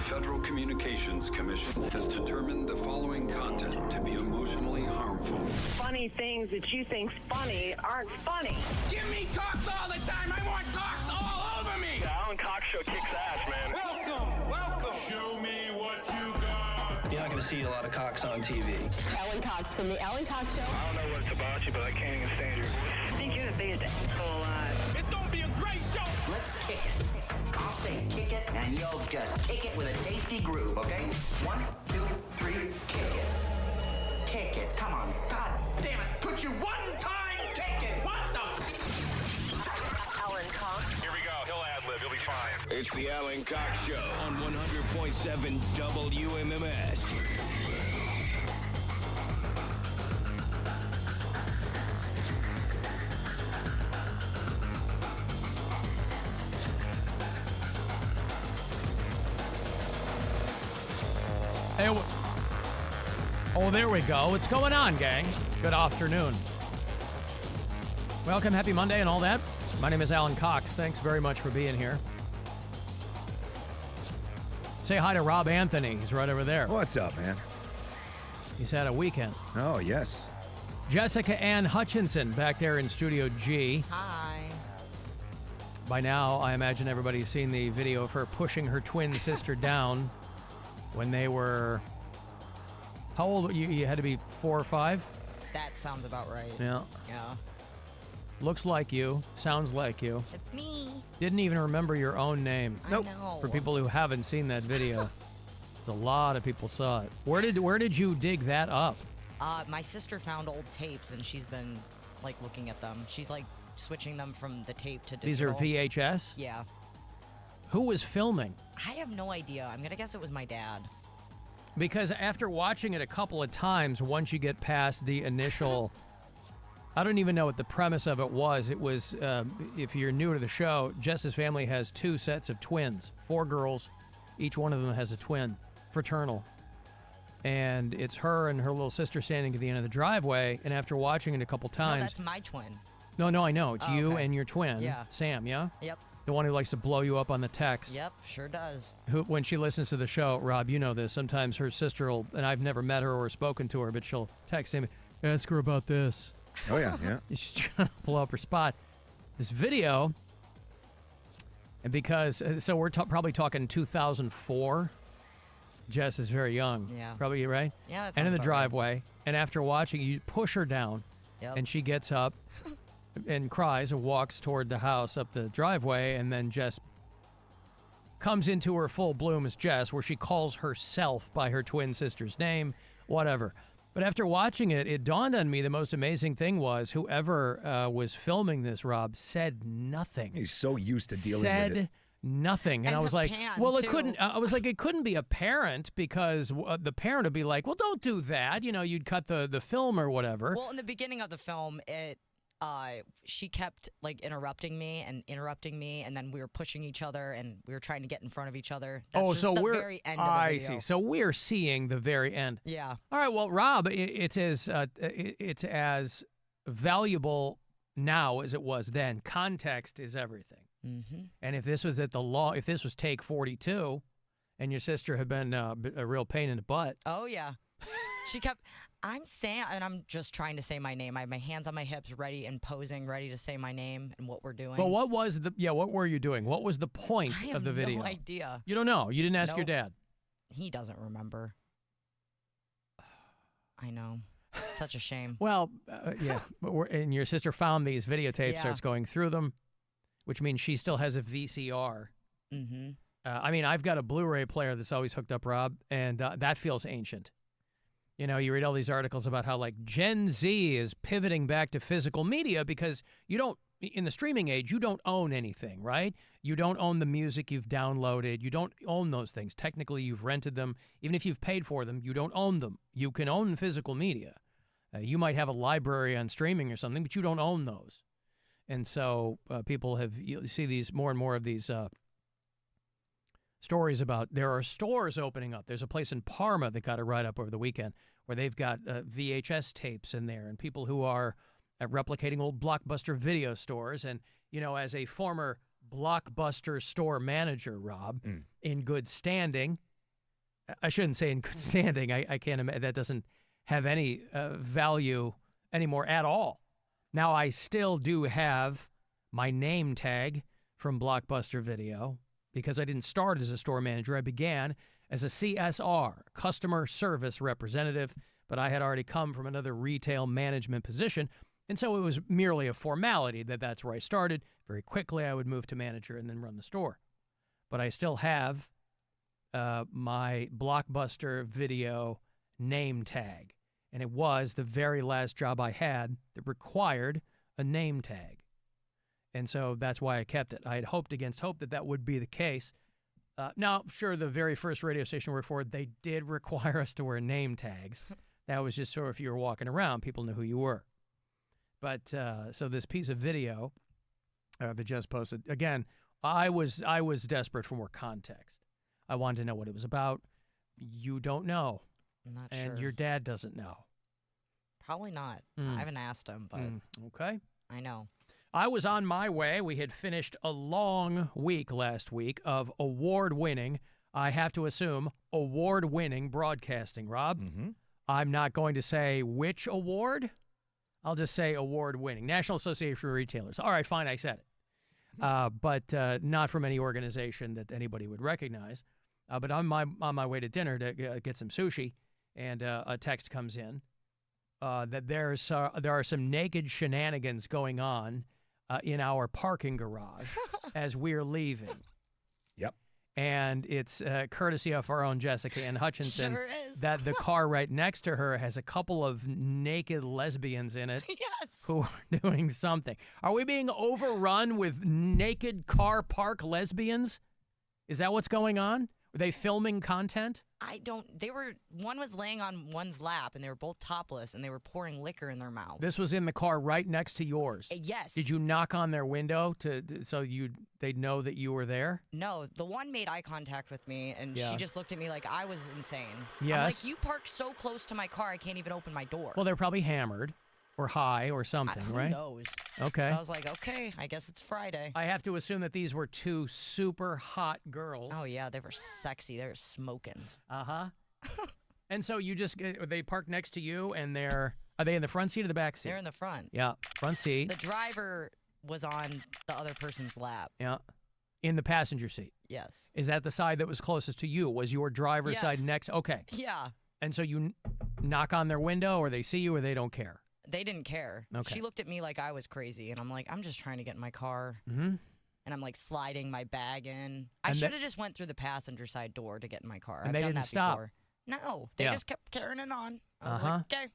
Federal Communications Commission has determined the following content to be emotionally harmful. Funny things that you think's funny aren't funny. Give me cocks all the time. I want cocks all over me. The Alan Cox Show kicks ass, man. Welcome. Show me what you got. You're not going to see a lot of cocks on TV. Alan Cox from the Alan Cox Show. I don't know what it's about you, but I can't even stand your voice. I think you're the biggest asshole alive. It's gonna be a great show. Let's kick it. I'll say kick it, and you'll just kick it with a tasty groove, okay? 1, 2, 3, kick it. Kick it. Come on. God damn it. Could you one time kick it? What the? Alan Cox. Here we go. He'll ad-lib. He'll be fine. It's the Alan Cox Show on 100.7 WMMS. Hey, oh, there we go. What's going on, gang? Good afternoon. Welcome, happy Monday and all that. My name is Alan Cox. Thanks very much for being here. Say hi to Rob Anthony. He's right over there. What's up, man? He's had a weekend. Oh, yes. Jessica Ann Hutchinson back there in Studio G. Hi. By now, I imagine everybody's seen the video of her pushing her twin sister down when they were... How old? You had to be 4 or 5? That sounds about right. Yeah. Yeah. Looks like you. Sounds like you. It's me. Didn't even remember your own name. Nope. I know. For people who haven't seen that video. There's a lot of people saw it. Where did you dig that up? My sister found old tapes, and she's been, like, looking at them. She's, like, switching them from the tape to digital. These are VHS? Yeah. Who was filming? I have no idea. I'm going to guess it was my dad. Because after watching it a couple of times, once you get past the initial... I don't even know what the premise of it was. It was, if you're new to the show, Jess's family has 2 sets of twins. 4 girls. Each one of them has a twin. Fraternal. And it's her and her little sister standing at the end of the driveway. And after watching it a couple times... No, that's my twin. No, I know. It's you okay. and your twin, Yeah. Sam, yeah? Yep. The one who likes to blow you up on the text. Yep, sure does. Who, when she listens to the show, Rob, you know this, sometimes her sister will, and I've never met her or spoken to her, but she'll text him, ask her about this. Oh, yeah. She's trying to blow up her spot. This video, and because, so we're probably talking 2004. Jess is very young. Yeah. Probably, right? Yeah, that And in the sounds about driveway, and after watching, you push her down, Yep. and she gets up and cries and walks toward the house up the driveway, and then Jess comes into her full bloom as Jess, where she calls herself by her twin sister's name, whatever. But after watching it, it dawned on me the most amazing thing was whoever was filming this, Rob, said nothing. He's so used to dealing said with it. Nothing. And I was the like, pan, well, it too. couldn't, I was like, it couldn't be a parent because the parent would be like, well, don't do that. You know, you'd cut the film or whatever. Well, in the beginning of the film, she kept like interrupting me, and then we were pushing each other, and we were trying to get in front of each other. That's just so the we're very end of the I video. see. So we're seeing the very end. Yeah. All right. Well, Rob, it's as valuable now as it was then. Context is everything. Mm-hmm. And if this was if this was take 42, and your sister had been a real pain in the butt. Oh yeah. She kept, I'm Sam, and I'm just trying to say my name. I have my hands on my hips, ready and posing, ready to say my name and what we're doing. But what were you doing? What was the point of the video? I have no idea. You don't know. You didn't ask your dad. He doesn't remember. I know. Such a shame. Well, yeah. And your sister found these videotapes, Yeah. starts going through them, which means she still has a VCR. Mm-hmm. I mean, I've got a Blu-ray player that's always hooked up, Rob, and that feels ancient. You know, you read all these articles about how, like, Gen Z is pivoting back to physical media because in the streaming age, you don't own anything, right? You don't own the music you've downloaded. You don't own those things. Technically, you've rented them. Even if you've paid for them, you don't own them. You can own physical media. You might have a library on streaming or something, but you don't own those. And so people you see these more and more of these stories about there are stores opening up. There's a place in Parma that got a write-up over the weekend where they've got VHS tapes in there, and people who are replicating old Blockbuster video stores. And, you know, as a former Blockbuster store manager, Rob, in good standing, I shouldn't say in good standing. I can't imagine. That doesn't have any value anymore at all. Now, I still do have my name tag from Blockbuster Video because I didn't start as a store manager. I began as a CSR, customer service representative, but I had already come from another retail management position, and so it was merely a formality that's where I started. Very quickly, I would move to manager and then run the store. But I still have my Blockbuster Video name tag, and it was the very last job I had that required a name tag. And so that's why I kept it. I had hoped against hope that would be the case. Now, sure, the very first radio station I worked for, they did require us to wear name tags. That was just sort of if you were walking around, people knew who you were. But so this piece of video that just posted, again, I was desperate for more context. I wanted to know what it was about. You don't know. I'm not and sure. your dad doesn't know. Probably not. I haven't asked him, but okay. I know. I was on my way. We had finished a long week last week of award-winning, I have to assume, award-winning broadcasting, Rob. Mm-hmm. I'm not going to say which award. I'll just say award-winning. National Association of Retailers. All right, fine, I said it. But not from any organization that anybody would recognize. But I'm on my way to dinner to get some sushi, and a text comes in that there are some naked shenanigans going on in our parking garage as we're leaving. Yep. And it's courtesy of our own Jessica Ann Hutchinson Sure is. that the car right next to her has a couple of naked lesbians in it Yes. who are doing something. Are we being overrun with naked car park lesbians? Is that what's going on? Were they filming content? One was laying on one's lap, and they were both topless, and they were pouring liquor in their mouths. This was in the car right next to yours. Yes. Did you knock on their window so they'd know that you were there? No, the one made eye contact with me, and Yeah. she just looked at me like I was insane. Yes. I'm like, you parked so close to my car, I can't even open my door. Well, they're probably hammered or high or something, Who right? knows? Okay. I was like, okay, I guess it's Friday. I have to assume that these were two super hot girls. Oh, yeah, they were sexy. They were smoking. Uh-huh. And so they park next to you, and are they in the front seat or the back seat? They're in the front. Yeah, front seat. The driver was on the other person's lap. Yeah, in the passenger seat. Yes. Is that the side that was closest to you? Was your driver's side Yes. next? Okay. Yeah. And so you knock on their window, or they see you, or they don't care? They didn't care. Okay. She looked at me like I was crazy, and I'm like, I'm just trying to get in my car. Mm-hmm. And I'm like sliding my bag in. I And should have just went through the passenger side door to get in my car. And I've they done didn't that stop? before. No, they Yeah. just kept carrying it on. I was Uh-huh. like, okay.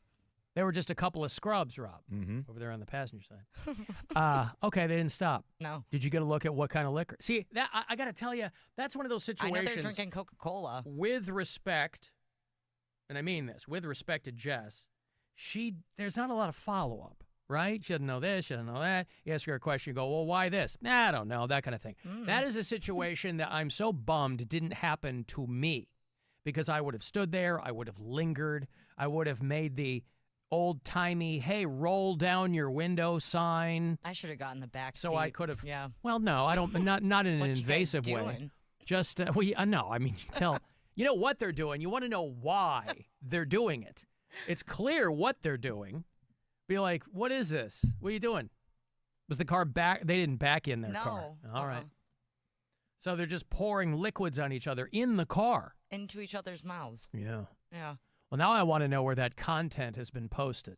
They were just a couple of scrubs, Rob, Mm-hmm. over there on the passenger side. Okay, they didn't stop. No. Did you get a look at what kind of liquor? See, that I got to tell you, that's one of those I know situations. they're drinking Coca-Cola. With respect, and I mean this, with respect to Jess, there's not a lot of follow-up, right? She doesn't know this, she doesn't know that. You ask her a question, you go, well, why this? Nah, I don't know, that kind of thing. That is a situation that I'm so bummed didn't happen to me, because I would have stood there, I would have lingered, I would have made the old-timey, hey, roll down your window sign. I should have gotten the back seat. So I could have. Yeah. Well, no, I don't. Not in an What you guys invasive way. doing? Just no. I mean, you know what they're doing. You want to know why they're doing it. It's clear what they're doing. Be like, what is this? What are you doing? Was the car back? They didn't back in their car. No. All right. So they're just pouring liquids on each other in the car. Into each other's mouths. Yeah. Yeah. Well, now I want to know where that content has been posted.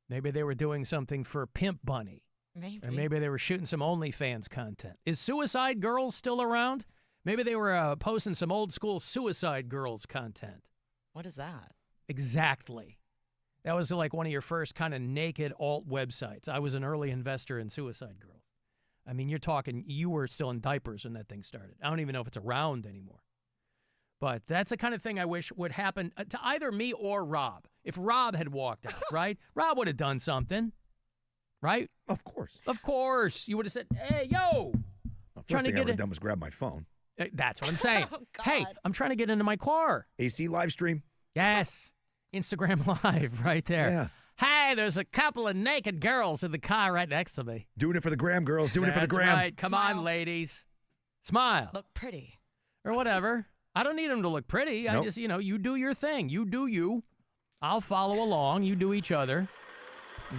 Maybe they were doing something for Pimp Bunny. Maybe. Or maybe they were shooting some OnlyFans content. Is Suicide Girls still around? Maybe they were posting some old school Suicide Girls content. What is that? Exactly. That was like one of your first kind of naked alt websites. I was an early investor in Suicide Girls. I mean, you're talking, you were still in diapers when that thing started. I don't even know if it's around anymore. But that's the kind of thing I wish would happen to either me or Rob. If Rob had walked out, right? Rob would have done something, right? Of course. Of course. You would have said, hey, yo. First thing I would have done was grab my phone. That's what I'm saying. Oh, God. Hey, I'm trying to get into my car. AC live stream. Yes. Instagram Live right there. Yeah. Hey, there's a couple of naked girls in the car right next to me. Doing it for the gram, girls. Doing it for the gram. That's right. Come Smile. on, ladies. Smile. Look pretty. Or whatever. I don't need them to look pretty. Nope. I just, you do your thing. You do you. I'll follow along. You do each other.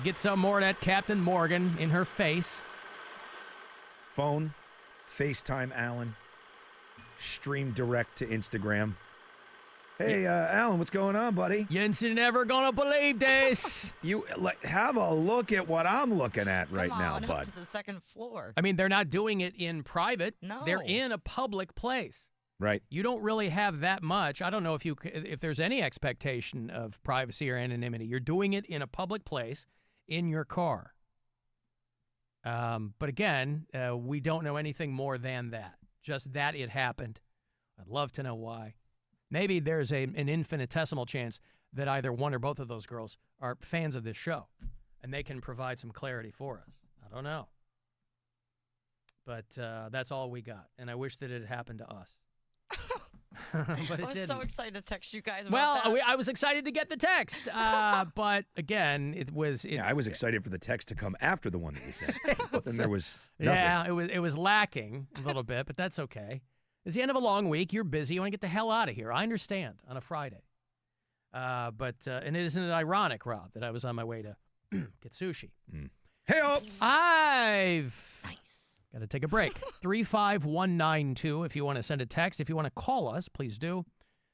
Get some more of that Captain Morgan in her face. Phone, FaceTime Alan, stream direct to Instagram. Hey, Alan, what's going on, buddy? You ain't never gonna believe this. You have a look at what I'm looking at right Come now, on, bud. up to the second floor. I mean, they're not doing it in private. No. They're in a public place. Right. You don't really have that much. I don't know if there's any expectation of privacy or anonymity. You're doing it in a public place in your car. But again, we don't know anything more than that. Just that it happened. I'd love to know why. Maybe there's an infinitesimal chance that either one or both of those girls are fans of this show, and they can provide some clarity for us. I don't know. But that's all we got, and I wish that it had happened to us. But it I was didn't. so excited to text you guys about that. Well, I was excited to get the text, but again, it was. Yeah, I was excited for the text to come after the one that you sent, but then there was nothing. Yeah, it was lacking a little bit, but that's okay. It's the end of a long week. You're busy. You want to get the hell out of here. I understand on a Friday. But isn't it ironic, Rob, that I was on my way to get sushi? Hey-o! I've Nice. got to take a break. 35192 if you want to send a text. If you want to call us, please do.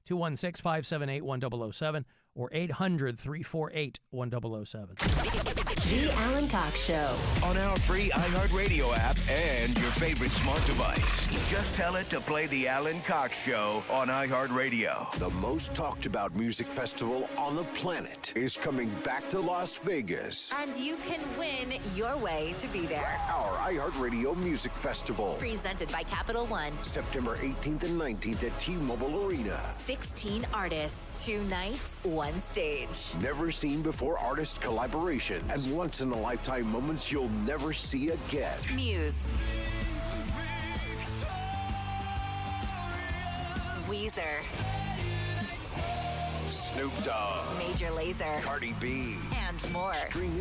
216-578-1007 or 800-348-1007. The Alan Cox Show. On our free iHeartRadio app and your favorite smart device. Just tell it to play the Alan Cox Show on iHeartRadio. The most talked about music festival on the planet is coming back to Las Vegas. And you can win your way to be there. Our iHeartRadio Music Festival. Presented by Capital One. September 18th and 19th at T-Mobile Arena. 16 artists, 2 nights, 1 stage. Never seen before artist collaborations and once-in-a-lifetime moments you'll never see again. Muse. Weezer. Snoop Dogg. Major Lazer. Cardi B. And more. Stream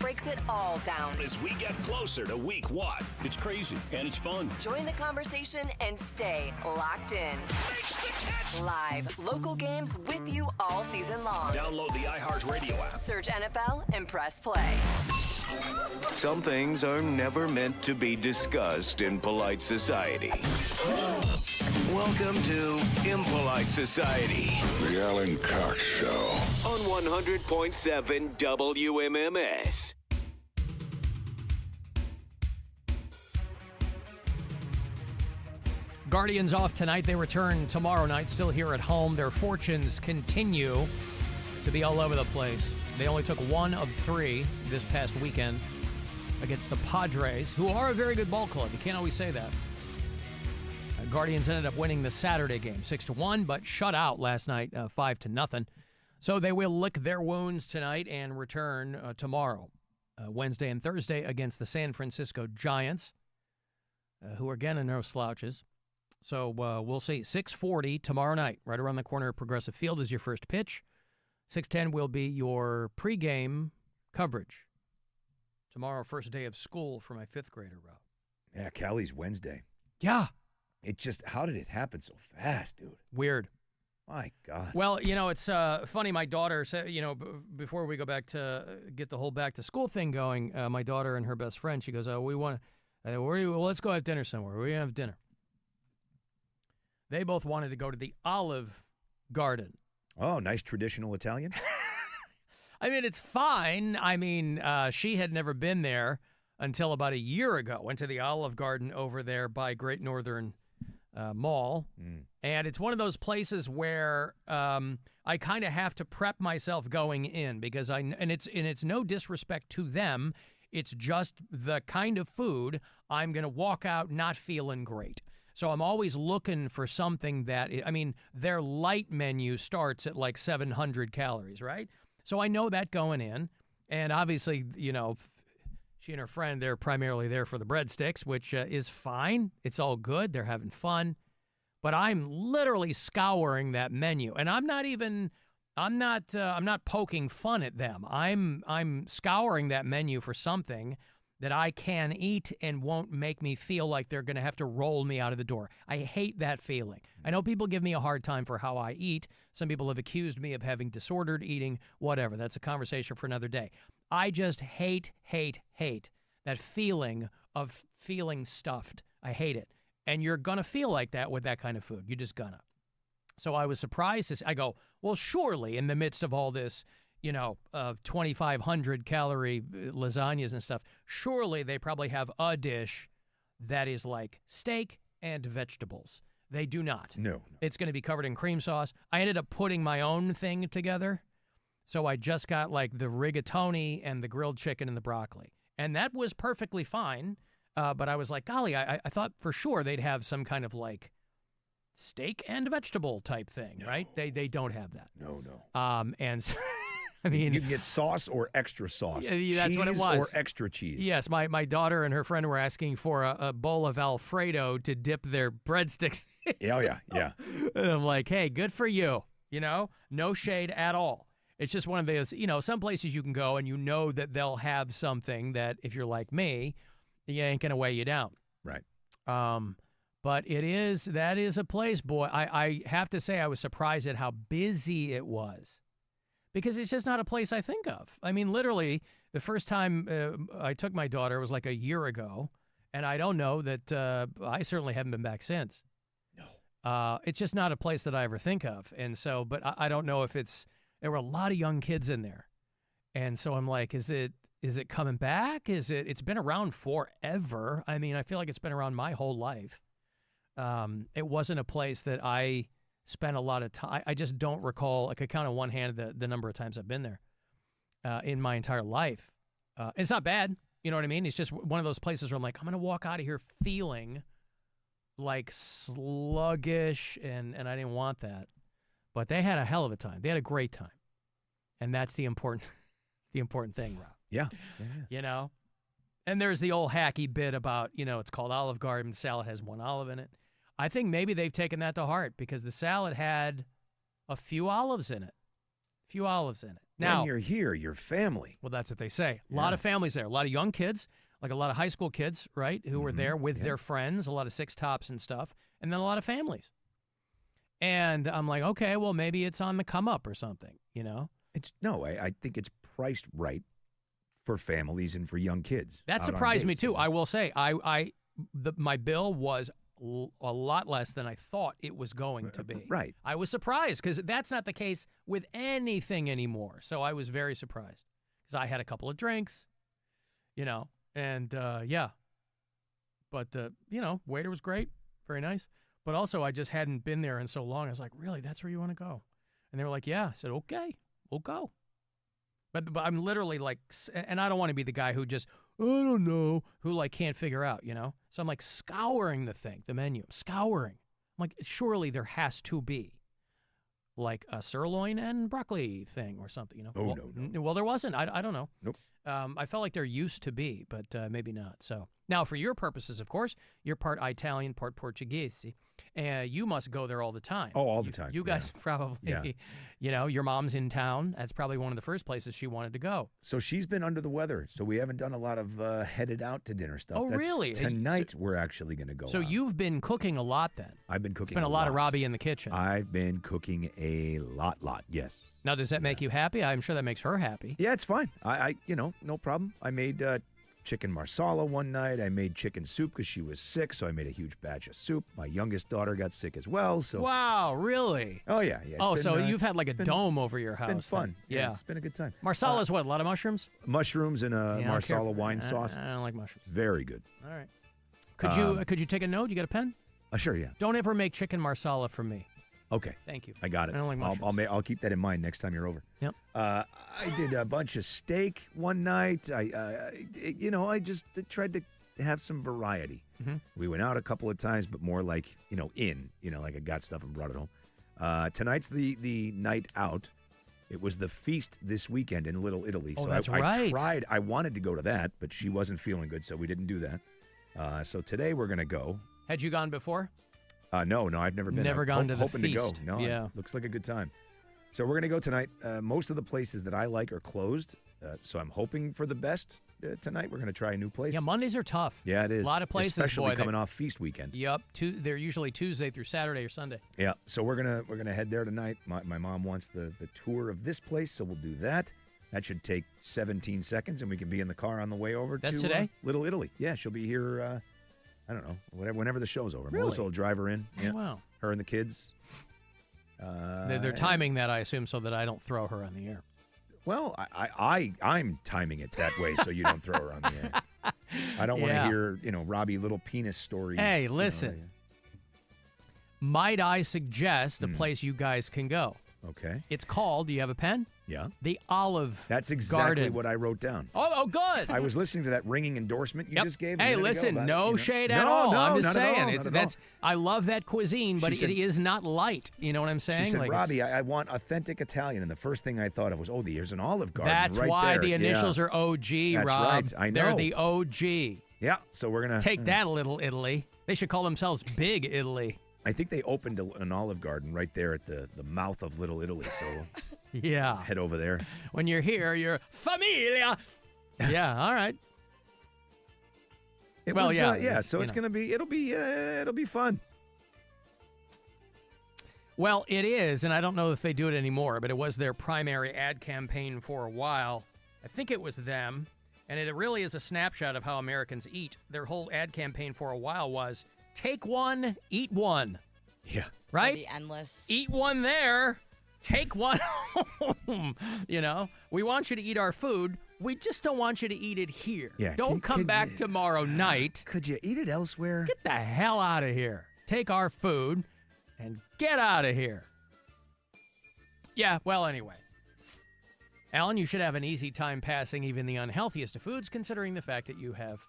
breaks it all down. As we get closer to week 1. It's crazy, and it's fun. Join the conversation and stay locked in. Live, local games with you all season long. Download the iHeartRadio app. Search NFL and press play. Some things are never meant to be discussed in polite society. Welcome to Impolite Society. The Alan Cox Show. On 100.7 WMMS. Guardians off tonight. They return tomorrow night, still here at home. Their fortunes continue to be all over the place. They only took 1 of 3 this past weekend against the Padres, who are a very good ball club. You can't always say that. Guardians ended up winning the Saturday game 6-1, but shut out last night 5-0. So they will lick their wounds tonight and return tomorrow, Wednesday and Thursday, against the San Francisco Giants, who again are no slouches. So we'll see. 6:40 tomorrow night, right around the corner of Progressive Field, is your first pitch. 6:10 will be your pregame coverage. Tomorrow, first day of school for my 5th grader, Rob. Yeah, Callie's Wednesday. Yeah. It just, how did it happen so fast, dude? Weird. My God. Well, it's funny. My daughter said, before we go back to get the whole back to school thing going, my daughter and her best friend, she goes, we want to, well, let's go have dinner somewhere. We're going to have dinner. They both wanted to go to the Olive Garden. Oh, nice traditional Italian. I mean, it's fine. I mean, she had never been there until about a year ago. Went to the Olive Garden over there by Great Northern Mall. And it's one of those places where I kind of have to prep myself going in because it's no disrespect to them. It's just the kind of food I'm going to walk out not feeling great. So I'm always looking for something that, their light menu starts at like 700 calories, right? So I know that going in. And obviously, she and her friend, they're primarily there for the breadsticks, which is fine. It's all good. They're having fun. But I'm literally scouring that menu. And I'm not poking fun at them. I'm scouring that menu for something that I can eat and won't make me feel like they're going to have to roll me out of the door. I hate that feeling. I know people give me a hard time for how I eat. Some people have accused me of having disordered eating, whatever. That's a conversation for another day. I just hate that feeling of feeling stuffed. I hate it. And you're going to feel like that with that kind of food. You're just gonna. So I was surprised. I go, well, surely in the midst of all this, 2,500 calorie lasagnas and stuff, surely they probably have a dish that is like steak and vegetables. They do not. No. It's going to be covered in cream sauce. I ended up putting my own thing together. So I just got like the rigatoni and the grilled chicken and the broccoli. And that was perfectly fine. But I was like, golly, I thought for sure they'd have some kind of like steak and vegetable type thing, right? They don't have that. No. And so, you can get sauce or extra sauce. That's cheese what it was. Or extra cheese. Yes, my daughter and her friend were asking for a bowl of Alfredo to dip their breadsticks in. Yeah. And I'm like, hey, good for you. No shade at all. It's just one of those, some places you can go and that they'll have something that if you're like me, you ain't going to weigh you down. Right. But that is a place, boy. I have to say I was surprised at how busy it was. Because it's just not a place I think of. I mean, literally, the first time I took my daughter was like a year ago, and I don't know that I certainly haven't been back since. No. It's just not a place that I ever think of. And so, but I don't know if there were a lot of young kids in there. And so I'm like, is it coming back? It's been around forever. I mean, I feel like it's been around my whole life. It wasn't a place that I spent a lot of time. I just don't recall. I could count on one hand the number of times I've been there in my entire life. It's not bad. You know what I mean? It's just one of those places where I'm like, I'm going to walk out of here feeling like sluggish, and I didn't want that. But they had a hell of a time. They had a great time. And that's the important thing, Rob. Yeah. And there's the old hacky bit about, it's called Olive Garden. The salad has one olive in it. I think maybe they've taken that to heart because the salad had a few olives in it. Now when you're here, your family. Well, that's what they say. A lot of families there. A lot of young kids, like a lot of high school kids, right, who were there with their friends, a lot of six tops and stuff, and then a lot of families. And I'm like, okay, well, maybe it's on the come up or something, you know? I think it's priced right for families and for young kids. That surprised me, too. I will say, my bill was a lot less than I thought it was going to be. Right. I was surprised because that's not the case with anything anymore. So I was very surprised because I had a couple of drinks, you know, and yeah. But, you know, waiter was great. Very nice. But also I just hadn't been there in so long. I was like, really, that's where you want to go? And they were like, yeah. I said, okay, we'll go. But I'm literally like, and I don't want to be the guy who just, I don't know, who like can't figure out, you know? So I'm like scouring the menu, scouring. I'm like, surely there has to be like a sirloin and broccoli thing or something, you know? Oh, no. Well, there wasn't. I don't know. Nope. I felt like there used to be, but maybe not. So now for your purposes, of course, you're part Italian, part Portuguese. You must go there all the time. Oh, all the time. You guys probably, you know, your mom's in town. That's probably one of the first places she wanted to go. So she's been under the weather. So we haven't done a lot of headed out to dinner stuff. Oh, really? Tonight we're actually going to go So out. you've been cooking a lot then? I've been cooking It's been a lot of Robbie in the kitchen. I've been cooking a lot, yes. Now, does that make you happy? I'm sure that makes her happy. Yeah, it's fine. I you know, no problem. I made chicken marsala one night. I made chicken soup because she was sick, so I made a huge batch of soup. My youngest daughter got sick as well. So Wow, really? Oh, yeah. So you've had like a dome over your house. It's been fun. Then. Yeah. It's been a good time. Marsala's what, a lot of mushrooms? Mushrooms and a marsala wine sauce. I don't like mushrooms. Very good. All right. Could you take a note? You got a pen? Sure, yeah. Don't ever make chicken marsala for me. Okay. Thank you. I got it. I don't like mushrooms. I'll keep that in mind next time you're over. Yep. I did a bunch of steak one night. I just tried to have some variety. Mm-hmm. We went out a couple of times, but more like, like I got stuff and brought it home. Tonight's the night out. It was the feast this weekend in Little Italy. Oh, so that's right. I wanted to go to that, but she wasn't feeling good, so we didn't do that. So today we're going to go. Had you gone before? No, I've never been. Never gone to the hoping feast. to go. No, yeah. Looks like a good time. So we're going to go tonight. Most of the places that I like are closed, so I'm hoping for the best tonight. We're going to try a new place. Yeah, Mondays are tough. Yeah, it is. A lot of places, especially coming off feast weekend. Yep, they're usually Tuesday through Saturday or Sunday. Yeah, so we're gonna head there tonight. My mom wants the tour of this place, so we'll do that. That should take 17 seconds, and we can be in the car on the way over. That's to today? Little Italy. Yeah, she'll be here. I don't know, whenever the show's over. Really? Melissa will drive her in. Yeah. Oh, wow. Her and the kids. They're timing that, I assume, so that I don't throw her on the air. Well, I'm timing it that way so you don't throw her on the air. I don't want to hear, Robbie little penis stories. Hey, listen. Might I suggest a place you guys can go? Okay. It's called, do you have a pen? Yeah. The Olive That's exactly Garden. what I wrote down. Oh, good. I was listening to that ringing endorsement you just gave. Hey, listen, no shade at all. I'm just saying, I love that cuisine, but it is not light. You know what I'm saying? She said, like Robbie, I want authentic Italian, and the first thing I thought of was, there's an Olive Garden. That's right why there. the initials are OG, That's Rob. right. I know. They're the OG. Yeah, so we're gonna take that, Little Italy. They should call themselves Big Italy. I think they opened an Olive Garden right there at the mouth of Little Italy. So yeah, head over there. When you're here, you're familia. Yeah, all right. So it's gonna be it'll be fun. Well, it is, and I don't know if they do it anymore, but it was their primary ad campaign for a while. I think it was them, and it really is a snapshot of how Americans eat. Their whole ad campaign for a while was take one, eat one. Yeah. Right? The endless. Eat one there, take one home. We want you to eat our food. We just don't want you to eat it here. Yeah, don't come back tomorrow night. Could you eat it elsewhere? Get the hell out of here. Take our food and get out of here. Yeah, well, anyway. Alan, you should have an easy time passing even the unhealthiest of foods, considering the fact that you have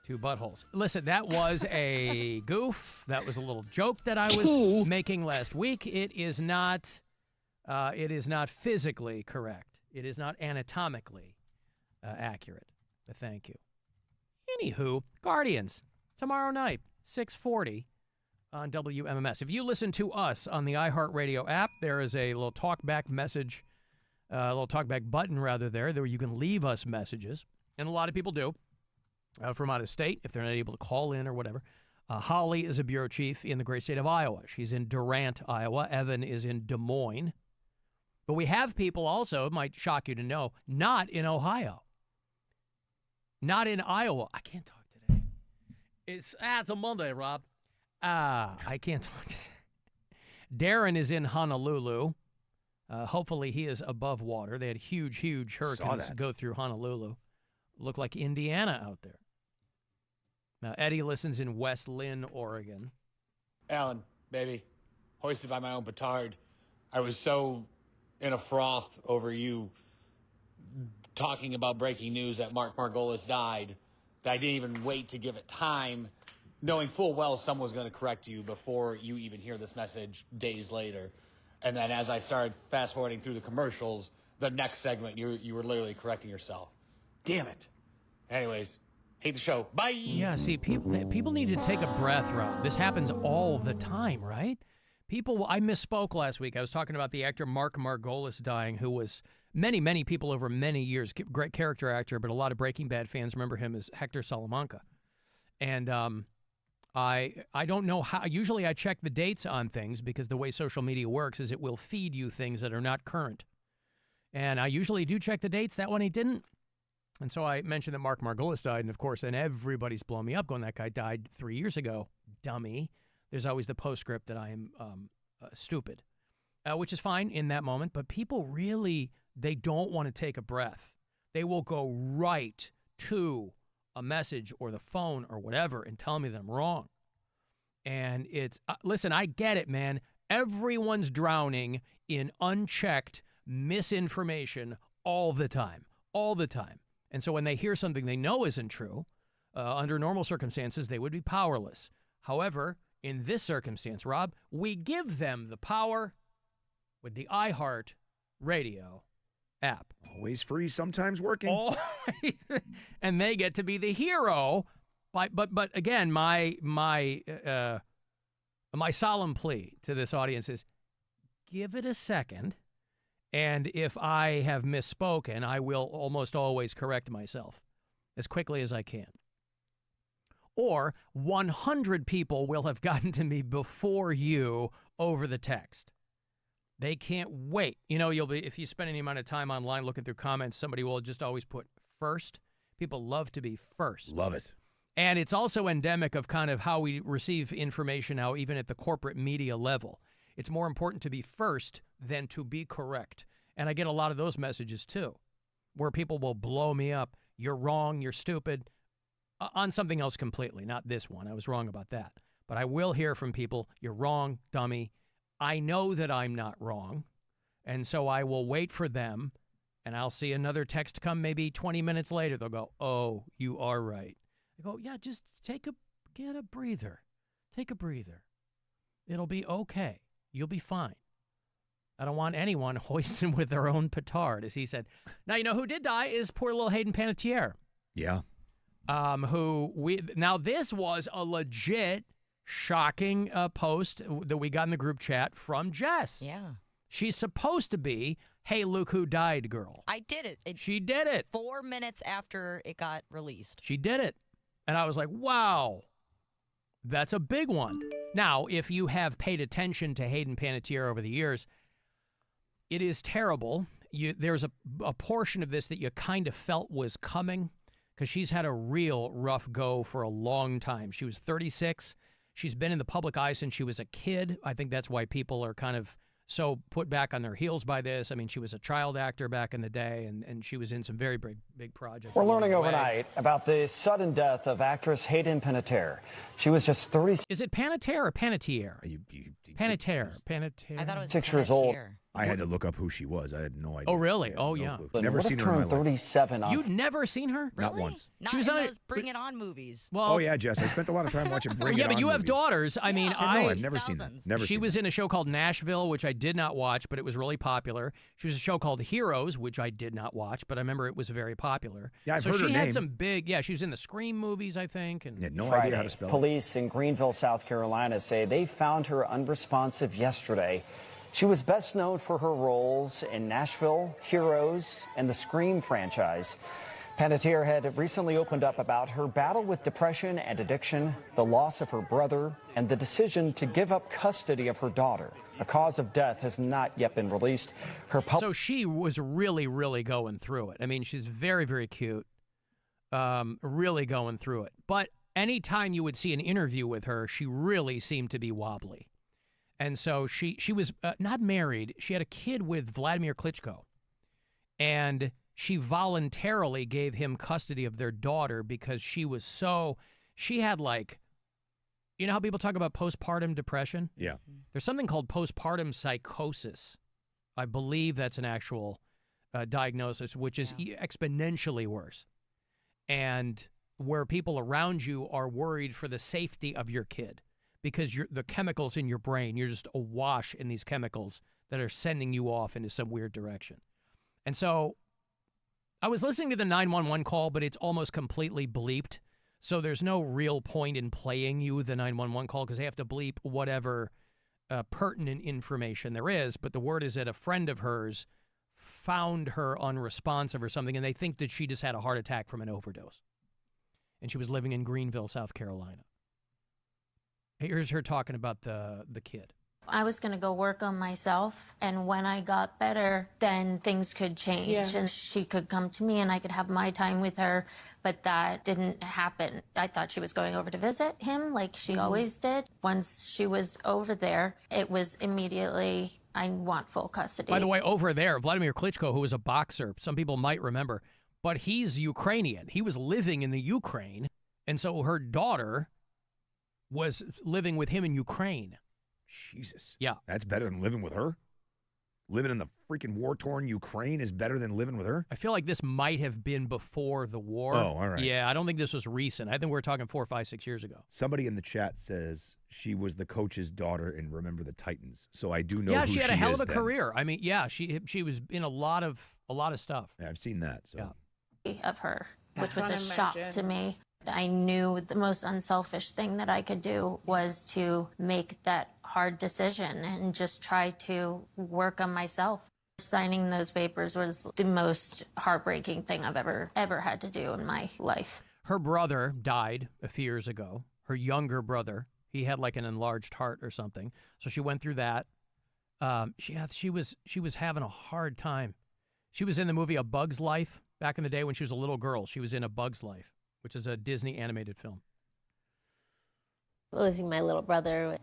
2 buttholes. Listen, that was a goof. That was a little joke that I was making last week. It is not physically correct. It is not anatomically accurate. But thank you. Anywho, Guardians, tomorrow night, 6:40 on WMMS. If you listen to us on the iHeartRadio app, there is a little talkback message A little talkback button rather there where you can leave us messages. And a lot of people do from out of state if they're not able to call in or whatever. Holly is a bureau chief in the great state of Iowa. She's in Durant, Iowa. Evan is in Des Moines. But we have people also, it might shock you to know, not in Ohio. Not in Iowa. I can't talk today. It's a Monday, Rob. I can't talk today. Darren is in Honolulu. Hopefully he is above water. They had huge hurricanes go through Honolulu. Looked like Indiana out there. Now, Eddie listens in West Lynn, Oregon. Alan, baby, hoisted by my own petard. I was so in a froth over you talking about breaking news that Mark Margolis died that I didn't even wait to give it time, knowing full well someone was going to correct you before you even hear this message days later. And then as I started fast-forwarding through the commercials, the next segment, you were literally correcting yourself. Damn it. Anyways, hate the show. Bye. Yeah, see, people need to take a breath, Rob. This happens all the time, right? I misspoke last week. I was talking about the actor Mark Margolis dying, who was many people over many years, great character actor, but a lot of Breaking Bad fans remember him as Hector Salamanca. And I don't know how. Usually I check the dates on things because the way social media works is it will feed you things that are not current. And I usually do check the dates. That one he didn't. And so I mentioned that Mark Margolis died, and of course, then everybody's blowing me up going, that guy died 3 years ago, dummy. There's always the postscript that I am stupid, which is fine in that moment. But people really, they don't want to take a breath. They will go right to a message or the phone or whatever and tell me that I'm wrong. And it's, listen, I get it, man. Everyone's drowning in unchecked misinformation all the time. And so when they hear something they know isn't true, under normal circumstances, they would be powerless. However, in this circumstance, Rob, we give them the power with the iHeart Radio app. Always free, sometimes working. And they get to be the hero. But again, my solemn plea to this audience is give it a second. And if I have misspoken, I will almost always correct myself as quickly as I can. Or 100 people will have gotten to me before you over the text. They can't wait. You know, if you spend any amount of time online looking through comments, somebody will just always put first. People love to be first. Love it. And it's also endemic of kind of how we receive information now, even at the corporate media level. It's more important to be first than to be correct. And I get a lot of those messages, too, where people will blow me up. You're wrong. You're stupid. On something else completely, not this one. I was wrong about that. But I will hear from people, you're wrong, dummy. I know that I'm not wrong. And so I will wait for them, and I'll see another text come maybe 20 minutes later. They'll go, oh, you are right. I go, yeah, just get a breather. Take a breather. It'll be okay. You'll be fine. I don't want anyone hoisting with their own petard, as he said. Now, you know who did die is poor little Hayden Panettiere. Yeah. Now this was a legit shocking post that we got in the group chat from Jess. Yeah. She's supposed to be, hey, look who died, girl. I did it. She did it. 4 minutes after it got released. She did it. And I was like, wow, that's a big one. Now, if you have paid attention to Hayden Panettiere over the years, it is terrible. There's a portion of this that you kind of felt was coming because she's had a real rough go for a long time. She was 36. She's been in the public eye since she was a kid. I think that's why people are kind of so put back on their heels by this. I mean, she was a child actor back in the day, and she was in some very big projects. We're learning overnight about the sudden death of actress Hayden Panettiere. She was just 30. Is it Panettiere or Panettiere? Panettiere. I thought it was 6 years old. I had to look up who she was. I had no idea. Oh, really? Oh, no yeah. Clue. Never seen her in my life. 37 on. You've never seen her? Not once. Not she was in on those Bring It On movies. Well, oh, yeah, Jess. I spent a lot of time watching Bring It On Yeah, but you have movies. daughters. I mean, I've never seen that. She was in a show called Nashville, which I did not watch, but it was really popular. She was a show called Heroes, which I did not watch, but I remember it was very popular. Yeah, I've so heard her she had name. some big, she was in the Scream movies, I think. And had no Friday, idea how to spell it. Police in Greenville, South Carolina say they found her unresponsive yesterday. She was best known for her roles in Nashville, Heroes, and the Scream franchise. Panettiere had recently opened up about her battle with depression and addiction, the loss of her brother, and the decision to give up custody of her daughter. A cause of death has not yet been released. So she was really, really going through it. I mean, she's very, very cute, really going through it. But anytime you would see an interview with her, she really seemed to be wobbly. And so she was not married. She had a kid with Vladimir Klitschko. And she voluntarily gave him custody of their daughter because she had like, you know how people talk about postpartum depression? Yeah. There's something called postpartum psychosis. I believe that's an actual diagnosis, which is exponentially worse. And where people around you are worried for the safety of your kid because the chemicals in your brain, you're just awash in these chemicals that are sending you off into some weird direction. And so I was listening to the 911 call, but it's almost completely bleeped. So there's no real point in playing you the 911 call because they have to bleep whatever pertinent information there is. But the word is that a friend of hers found her unresponsive or something, and they think that she just had a heart attack from an overdose. And she was living in Greenville, South Carolina. Here's her talking about the kid. I was going to go work on myself, and when I got better, then things could change, and she could come to me and I could have my time with her, but that didn't happen. I thought she was going over to visit him like she always did. Once she was over there, it was immediately, I want full custody. By the way, over there, Vladimir Klitschko, who was a boxer, some people might remember, but he's Ukrainian. He was living in the Ukraine, and so her daughter was living with him in Ukraine. Jesus. Yeah. That's better than living with her? Living in the freaking war-torn Ukraine is better than living with her? I feel like this might have been before the war. Oh, all right. Yeah, I don't think this was recent. I think we're talking 4, 5, 6 years ago. Somebody in the chat says she was the coach's daughter in Remember the Titans. So I do know Yeah, who she had a hell of a then. career. I mean, yeah, she was in a lot of stuff. Yeah, I've seen that. So. Of her, which I was a can't shock imagine. to me. I knew the most unselfish thing that I could do was to make that hard decision and just try to work on myself. Signing those papers was the most heartbreaking thing I've ever had to do in my life. Her brother died a few years ago. Her younger brother, he had like an enlarged heart or something. So she went through that. She was having a hard time. She was in the movie A Bug's Life back in the day when she was a little girl. She was in A Bug's Life, which is a Disney animated film. Losing my little brother,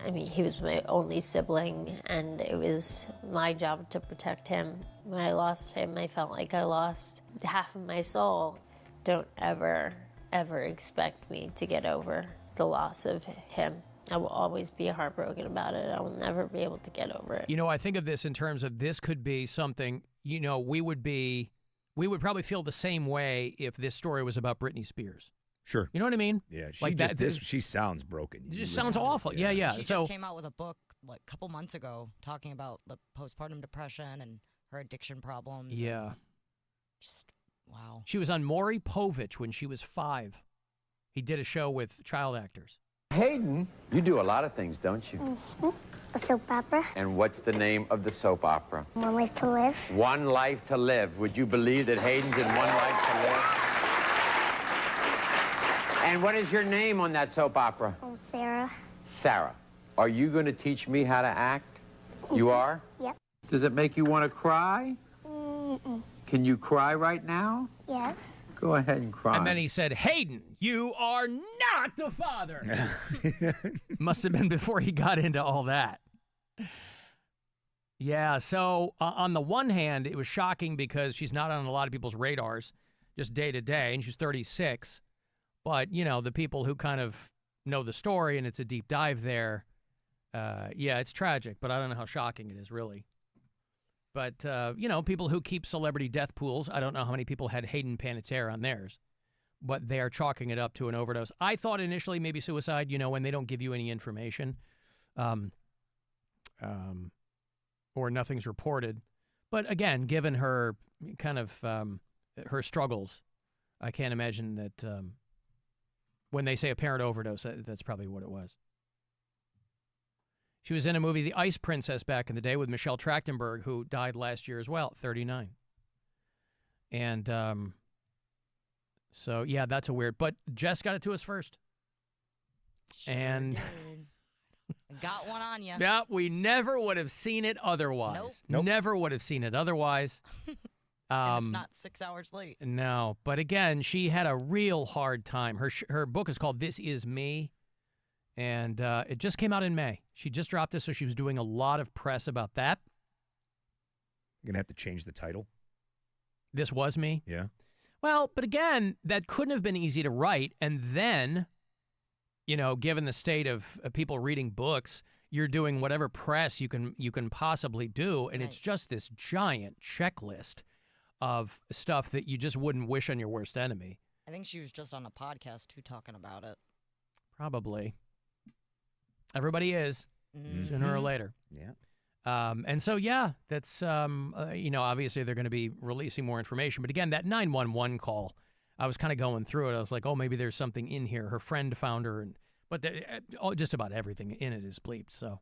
I mean, he was my only sibling, and it was my job to protect him. When I lost him, I felt like I lost half of my soul. Don't ever expect me to get over the loss of him. I will always be heartbroken about it. I will never be able to get over it. You know, I think of this in terms of this could be something, you know, we would probably feel the same way if this story was about Britney Spears. Sure. You know what I mean? Yeah, she like just, she sounds broken. It just sounds awful. Yeah. She So just came out with a book like a couple months ago talking about the postpartum depression and her addiction problems. yeah. Just, wow. She was on Maury Povich when she was 5. He did a show with child actors. Hayden, you do a lot of things, don't you? Mm-hmm. A soap opera. And what's the name of the soap opera? One Life to Live. One Life to Live. Would you believe that Hayden's in One Life to Live? And what is your name on that soap opera? Sarah. Sarah. Are you going to teach me how to act? You are? Yep. Does it make you want to cry? Mm-mm. Can you cry right now? Yes. Go ahead and cry. And then he said, Hayden, you are not the father. Must have been before he got into all that. Yeah, so on the one hand, it was shocking because she's not on a lot of people's radars just day to day, and she's 36. But, you know, the people who kind of know the story and it's a deep dive there, yeah, it's tragic, but I don't know how shocking it is, really. But, you know, people who keep celebrity death pools, I don't know how many people had Hayden Panettiere on theirs, but they are chalking it up to an overdose. I thought initially maybe suicide, you know, when they don't give you any information or nothing's reported. But, again, given her kind of her struggles, I can't imagine that when they say apparent overdose, that's probably what it was. She was in a movie, The Ice Princess, back in the day with Michelle Trachtenberg, who died last year as well, 39. And so, yeah, that's a weird. But Jess got it to us first. Sure and got one on you. Yeah, we never would have seen it otherwise. Nope. Never would have seen it otherwise. And it's not 6 hours late. No, but again, she had a real hard time. Her book is called This Is Me, and it just came out in May. She just dropped it, so she was doing a lot of press about that. You're going to have to change the title. This Was Me? Yeah. Well, but again, that couldn't have been easy to write, and then, you know, given the state of people reading books, you're doing whatever press you can possibly do, and it's just this giant checklist of stuff that you just wouldn't wish on your worst enemy. I think she was just on a podcast too talking about it. Probably. Everybody is, sooner or later. Yeah. And so, yeah, that's, you know, obviously they're going to be releasing more information. But again, that 911 call, I was kind of going through it. I was like, oh, maybe there's something in here. Her friend found her. But just about everything in it is bleeped. So,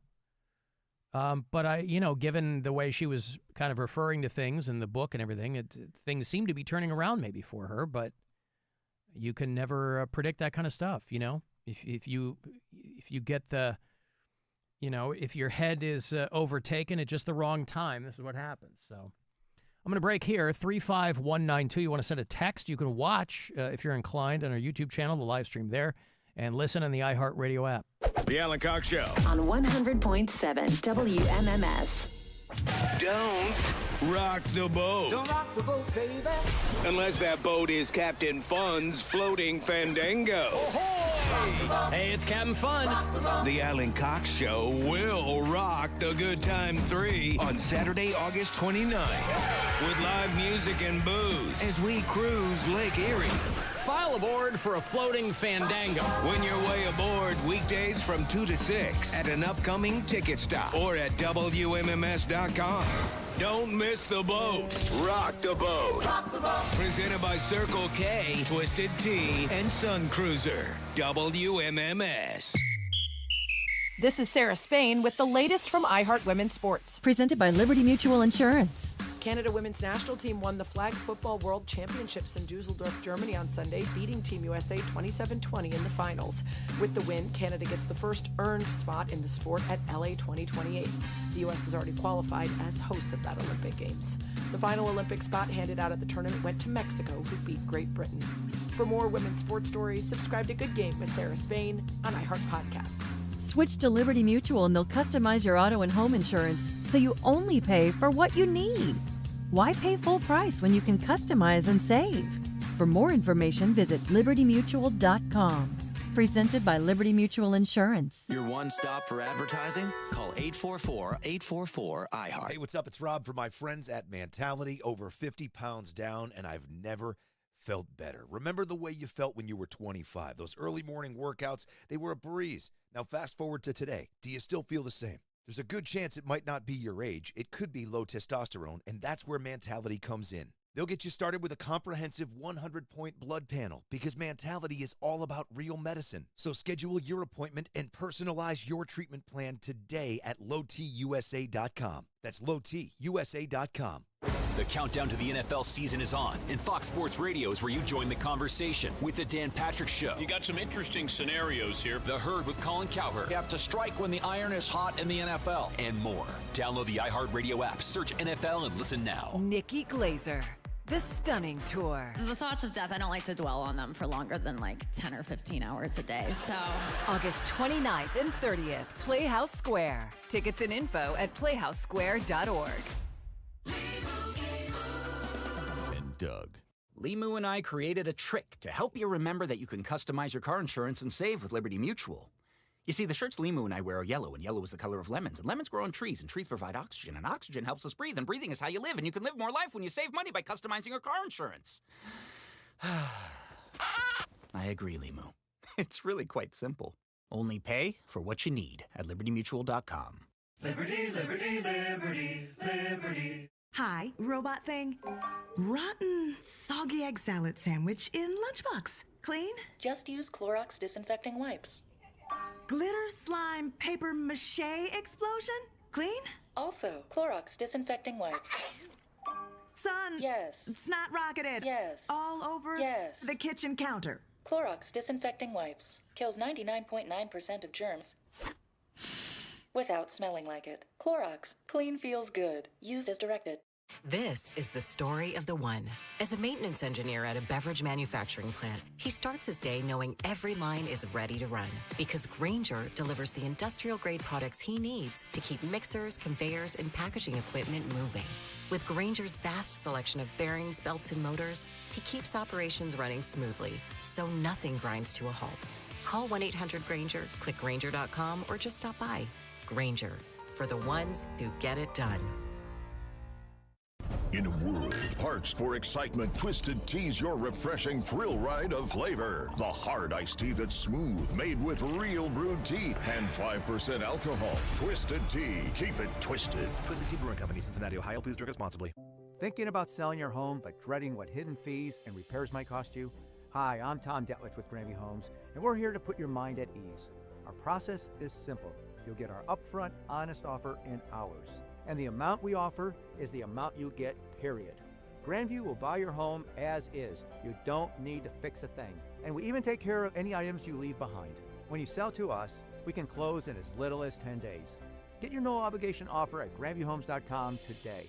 but you know, given the way she was kind of referring to things in the book and everything, things seem to be turning around maybe for her. But you can never predict that kind of stuff, you know? If you get the, you know, if your head is overtaken at just the wrong time, this is what happens. So I'm going to break here. 35192. You want to send a text? You can watch, if you're inclined, on our YouTube channel, the live stream there, and listen on the iHeartRadio app. The Alan Cox Show. On 100.7 WMMS. Don't rock the boat. Don't rock the boat, baby. Unless that boat is Captain Fun's floating fandango. Hey, it's Captain Fun. The Alan Cox Show will rock the Good Time 3 on Saturday, August 29th. With live music and booze as we cruise Lake Erie. File aboard for a floating fandango. Win your way aboard weekdays from 2 to 6 at an upcoming ticket stop or at WMMS.com. Don't miss the boat. Rock the boat. Rock the boat. Presented by Circle K, Twisted Tea, and Sun Cruiser. WMMS. This is Sarah Spain with the latest from iHeart Women's Sports. Presented by Liberty Mutual Insurance. Canada women's national team won the Flag Football World Championships in Dusseldorf, Germany on Sunday, beating Team USA 27-20 in the finals. With the win, Canada gets the first earned spot in the sport at LA 2028. The U.S. has already qualified as hosts of that Olympic Games. The final Olympic spot handed out at the tournament went to Mexico, who beat Great Britain. For more women's sports stories, subscribe to Good Game with Sarah Spain on iHeart Podcasts. Switch to Liberty Mutual and they'll customize your auto and home insurance so you only pay for what you need. Why pay full price when you can customize and save? For more information, visit libertymutual.com. Presented by Liberty Mutual Insurance. Your one stop for advertising? Call 844-844-iHeart. Hey, what's up? It's Rob from my friends at Mentality. Over 50 pounds down, and I've never felt better. Remember the way you felt when you were 25. Those early morning workouts, they were a breeze. Now fast forward to today. Do you still feel the same? There's a good chance it might not be your age. It could be low testosterone, and that's where Mentality comes in. They'll get you started with a comprehensive 100-point blood panel because Mentality is all about real medicine. So schedule your appointment and personalize your treatment plan today at lowtusa.com. That's lowtusa.com. The countdown to the NFL season is on, and Fox Sports Radio is where you join the conversation with the Dan Patrick Show. You got some interesting scenarios here. The Herd with Colin Cowherd. You have to strike when the iron is hot in the NFL. And more. Download the iHeartRadio app, search NFL, and listen now. Nikki Glazer. The Stunning Tour. The thoughts of death, I don't like to dwell on them for longer than like 10 or 15 hours a day, so. August 29th and 30th, Playhouse Square. Tickets and info at playhousesquare.org. And Doug. Limu and I created a trick to help you remember that you can customize your car insurance and save with Liberty Mutual. You see, the shirts Limu and I wear are yellow, and yellow is the color of lemons, and lemons grow on trees, and trees provide oxygen, and oxygen helps us breathe, and breathing is how you live, and you can live more life when you save money by customizing your car insurance. I agree, Limu. It's really quite simple. Only pay for what you need at libertymutual.com. Liberty, liberty, liberty, liberty. Hi, robot thing. Rotten, soggy egg salad sandwich in lunchbox. Clean? Just use Clorox disinfecting wipes. Glitter slime paper mache explosion? Clean? Also, Clorox disinfecting wipes. Son. Yes. Snot rocketed. Yes. All over Yes. the kitchen counter. Clorox disinfecting wipes kills 99.9% of germs without smelling like it. Clorox, clean feels good. Used as directed. This is the story of the one. As a maintenance engineer at a beverage manufacturing plant, he starts his day knowing every line is ready to run because Grainger delivers the industrial-grade products he needs to keep mixers, conveyors, and packaging equipment moving. With Grainger's vast selection of bearings, belts, and motors, he keeps operations running smoothly, so nothing grinds to a halt. Call 1-800-GRAINGER, click Grainger.com, or just stop by. Grainger, for the ones who get it done. In a world parched for excitement, Twisted Tea's your refreshing thrill ride of flavor. The hard iced tea that's smooth, made with real brewed tea and 5% alcohol. Twisted Tea. Keep it twisted. Twisted Tea Brewing Company, Cincinnati, Ohio. Please drink responsibly. Thinking about selling your home but dreading what hidden fees and repairs might cost you? Hi, I'm Tom Detlich with Granby Homes, and we're here to put your mind at ease. Our process is simple. You'll get our upfront, honest offer in hours. And the amount we offer is the amount you get, period. Grandview will buy your home as is. You don't need to fix a thing. And we even take care of any items you leave behind. When you sell to us, we can close in as little as 10 days. Get your no-obligation offer at grandviewhomes.com today.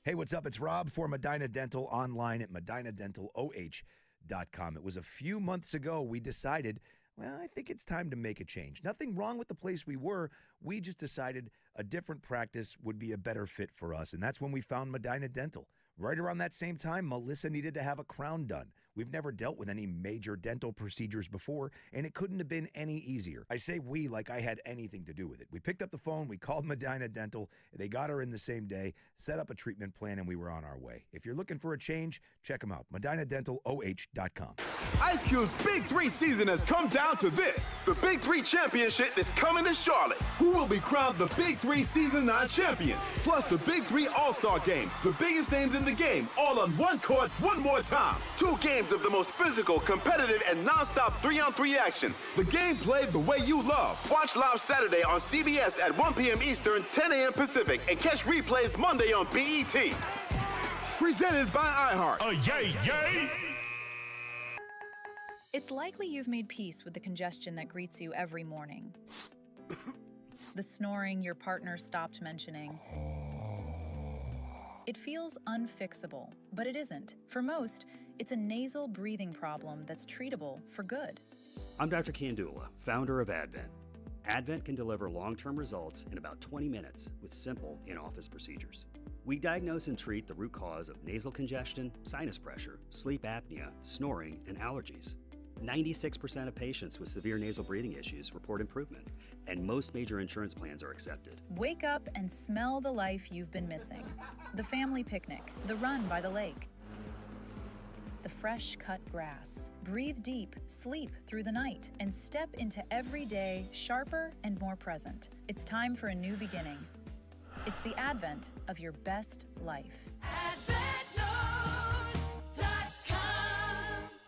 Hey, what's up? It's Rob for Medina Dental, online at medinadentaloh.com. It was a few months ago we decided, well, I think it's time to make a change. Nothing wrong with the place we were. We just decided a different practice would be a better fit for us, and that's when we found Medina Dental. Right around that same time, Melissa needed to have a crown done. We've never dealt with any major dental procedures before, and it couldn't have been any easier. I say we like I had anything to do with it. We picked up the phone, we called Medina Dental, they got her in the same day, set up a treatment plan, and we were on our way. If you're looking for a change, check them out, medinadentaloh.com. Ice Cube's Big 3 season has come down to this. The Big 3 Championship is coming to Charlotte. Who will be crowned the Big 3 Season 9 champion? Plus the Big 3 All-Star Game, the biggest names in the game, all on one court, one more time. 2 games of the most physical, competitive, and non-stop 3-on-3 action. The game played the way you love. Watch live Saturday on CBS at 1 p.m. Eastern, 10 a.m. Pacific, and catch replays Monday on BET. Presented by iHeart. Yay, yay! It's likely you've made peace with the congestion that greets you every morning. The snoring your partner stopped mentioning. It feels unfixable, but it isn't. For most, it's a nasal breathing problem that's treatable for good. I'm Dr. Kandula, founder of Advent. Advent can deliver long-term results in about 20 minutes with simple in-office procedures. We diagnose and treat the root cause of nasal congestion, sinus pressure, sleep apnea, snoring, and allergies. 96% of patients with severe nasal breathing issues report improvement, and most major insurance plans are accepted. Wake up and smell the life you've been missing. The family picnic, the run by the lake, the fresh cut grass. Breathe deep, sleep through the night, and step into every day sharper and more present. It's time for a new beginning. It's the advent of your best life.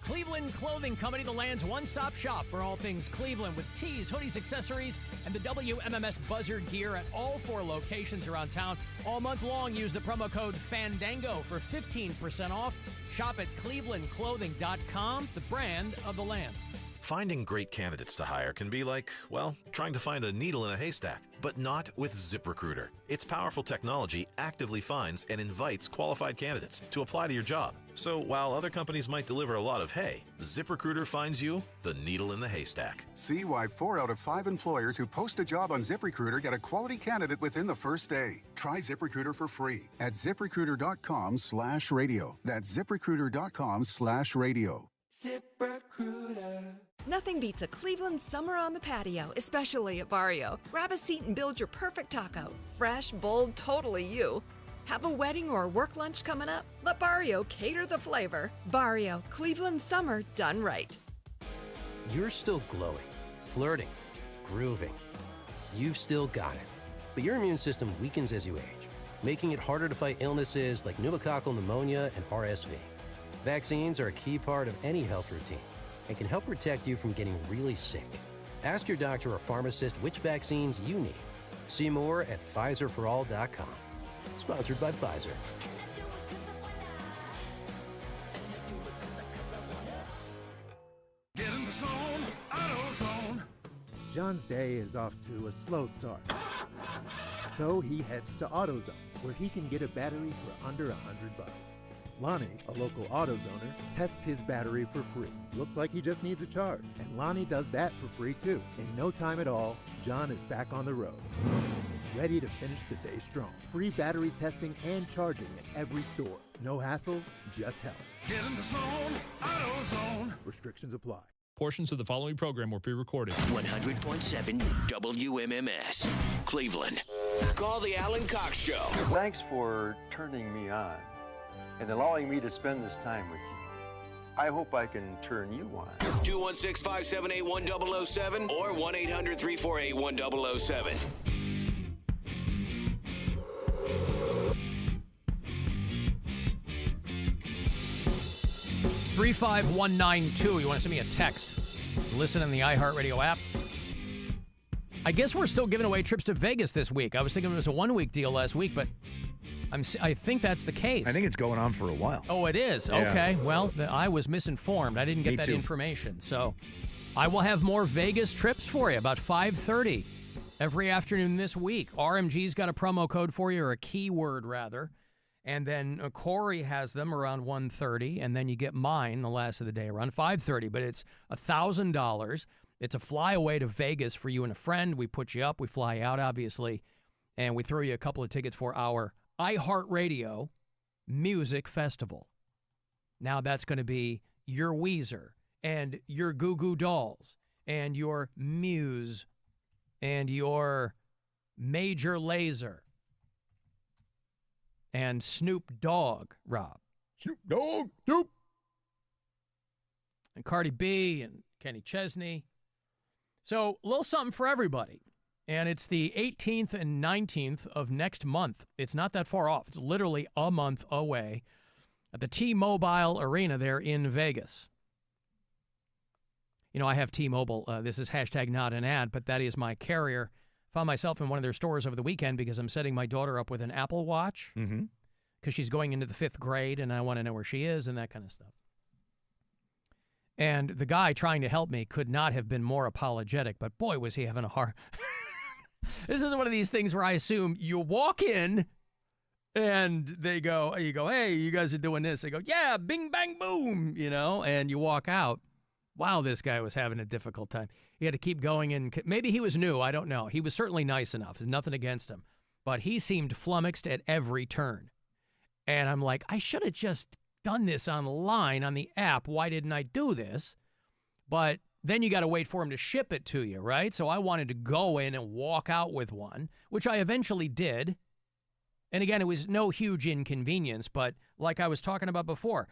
Cleveland Clothing Company, the land's one-stop shop for all things Cleveland, with tees, hoodies, accessories, and the WMMS Buzzard gear at all 4 locations around town. All month long, use the promo code FANDANGO for 15% off. Shop at clevelandclothing.com, the brand of the land. Finding great candidates to hire can be like, well, trying to find a needle in a haystack, but not with ZipRecruiter. Its powerful technology actively finds and invites qualified candidates to apply to your job. So while other companies might deliver a lot of hay, ZipRecruiter finds you the needle in the haystack. See why 4 out of 5 employers who post a job on ZipRecruiter get a quality candidate within the first day. Try ZipRecruiter for free at ZipRecruiter.com/radio. That's ZipRecruiter.com/radio. ZipRecruiter. Nothing beats a Cleveland summer on the patio, especially at Barrio. Grab a seat and build your perfect taco. Fresh, bold, totally you. Have a wedding or a work lunch coming up? Let Barrio cater the flavor. Barrio, Cleveland summer done right. You're still glowing, flirting, grooving. You've still got it. But your immune system weakens as you age, making it harder to fight illnesses like pneumococcal pneumonia and RSV. Vaccines are a key part of any health routine and can help protect you from getting really sick. Ask your doctor or pharmacist which vaccines you need. See more at PfizerForAll.com. Sponsored by Pfizer. Get in the zone, AutoZone. John's day is off to a slow start. So he heads to AutoZone, where he can get a battery for under $100. Lonnie, a local AutoZoner, tests his battery for free. Looks like he just needs a charge, and Lonnie does that for free too. In no time at all, John is back on the road, ready to finish the day strong. Free battery testing and charging at every store. No hassles, just help. Get in the zone, AutoZone. Restrictions apply. Portions of the following program were pre-recorded. 100.7 WMMS, Cleveland. Call the Alan Cox Show. Thanks for turning me on and allowing me to spend this time with you. I hope I can turn you on. 216-578-1007 or 1-800-348-1007. 35192. You want to send me a text? Listen in the iHeartRadio app. I guess we're still giving away trips to Vegas this week. I was thinking it was a 1-week deal last week, but I think that's the case. I think it's going on for a while. Oh, it is? Yeah. Okay. Well, I was misinformed. I didn't get Me that too. information. So I will have more Vegas trips for you about 5:30 every afternoon this week. RMG's got a promo code for you, or a keyword rather. And then Corey has them around 1:30, and then you get mine the last of the day around 5:30. But it's $1,000. It's a flyaway to Vegas for you and a friend. We put you up, we fly out, obviously, and we throw you a couple of tickets for our iHeartRadio Music Festival. Now that's going to be your Weezer and your Goo Goo Dolls and your Muse and your Major Lazer. And Snoop Dogg, Rob. Snoop Dogg. Snoop. And Cardi B and Kenny Chesney. So a little something for everybody. And it's the 18th and 19th of next month. It's not that far off. It's literally a month away at the T-Mobile Arena there in Vegas. You know, I have T-Mobile. This is hashtag not an ad, but that is my carrier. Found myself in one of their stores over the weekend because I'm setting my daughter up with an Apple Watch because she's going into the 5th grade and I want to know where she is and that kind of stuff. And the guy trying to help me could not have been more apologetic, but boy, was he having a hard... This is one of these things where I assume you walk in and you go, hey, you guys are doing this. They go, yeah, bing, bang, boom, you know, and you walk out. Wow, this guy was having a difficult time. He had to keep going in. Maybe he was new. I don't know. He was certainly nice enough. There's nothing against him. But he seemed flummoxed at every turn. And I'm like, I should have just done this online on the app. Why didn't I do this? But then you got to wait for him to ship it to you, right? So I wanted to go in and walk out with one, which I eventually did. And again, it was no huge inconvenience. But like I was talking about before,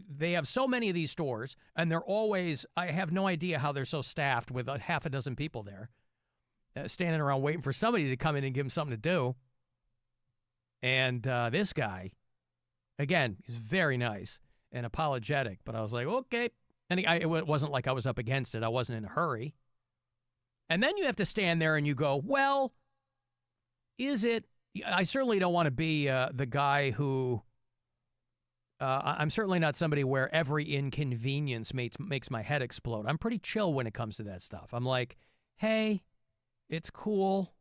they have so many of these stores, and they're always, I have no idea how they're so staffed with half a dozen people there standing around waiting for somebody to come in and give them something to do. And this guy, again, he's very nice and apologetic, but I was like, okay. And it wasn't like I was up against it. I wasn't in a hurry. And then you have to stand there and you go, well, is it? I certainly don't want to be the guy who... I'm certainly not somebody where every inconvenience makes my head explode. I'm pretty chill when it comes to that stuff. I'm like, hey, it's cool.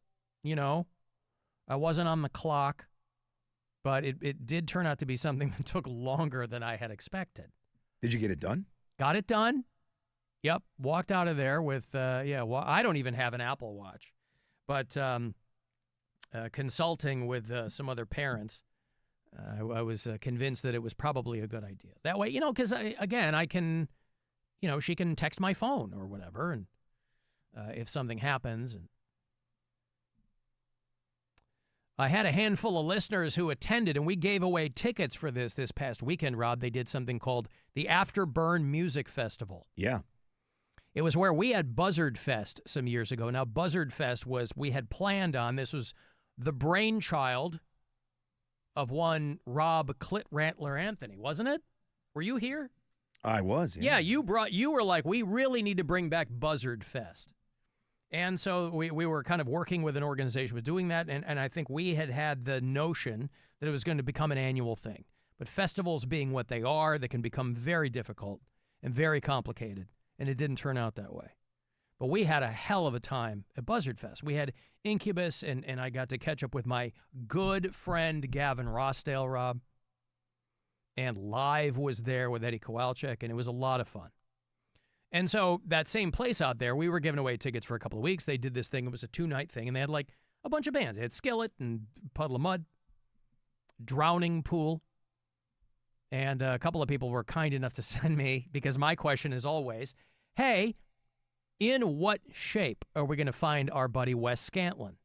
You know, I wasn't on the clock, but it did turn out to be something that took longer than I had expected. Did you get it done? Got it done. Yep. Walked out of there with, I don't even have an Apple Watch, but consulting with some other parents, I was convinced that it was probably a good idea. That way, you know, because, again, I can, you know, she can text my phone or whatever, and if something happens. And I had a handful of listeners who attended, and we gave away tickets for this past weekend, Rob. They did something called the Afterburn Music Festival. Yeah. It was where we had Buzzard Fest some years ago. Now, Buzzard Fest we had planned on, this was the brainchild of one Rob Clit Rantler Anthony, wasn't it? Were you here? I was. Yeah, you were like, we really need to bring back Buzzard Fest. And so we were kind of working with an organization with doing that, and I think we had the notion that it was going to become an annual thing. But festivals being what they are, they can become very difficult and very complicated, and it didn't turn out that way. But we had a hell of a time at Buzzard Fest. We had Incubus, and I got to catch up with my good friend Gavin Rossdale, Rob. And Live was there with Eddie Kowalczyk, and it was a lot of fun. And so that same place out there, we were giving away tickets for a couple of weeks. They did this thing. It was a 2-night thing, and they had like a bunch of bands. They had Skillet and Puddle of Mud, Drowning Pool. And a couple of people were kind enough to send me, because my question is always, hey, in what shape are we going to find our buddy Wes Scantlin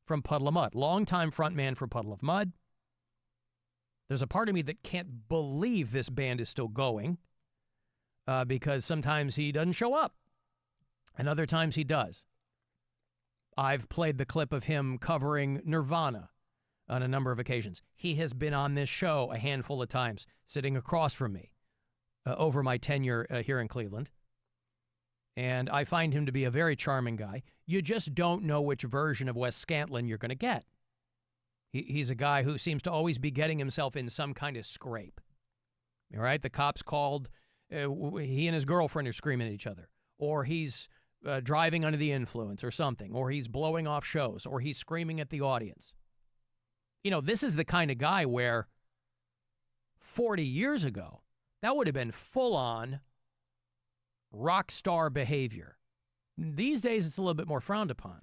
from Puddle of Mud? Longtime frontman for Puddle of Mud. There's a part of me that can't believe this band is still going. Because sometimes he doesn't show up, and other times he does. I've played the clip of him covering Nirvana on a number of occasions. He has been on this show a handful of times, sitting across from me over my tenure here in Cleveland. And I find him to be a very charming guy. You just don't know which version of Wes Scantlin you're going to get. He's a guy who seems to always be getting himself in some kind of scrape. All right? The cops called... he and his girlfriend are screaming at each other, or he's driving under the influence or something, or he's blowing off shows, or he's screaming at the audience. You know, this is the kind of guy where 40 years ago, that would have been full-on rock star behavior. These days, it's a little bit more frowned upon.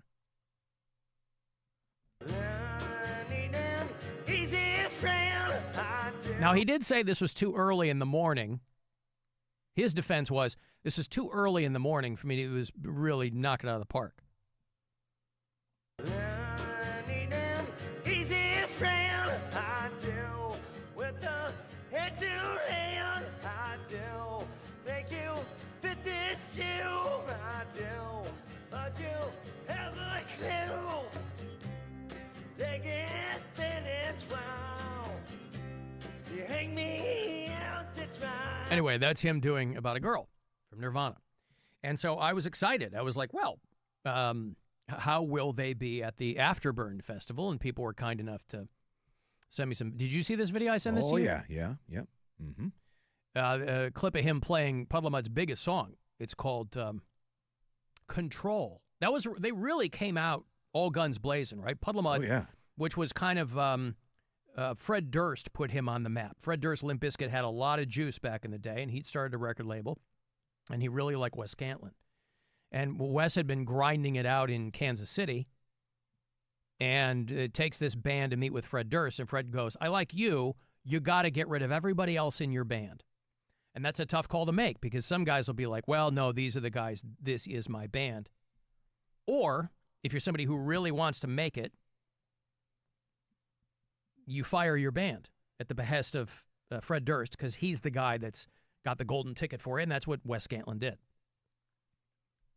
Now, he did say this was too early in the morning. His defense was, this is too early in the morning for me to really knock it out of the park. Anyway, that's him doing About a Girl from Nirvana. And so I was excited. I was like, well, how will they be at the Afterburn Festival? And people were kind enough to send me some. Did you see this video I sent this to you? Oh, yeah. Mm-hmm. A clip of him playing Puddle of Mud's biggest song. It's called Control. They really came out all guns blazing, right? Puddle of Mud, which was kind of... Fred Durst put him on the map. Fred Durst, Limp Bizkit, had a lot of juice back in the day, and he started a record label, and he really liked Wes Scantlin. And Wes had been grinding it out in Kansas City, and it takes this band to meet with Fred Durst, and Fred goes, I like you. You got to get rid of everybody else in your band. And that's a tough call to make, because some guys will be like, well, no, these are the guys. This is my band. Or, if you're somebody who really wants to make it, you fire your band at the behest of Fred Durst, because he's the guy that's got the golden ticket for it, and that's what Wes Scantlin did.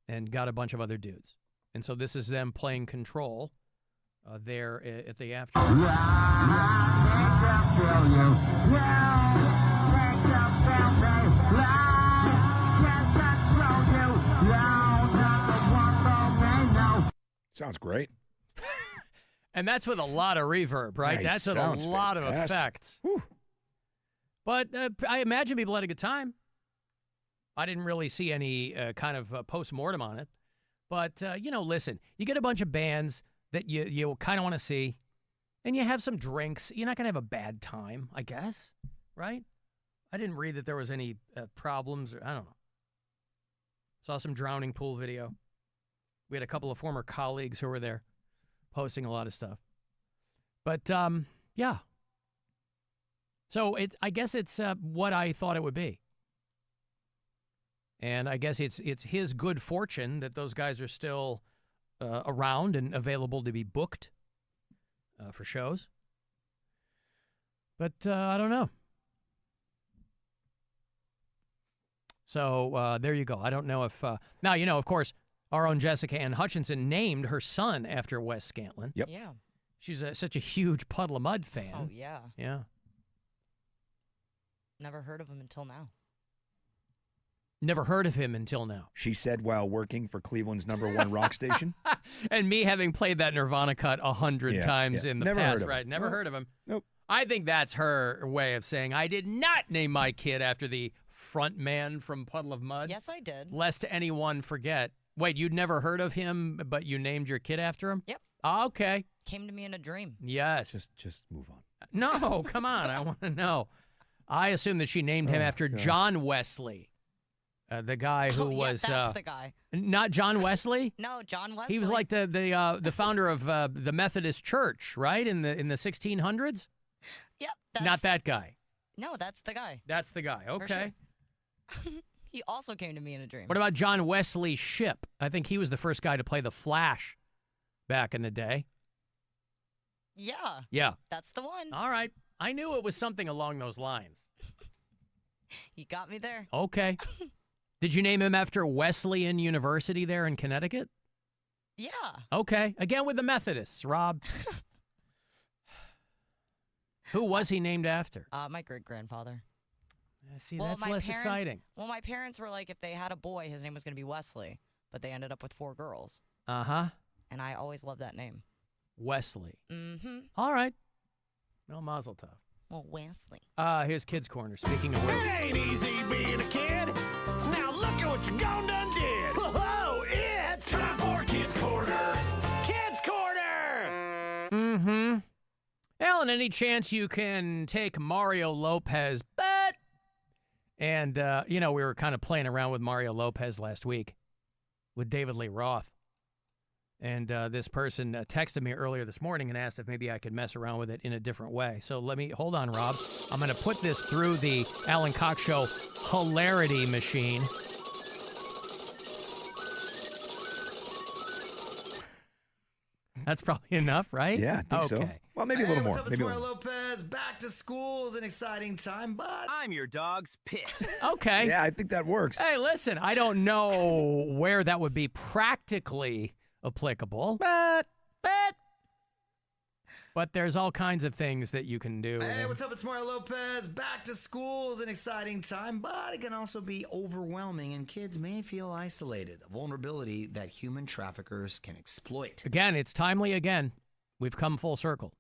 And got a bunch of other dudes. And so this is them playing Control there at the After. Sounds great. And that's with a lot of reverb, right? Nice. That's with a lot of effects. Whew. But I imagine people had a good time. I didn't really see any kind of post-mortem on it. But, listen, you get a bunch of bands that you kind of want to see, and you have some drinks. You're not going to have a bad time, I guess, right? I didn't read that there was any problems. I don't know. Saw some Drowning Pool video. We had a couple of former colleagues who were there posting a lot of stuff. But, yeah. So I guess it's what I thought it would be. And I guess it's his good fortune that those guys are still around and available to be booked for shows. But I don't know. So there you go. I don't know if... now, of course, our own Jessica Ann Hutchinson named her son after Wes Scantlin. Yep. Yeah. She's such a huge Puddle of Mud fan. Oh, yeah. Yeah. Never heard of him until now. Never heard of him until now. She said while working for Cleveland's #1 rock station. And me having played that Nirvana cut 100 times in the Never past, heard of right? him. Never Nope. heard of him. Nope. I think that's her way of saying, I did not name my kid after the front man from Puddle of Mud. Yes, I did. Lest anyone forget. Wait, you'd never heard of him, but you named your kid after him? Yep. Okay. Came to me in a dream. Yes. Just move on. No, come on. I want to know. I assume that she named him after God. John Wesley, the guy who was that's the guy. Not John Wesley. No, John Wesley. He was like the founder of the Methodist Church, right? In the 1600s. Yep. Not that guy. No, that's the guy. That's the guy. For Okay. sure. He also came to me in a dream. What about John Wesley Shipp? I think he was the first guy to play the Flash back in the day. Yeah. Yeah. That's the one. All right. I knew it was something along those lines. You got me there. Okay. Did you name him after Wesleyan University there in Connecticut? Yeah. Okay. Again with the Methodists, Rob. Who was he named after? My great-grandfather. See, that's less exciting. Well, my parents were like, if they had a boy, his name was going to be Wesley. But they ended up with 4 girls. Uh-huh. And I always loved that name. Wesley. Mm-hmm. All right. No mazel tov. Well, Wesley. Here's Kids Corner. Speaking of which. It ain't easy being a kid. Now look at what you gone done did. Whoa, it's time for Kids Corner. Kids Corner. Mm-hmm. Alan, any chance you can take Mario Lopez, but... And, we were kind of playing around with Mario Lopez last week with David Lee Roth. And this person texted me earlier this morning and asked if maybe I could mess around with it in a different way. So hold on, Rob. I'm going to put this through the Alan Cox Show hilarity machine. That's probably enough, right? Yeah, I think so. Well, maybe a little more. What's up, Maybe it's a Mario little. Lopez. Back to school is an exciting time, but I'm your dog's piss. Okay. Yeah, I think that works. Hey, listen, I don't know where that would be practically applicable, but there's all kinds of things that you can do. Hey, what's up? It's Mario Lopez. Back to school is an exciting time, but it can also be overwhelming, and kids may feel isolated, a vulnerability that human traffickers can exploit. Again, it's timely again. We've come full circle.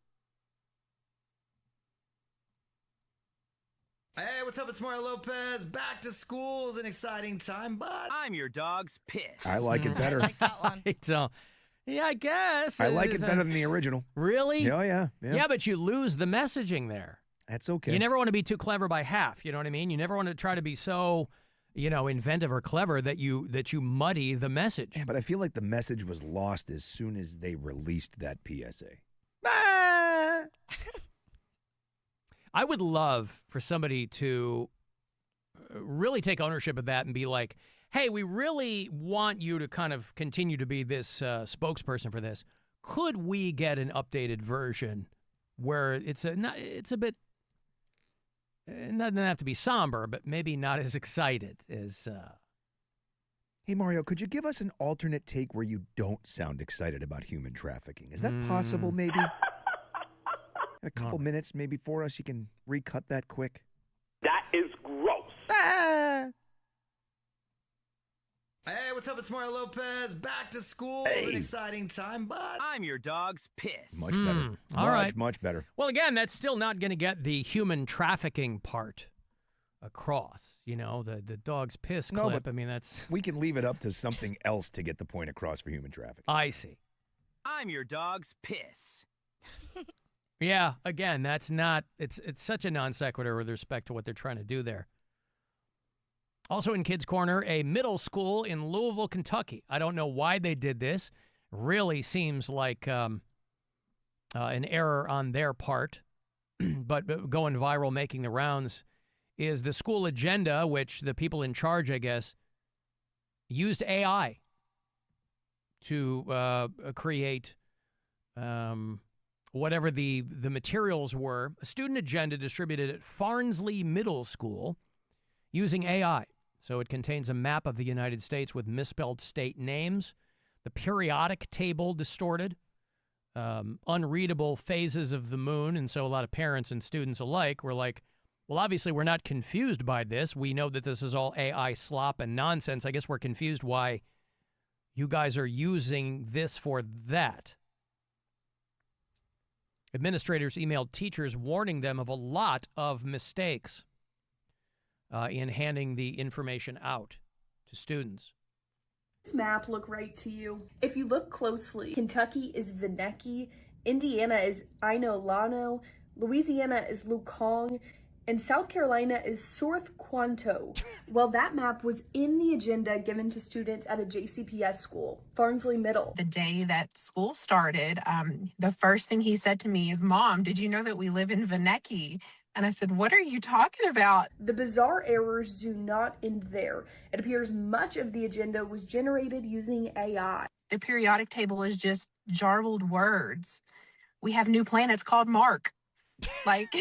Hey, what's up? It's Mario Lopez. Back to school is an exciting time, but I'm your dog's piss. I like it better. I like that one. So, yeah, I guess. I like it better than the original. Really? Yeah. Yeah, but you lose the messaging there. That's okay. You never want to be too clever by half. You know what I mean? You never want to try to be so, inventive or clever that you muddy the message. Yeah, but I feel like the message was lost as soon as they released that PSA. I would love for somebody to really take ownership of that and be like, hey, we really want you to kind of continue to be this spokesperson for this. Could we get an updated version where it's a bit, it doesn't have to be somber, but maybe not as excited as... Hey, Mario, could you give us an alternate take where you don't sound excited about human trafficking? Is that possible, maybe? A couple minutes maybe for us. You can recut that quick. That is gross. Hey, what's up? It's Mario Lopez. Back to school is an exciting time, but I'm your dog's piss. Much better. All right. Much better. Well, again, that's still not going to get the human trafficking part across. The dog's piss No, clip. but I mean, that's... We can leave it up to something else to get the point across for human trafficking. I see. I'm your dog's piss. Yeah, again, that's not... It's such a non sequitur with respect to what they're trying to do there. Also in Kids Corner, a middle school in Louisville, Kentucky. I don't know why they did this. Really seems like an error on their part. But going viral, making the rounds, is the school agenda, which the people in charge, I guess, used AI to create whatever the materials were. A student agenda distributed at Farnsley Middle School using AI. So it contains a map of the United States with misspelled state names, the periodic table distorted, unreadable phases of the moon. And so a lot of parents and students alike were like, Well, obviously, we're not confused by this. We know that this is all AI slop and nonsense. I guess we're confused why you guys are using this for that. Administrators emailed teachers warning them of a lot of mistakes in handing the information out to students. This map look right to you? If you look closely, Kentucky is Veneki, Indiana is Inolano, Louisiana is Lukong, and South Carolina is South Quanto. Well, that map was in the agenda given to students at a JCPS school, Farnsley Middle. The day that school started, the first thing he said to me is, "Mom, did you know that we live in Veneki?" And I said, "What are you talking about?" The bizarre errors do not end there. It appears much of the agenda was generated using AI. The periodic table is just jarbled words. We have new planets called Mark. Like...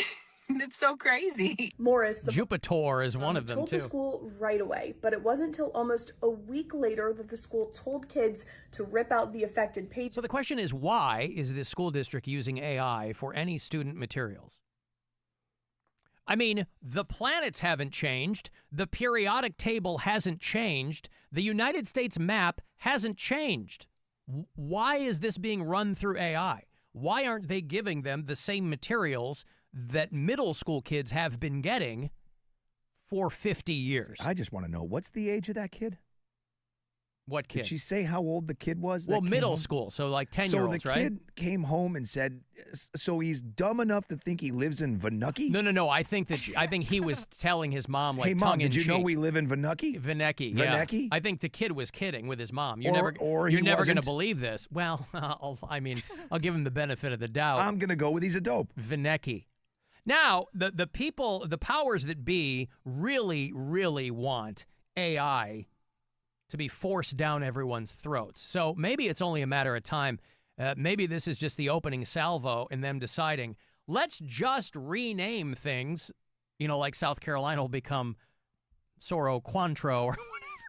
It's so crazy. Morris, Jupiter is one of them, told too. The school right away, but it wasn't until almost a week later that the school told kids to rip out the affected pages. So the question is, why is this school district using AI for any student materials? I mean, the planets haven't changed. The periodic table hasn't changed. The United States map hasn't changed. Why is this being run through AI? Why aren't they giving them the same materials that middle school kids have been getting for 50 years? I just want to know, what's the age of that kid? What kid? Did she say how old the kid was? Well, middle school, so like 10-year-olds, So the right? kid came home and said, so he's dumb enough to think he lives in Veneki? No. I think he was telling his mom, like, hey, Mom, tongue in did you know cheek. we live in Veneki? Veneki, Veneki? yeah. I think the kid was kidding with his mom. You're Or never he going to wasn't. believe this. Well, I'll give him the benefit of the doubt. I'm going to go with he's a dope. Veneki. Now, the people, the powers that be really, really want AI to be forced down everyone's throats. So maybe it's only a matter of time. Maybe this is just the opening salvo and them deciding, let's just rename things, like South Carolina will become Soro Quantro or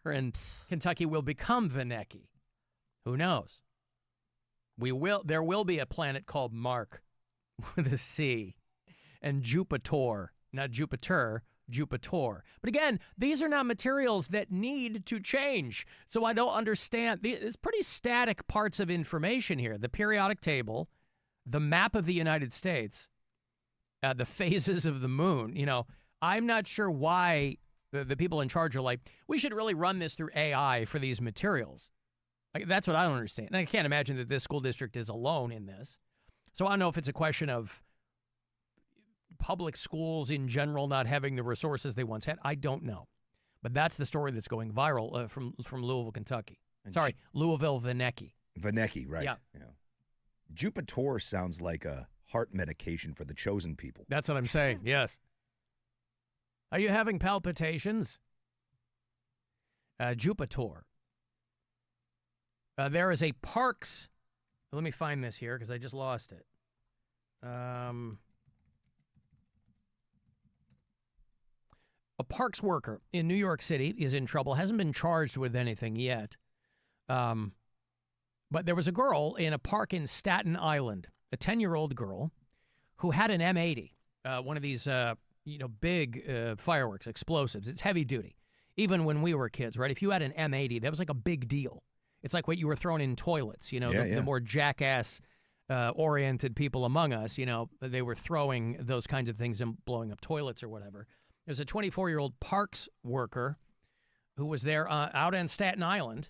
whatever, and Kentucky will become Veneki. Who knows? There will be a planet called Mark with a C. And Jupiter, not Jupiter, Jupiter. But again, these are not materials that need to change. So I don't understand. It's pretty static parts of information here. The periodic table, the map of the United States, the phases of the moon. I'm not sure why the people in charge are like, we should really run this through AI for these materials. That's what I don't understand. And I can't imagine that this school district is alone in this. So I don't know if it's a question of public schools in general not having the resources they once had. I don't know. But that's the story that's going viral from Louisville, Kentucky. Sorry, Louisville, Veneki. Veneki, right. Yeah. Jupiter sounds like a heart medication for the chosen people. That's what I'm saying, yes. Are you having palpitations? Jupiter. There is a Parks. Let me find this here because I just lost it. A parks worker in New York City is in trouble, hasn't been charged with anything yet. But there was a girl in a park in Staten Island, a 10-year-old girl, who had an M80, one of these, big fireworks, explosives. It's heavy duty. Even when we were kids, right? If you had an M80, that was like a big deal. It's like what you were throwing in toilets, the more jackass oriented people among us, they were throwing those kinds of things and blowing up toilets or whatever. There's a 24-year-old parks worker who was there out on Staten Island,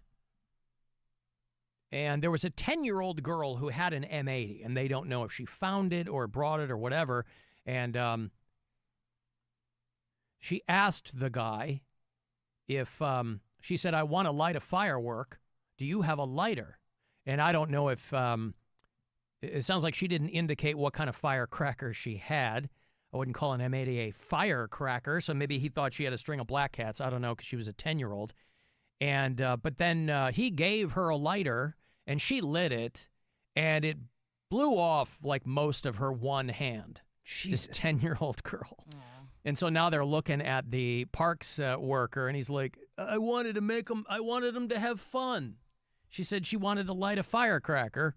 and there was a 10-year-old girl who had an M80, and they don't know if she found it or brought it or whatever, and she asked the guy if she said, I want to light a firework. Do you have a lighter? And I don't know if it sounds like she didn't indicate what kind of firecracker she had. I wouldn't call an M80 a firecracker, so maybe he thought she had a string of black cats. I don't know, because she was a 10-year-old. And but then he gave her a lighter, and she lit it, and it blew off like most of her one hand. Jesus. This 10-year-old girl. Aww. And so now they're looking at the parks worker, and he's like, I wanted them to have fun. She said she wanted to light a firecracker.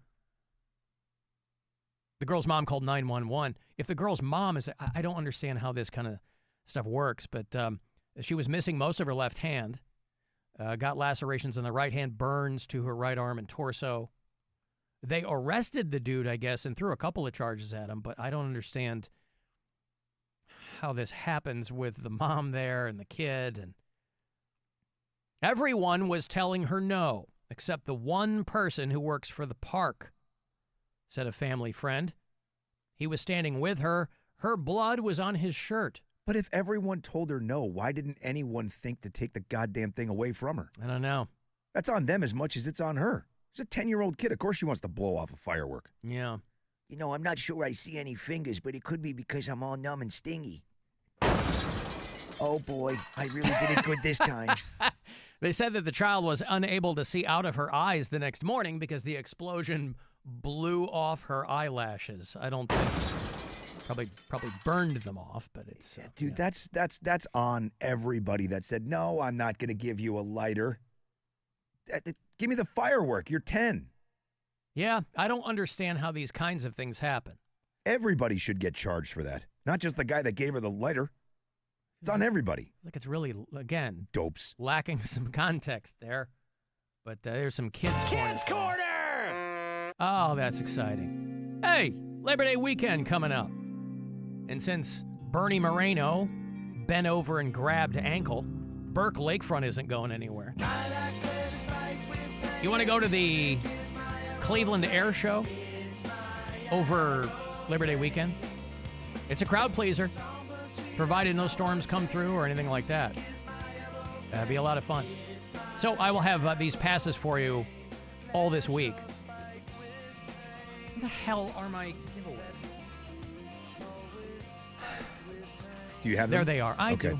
The girl's mom called 911. If the girl's mom is, I don't understand how this kind of stuff works. But she was missing most of her left hand, got lacerations in the right hand, burns to her right arm and torso. They arrested the dude, I guess, and threw a couple of charges at him, but I don't understand how this happens with the mom there and the kid. And everyone was telling her no, except the one person who works for the park, said a family friend. He was standing with her. Her blood was on his shirt. But if everyone told her no, why didn't anyone think to take the goddamn thing away from her? I don't know. That's on them as much as it's on her. She's a 10-year-old kid. Of course she wants to blow off a firework. Yeah. You know, I'm not sure I see any fingers, but it could be because I'm all numb and stingy. Oh, boy. I really did it good this time. They said that the child was unable to see out of her eyes the next morning because the explosion blew off her eyelashes. I don't think probably burned them off, but it's dude, that's on everybody that said, "No, I'm not going to give you a lighter. Give me the firework. You're 10." Yeah, I don't understand how these kinds of things happen. Everybody should get charged for that. Not just the guy that gave her the lighter. It's on everybody. Like it's really, again, dopes. Lacking some context there. But there's some kids' Corner! Oh, that's exciting. Hey, Labor Day weekend coming up. And since Bernie Moreno bent over and grabbed ankle, Burke Lakefront isn't going anywhere. You want to go to the Cleveland Air Show over Labor Day weekend? It's a crowd pleaser, provided no storms come through or anything like that. That'd be a lot of fun. So I will have these passes for you all this week. What the hell are my giveaways? Do you have them? them? There they are. I do.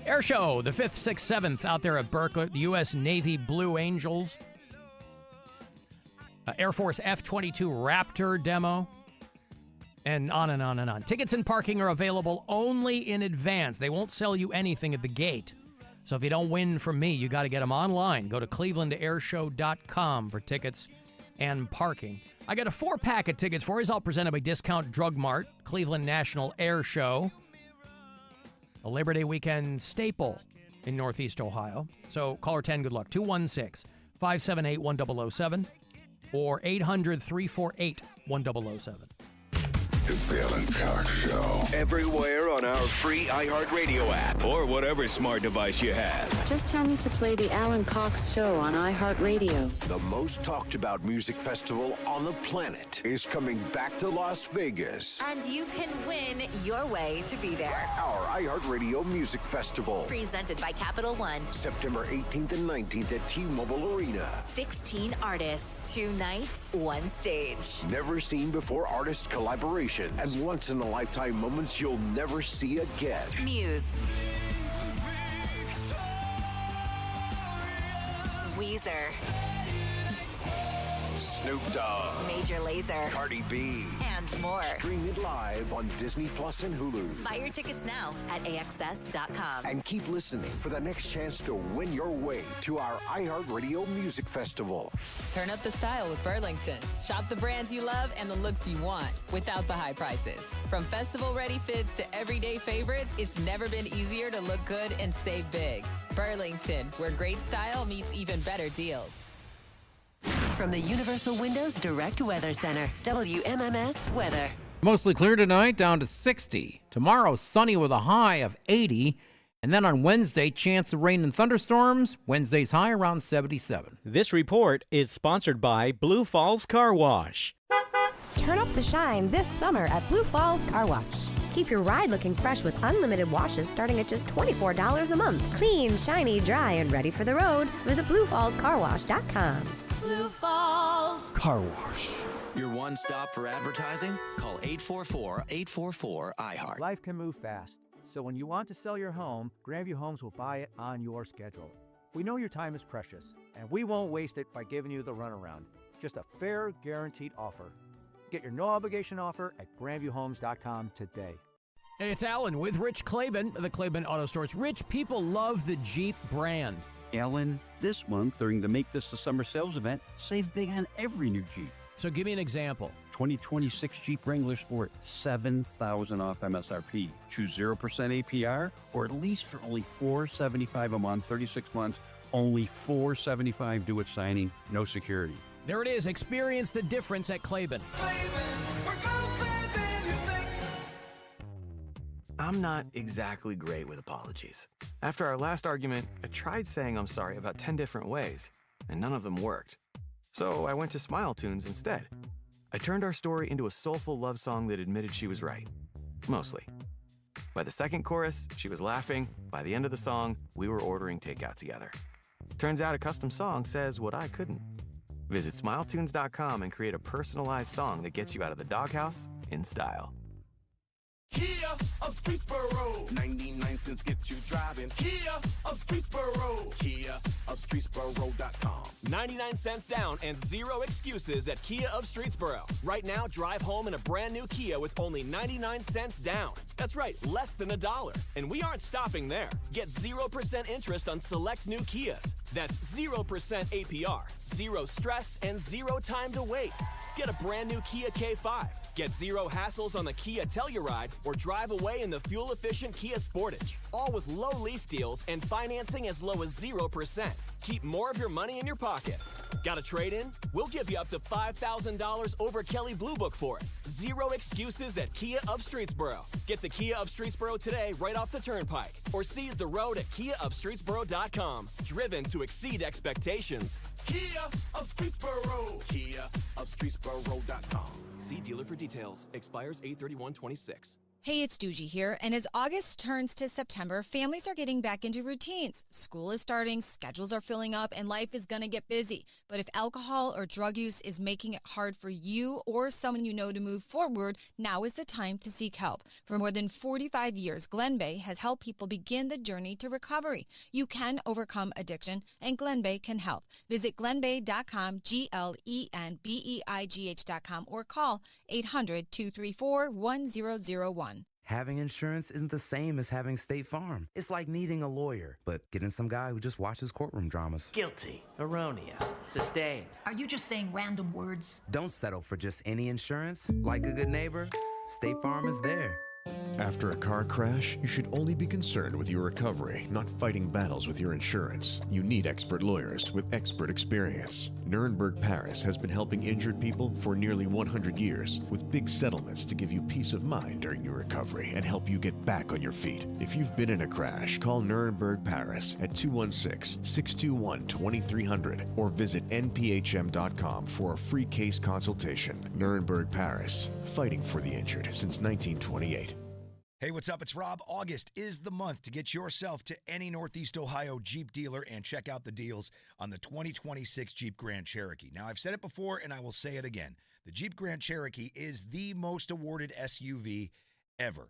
Air Show, the 5th, 6th, 7th out there at Berkeley, the U.S. Navy Blue Angels. Air Force F-22 Raptor demo. And on and on and on. Tickets and parking are available only in advance. They won't sell you anything at the gate. So if you don't win from me, you got to get them online. Go to clevelandairshow.com for tickets and parking. I got a 4-pack of tickets for you. It's all presented by Discount Drug Mart, Cleveland National Air Show, a Labor Day weekend staple in Northeast Ohio. So caller 10, good luck. 216-578-1007 or 800-348-1007. It's the Alan Cox Show. Everywhere on our free iHeartRadio app or whatever smart device you have. Just tell me to play the Alan Cox Show on iHeartRadio. The most talked about music festival on the planet is coming back to Las Vegas. And you can win your way to be there. Our iHeartRadio Music Festival. Presented by Capital One. September 18th and 19th at T-Mobile Arena. 16 artists, 2 nights, 1 stage. Never seen before artist collaborations and once-in-a-lifetime moments you'll never see again. Muse. Weezer. Snoop Dogg. Major Lazer. Cardi B. And more. Stream it live on Disney Plus and Hulu. Buy your tickets now at AXS.com. And keep listening for the next chance to win your way to our iHeartRadio Music Festival. Turn up the style with Burlington. Shop the brands you love and the looks you want without the high prices. From festival-ready fits to everyday favorites, it's never been easier to look good and save big. Burlington, where great style meets even better deals. From the Universal Windows Direct Weather Center, WMMS Weather. Mostly clear tonight, down to 60. Tomorrow, sunny with a high of 80. And then on Wednesday, chance of rain and thunderstorms. Wednesday's high around 77. This report is sponsored by Blue Falls Car Wash. Turn up the shine this summer at Blue Falls Car Wash. Keep your ride looking fresh with unlimited washes starting at just $24 a month. Clean, shiny, dry, and ready for the road. Visit BlueFallsCarWash.com. Blue Falls Car Wash. Your one stop for advertising? Call 844-844-iHeart. Life can move fast, so when you want to sell your home, Grandview Homes will buy it on your schedule. We know your time is precious, and we won't waste it by giving you the runaround. Just a fair, guaranteed offer. Get your no-obligation offer at GrandviewHomes.com today. Hey, it's Alan with Rich Claiborne of the Claiborne Auto Stores. Rich, people love the Jeep brand. Alan, this month during the Make This the Summer sales event, save big on every new Jeep. So give me an example. 2026 Jeep Wrangler Sport, $7,000 off MSRP. Choose 0% APR or at lease for only $475 a month, 36 months, only $475 due at signing, no security. There it is. Experience the difference at Claiborne. I'm not exactly great with apologies. After our last argument, I tried saying I'm sorry about 10 different ways, and none of them worked. So I went to Smile Tunes instead. I turned our story into a soulful love song that admitted she was right. Mostly. By the second chorus, she was laughing. By the end of the song, we were ordering takeout together. Turns out a custom song says what I couldn't. Visit smiletunes.com and create a personalized song that gets you out of the doghouse in style. Kia of Streetsboro, 99 cents get you driving. Kia of Streetsboro, Kia of Streetsboro.com. 99 cents down and zero excuses at Kia of Streetsboro. Right now, drive home in a brand new Kia with only 99 cents down. That's right, less than $1. And we aren't stopping there. Get 0% interest on select new Kias. That's 0% APR, zero stress, and zero time to wait. Get a brand new Kia K5. Get zero hassles on the Kia Telluride or drive away in the fuel-efficient Kia Sportage. All with low lease deals and financing as low as 0%. Keep more of your money in your pocket. Got a trade-in? We'll give you up to $5,000 over Kelley Blue Book for it. Zero excuses at Kia of Streetsboro. Get to Kia of Streetsboro today right off the turnpike. Or seize the road at KiaofStreetsboro.com. Driven to exceed expectations. Kia of Streetsboro, Kia of Streetsboro.com. See dealer for details. Expires 8/31/26. Hey, it's Doogie here, and as August turns to September, families are getting back into routines. School is starting, schedules are filling up, and life is going to get busy. But if alcohol or drug use is making it hard for you or someone you know to move forward, now is the time to seek help. For more than 45 years, Glen Bay has helped people begin the journey to recovery. You can overcome addiction, and Glen Bay can help. Visit glenbeig.com, GLENBEIGH.com, or call 800-234-1001. Having insurance isn't the same as having State Farm. It's like needing a lawyer, but getting some guy who just watches courtroom dramas. Guilty, erroneous, sustained. Are you just saying random words? Don't settle for just any insurance. Like a good neighbor, State Farm is there. After a car crash, you should only be concerned with your recovery, not fighting battles with your insurance. You need expert lawyers with expert experience. Nuremberg Paris has been helping injured people for nearly 100 years with big settlements to give you peace of mind during your recovery and help you get back on your feet. If you've been in a crash, call Nuremberg Paris at 216-621-2300 or visit nphm.com for a free case consultation. Nuremberg Paris, fighting for the injured since 1928. Hey, what's up? It's Rob. August is the month to get yourself to any Northeast Ohio Jeep dealer and check out the deals on the 2026 Jeep Grand Cherokee. Now, I've said it before and I will say it again. The Jeep Grand Cherokee is the most awarded SUV ever.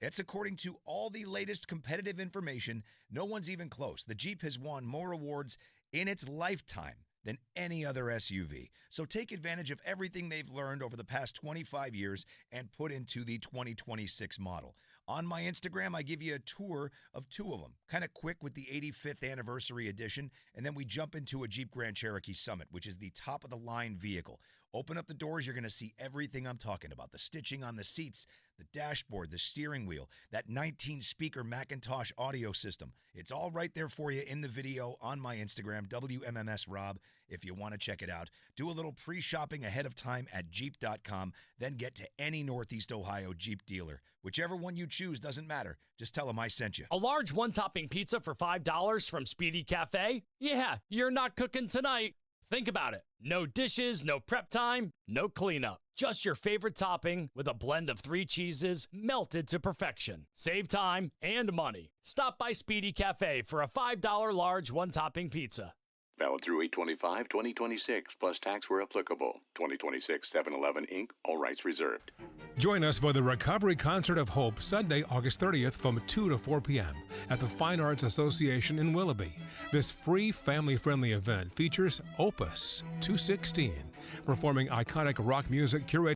It's according to all the latest competitive information. No one's even close. The Jeep has won more awards in its lifetime than any other SUV. So take advantage of everything they've learned over the past 25 years and put into the 2026 model. On my Instagram, I give you a tour of two of them, kind of quick with the 85th anniversary edition, and then we jump into a Jeep Grand Cherokee Summit, which is the top-of-the-line vehicle. Open up the doors, you're going to see everything I'm talking about. The stitching on the seats, the dashboard, the steering wheel, that 19-speaker Macintosh audio system. It's all right there for you in the video on my Instagram, WMMSRob, if you want to check it out. Do a little pre-shopping ahead of time at Jeep.com, then get to any Northeast Ohio Jeep dealer. Whichever one you choose doesn't matter. Just tell them I sent you. A large one-topping pizza for $5 from Speedy Cafe? Yeah, you're not cooking tonight. Think about it. No dishes, no prep time, no cleanup. Just your favorite topping with a blend of 3 cheeses melted to perfection. Save time and money. Stop by Speedy Cafe for a $5 large one-topping pizza. Valid through 8/25/2026, plus tax where applicable. 2026 7-Eleven, Inc., all rights reserved. Join us for the Recovery Concert of Hope, Sunday, August 30th from 2 to 4 p.m. at the Fine Arts Association in Willoughby. This free, family-friendly event features Opus 216, performing iconic rock music curated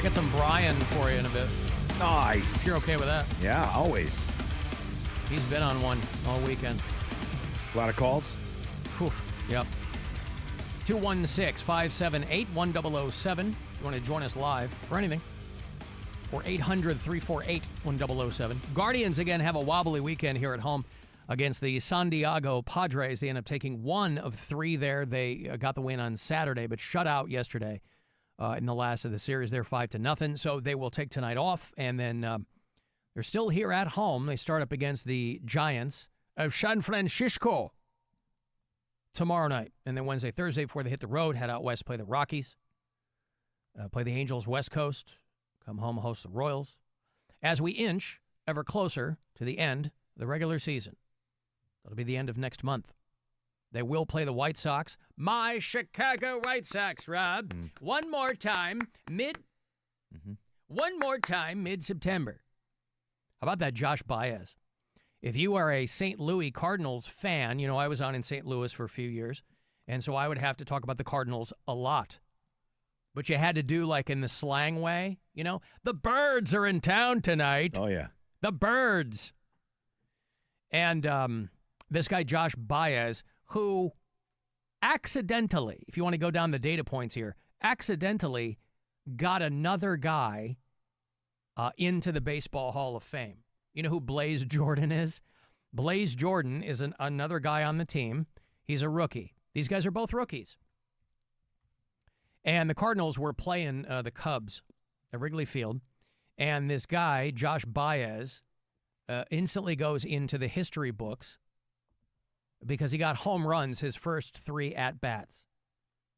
got some Brian for you in a bit. Nice. If you're okay with that. Yeah, always. He's been on one all weekend. A lot of calls? Whew. Yep. 216-578-1007. You want to join us live for anything. Or 800-348-1007. Guardians, again, have a wobbly weekend here at home against the San Diego Padres. They end up taking 1 of 3 there. They got the win on Saturday, but shut out yesterday in the last of the series. They're 5-0, so they will take tonight off, and then they're still here at home. They start up against the Giants of San Francisco tomorrow night, and then Wednesday, Thursday, before they hit the road, head out west, play the Rockies, play the Angels West Coast, come home, host the Royals, as we inch ever closer to the end of the regular season. That'll be the end of next month. They will play the White Sox, my Chicago White Sox, Rob, one more time mid-September. How about that Josh Baez? If you are a St. Louis Cardinals fan, you know, I was on in St. Louis for a few years, and so I would have to talk about the Cardinals a lot. But you had to do like in the slang way, you know? The Birds are in town tonight. Oh, yeah. The Birds. And this guy, Josh Baez, who accidentally, if you want to go down the data points here, accidentally got another guy into the Baseball Hall of Fame. You know who Blaze Jordan is? Blaze Jordan is another guy on the team. He's a rookie. These guys are both rookies. And the Cardinals were playing the Cubs at Wrigley Field. And this guy, Josh Baez, instantly goes into the history books because he got home runs his first 3 at-bats.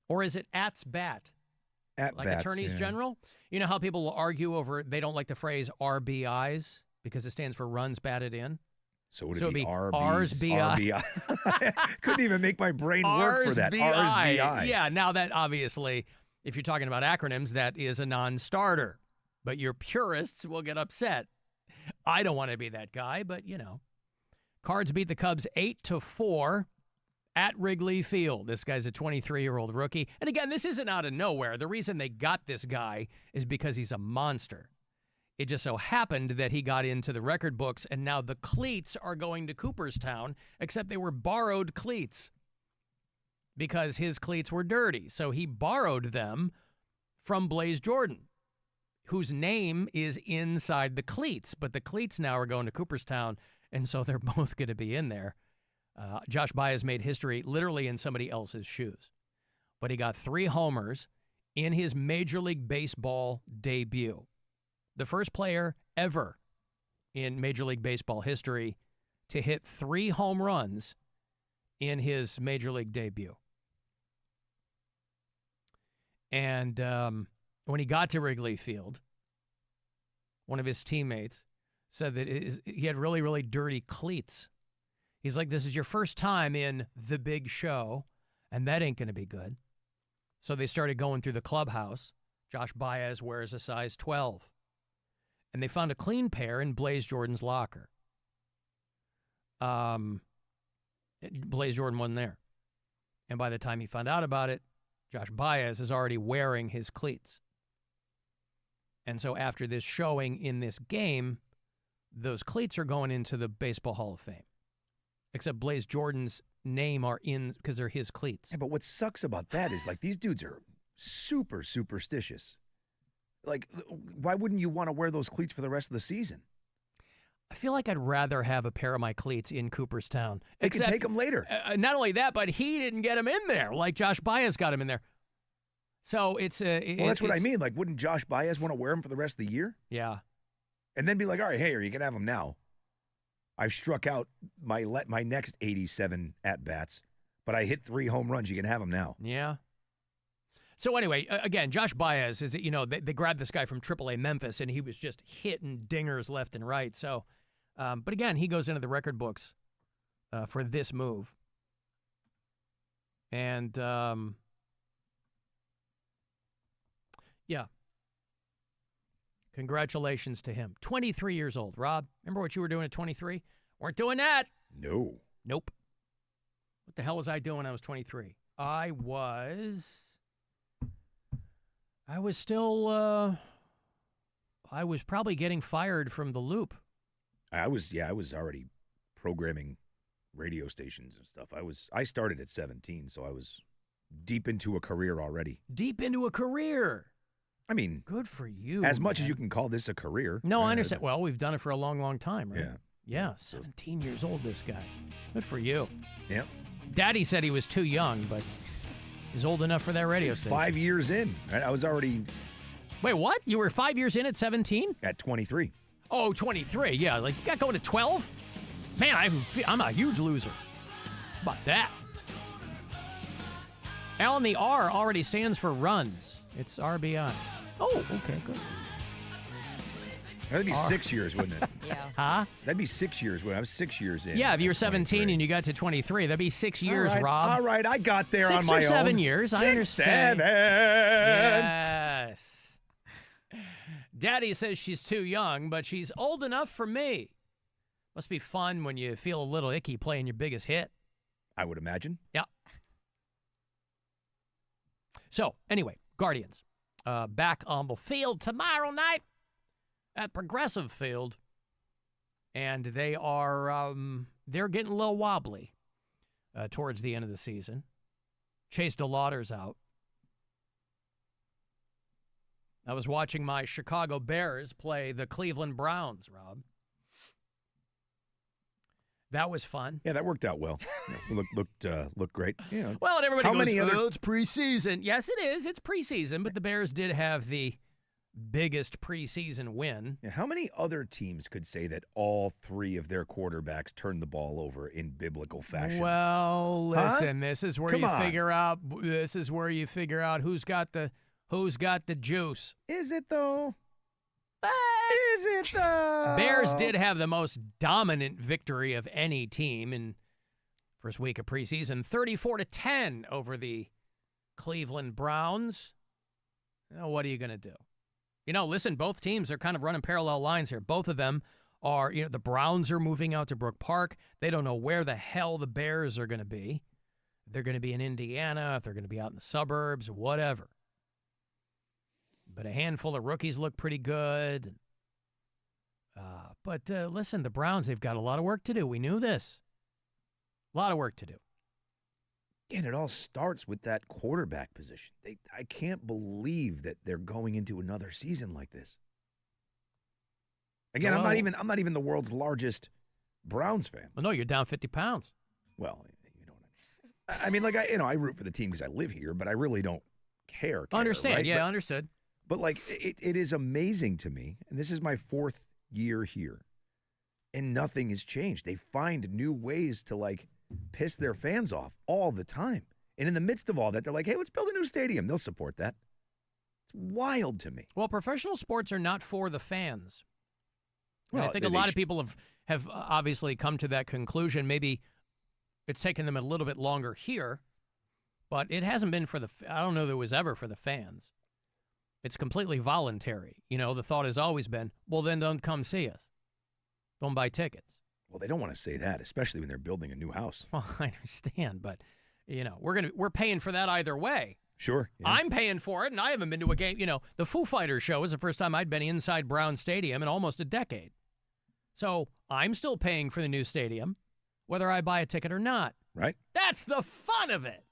Or is it at-bat? At-bats, like attorneys general? You know how people will argue over, they don't like the phrase RBIs because it stands for runs batted in? So would it it'd be RBI? Couldn't even make my brain work for that. RSBI. Yeah, now that obviously, if you're talking about acronyms, that is a non-starter. But your purists will get upset. I don't want to be that guy, but, you know. Cards beat the Cubs 8-4 at Wrigley Field. This guy's a 23-year-old rookie. And again, this isn't out of nowhere. The reason they got this guy is because he's a monster. It just so happened that he got into the record books, and now the cleats are going to Cooperstown, except they were borrowed cleats because his cleats were dirty. So he borrowed them from Blaze Jordan, whose name is inside the cleats. But the cleats now are going to Cooperstown, and so they're both going to be in there. Josh Baez made history literally in somebody else's shoes. But he got 3 homers in his Major League Baseball debut. The first player ever in Major League Baseball history to hit 3 home runs in his Major League debut. And when he got to Wrigley Field, one of his teammates said that he had really, really dirty cleats. He's like, this is your first time in the big show, and that ain't going to be good. So they started going through the clubhouse. Josh Baez wears a size 12. And they found a clean pair in Blaze Jordan's locker. Blaze Jordan wasn't there. And by the time he found out about it, Josh Baez is already wearing his cleats. And so after this showing in this game, those cleats are going into the Baseball Hall of Fame. Except Blaze Jordan's name are in because they're his cleats. Yeah, but what sucks about that is, like, these dudes are super superstitious. Like, why wouldn't you want to wear those cleats for the rest of the season? I feel like I'd rather have a pair of my cleats in Cooperstown. They can take them later. Not only that, but he didn't get them in there like Josh Baez got him in there. So it's well, that's what I mean. Like, wouldn't Josh Baez want to wear them for the rest of the year? Yeah. And then be like, all right, hey, you can have them now. I've struck out my next 87 at-bats, but I hit 3 home runs. You can have them now. Yeah. So anyway, again, Josh Baez is, you know, they grabbed this guy from AAA Memphis, and he was just hitting dingers left and right. So, but again, he goes into the record books for this move. And, yeah. Congratulations to him. 23 years old. Rob, remember what you were doing at 23? Weren't doing that. No. Nope. What the hell was I doing when I was 23? I was still I was probably getting fired from the Loop. I was already programming radio stations and stuff. I started at 17, so I was deep into a career already. Deep into a career. I mean, good for you. As much as you can call this a career. No, I understand. Well, we've done it for a long, long time, right? Yeah. Yeah, 17 years old, this guy. Good for you. Yeah. Daddy said he was too young, but he's old enough for that radio station. 5 years in. I was already... Wait, what? You were 5 years in at 17? At 23. Oh, 23. Yeah, like you got going to 12? Man, I'm a huge loser. How about that? Alan, the R already stands for runs. It's RBI. Oh, okay, good. That'd be 6 years, wouldn't it? Yeah. Huh? That'd be 6 years. I was 6 years in. Yeah, if you were 17 and you got to 23, that'd be 6 years, all right, Rob. All right, I got there 6 on my or 7 own. years, 6, I understand. 7. Yes. Daddy says she's too young, but she's old enough for me. Must be fun when you feel a little icky playing your biggest hit. I would imagine. Yeah. So, anyway, Guardians. Back on the field tomorrow night at Progressive Field. And they are, they're getting a little wobbly towards the end of the season. Chase DeLauder's out. I was watching my Chicago Bears play the Cleveland Browns, Rob. That was fun. Yeah, that worked out well. Looked great. Yeah. Well, and everybody goes, many other... it's preseason. Yes, it is. It's preseason, but the Bears did have the biggest preseason win. Yeah, how many other teams could say that all three of their quarterbacks turned the ball over in biblical fashion? Well, listen, this is where figure out. This is where you figure out who's got the juice. Is it though? Is it though? Bears did have the most dominant victory of any team in first week of preseason, 34-10 over the Cleveland Browns. Now, what are you going to do? Listen, both teams are kind of running parallel lines here. Both of them are, the Browns are moving out to Brook Park. They don't know where the hell the Bears are going to be. They're going to be in Indiana, if they're going to be out in the suburbs, whatever. But a handful of rookies look pretty good. But listen, the Browns, they've got a lot of work to do. We knew this. A lot of work to do. And it all starts with that quarterback position. I can't believe that they're going into another season like this. Again, I'm not even the world's largest Browns fan. Well, no, you're down 50 pounds. Well, I mean, I root for the team because I live here, but I really don't care. Understand? Right? Yeah, understood. But it is amazing to me, and this is my 4th year here, and nothing has changed. They find new ways to piss their fans off all the time. And in the midst of all that, they're like, hey, let's build a new stadium. They'll support that. It's wild to me. Well, professional sports are not for the fans. Well, I think a lot of people have obviously come to that conclusion. Maybe it's taken them a little bit longer here, but it hasn't been for I don't know that it was ever for the fans. It's completely voluntary. The thought has always been, well, then don't come see us. Don't buy tickets. Well, they don't want to say that, especially when they're building a new house. Well, I understand, but we're paying for that either way. Sure. Yeah. I'm paying for it, and I haven't been to a game. The Foo Fighters show was the first time I'd been inside Brown Stadium in almost a decade. So I'm still paying for the new stadium, whether I buy a ticket or not. Right. That's the fun of it.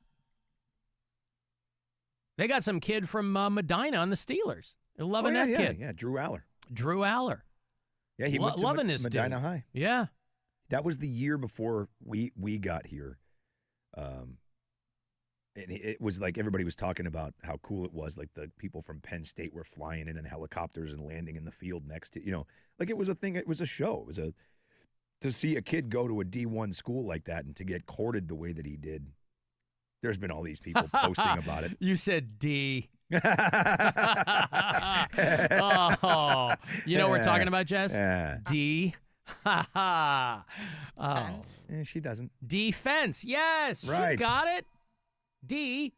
They got some kid from Medina on the Steelers. They're loving that kid. Yeah, Drew Aller. Yeah, he went to loving this Medina dude. High. Yeah. That was the year before we got here. And it was like everybody was talking about how cool it was. Like the people from Penn State were flying in helicopters and landing in the field next to, it was a thing. It was a show. It was to see a kid go to a D1 school like that and to get courted the way that he did. There's been all these people posting about it. You said D. We're talking about, Jess? D. Fence. She doesn't. Defense. Yes. Right. You got it. D.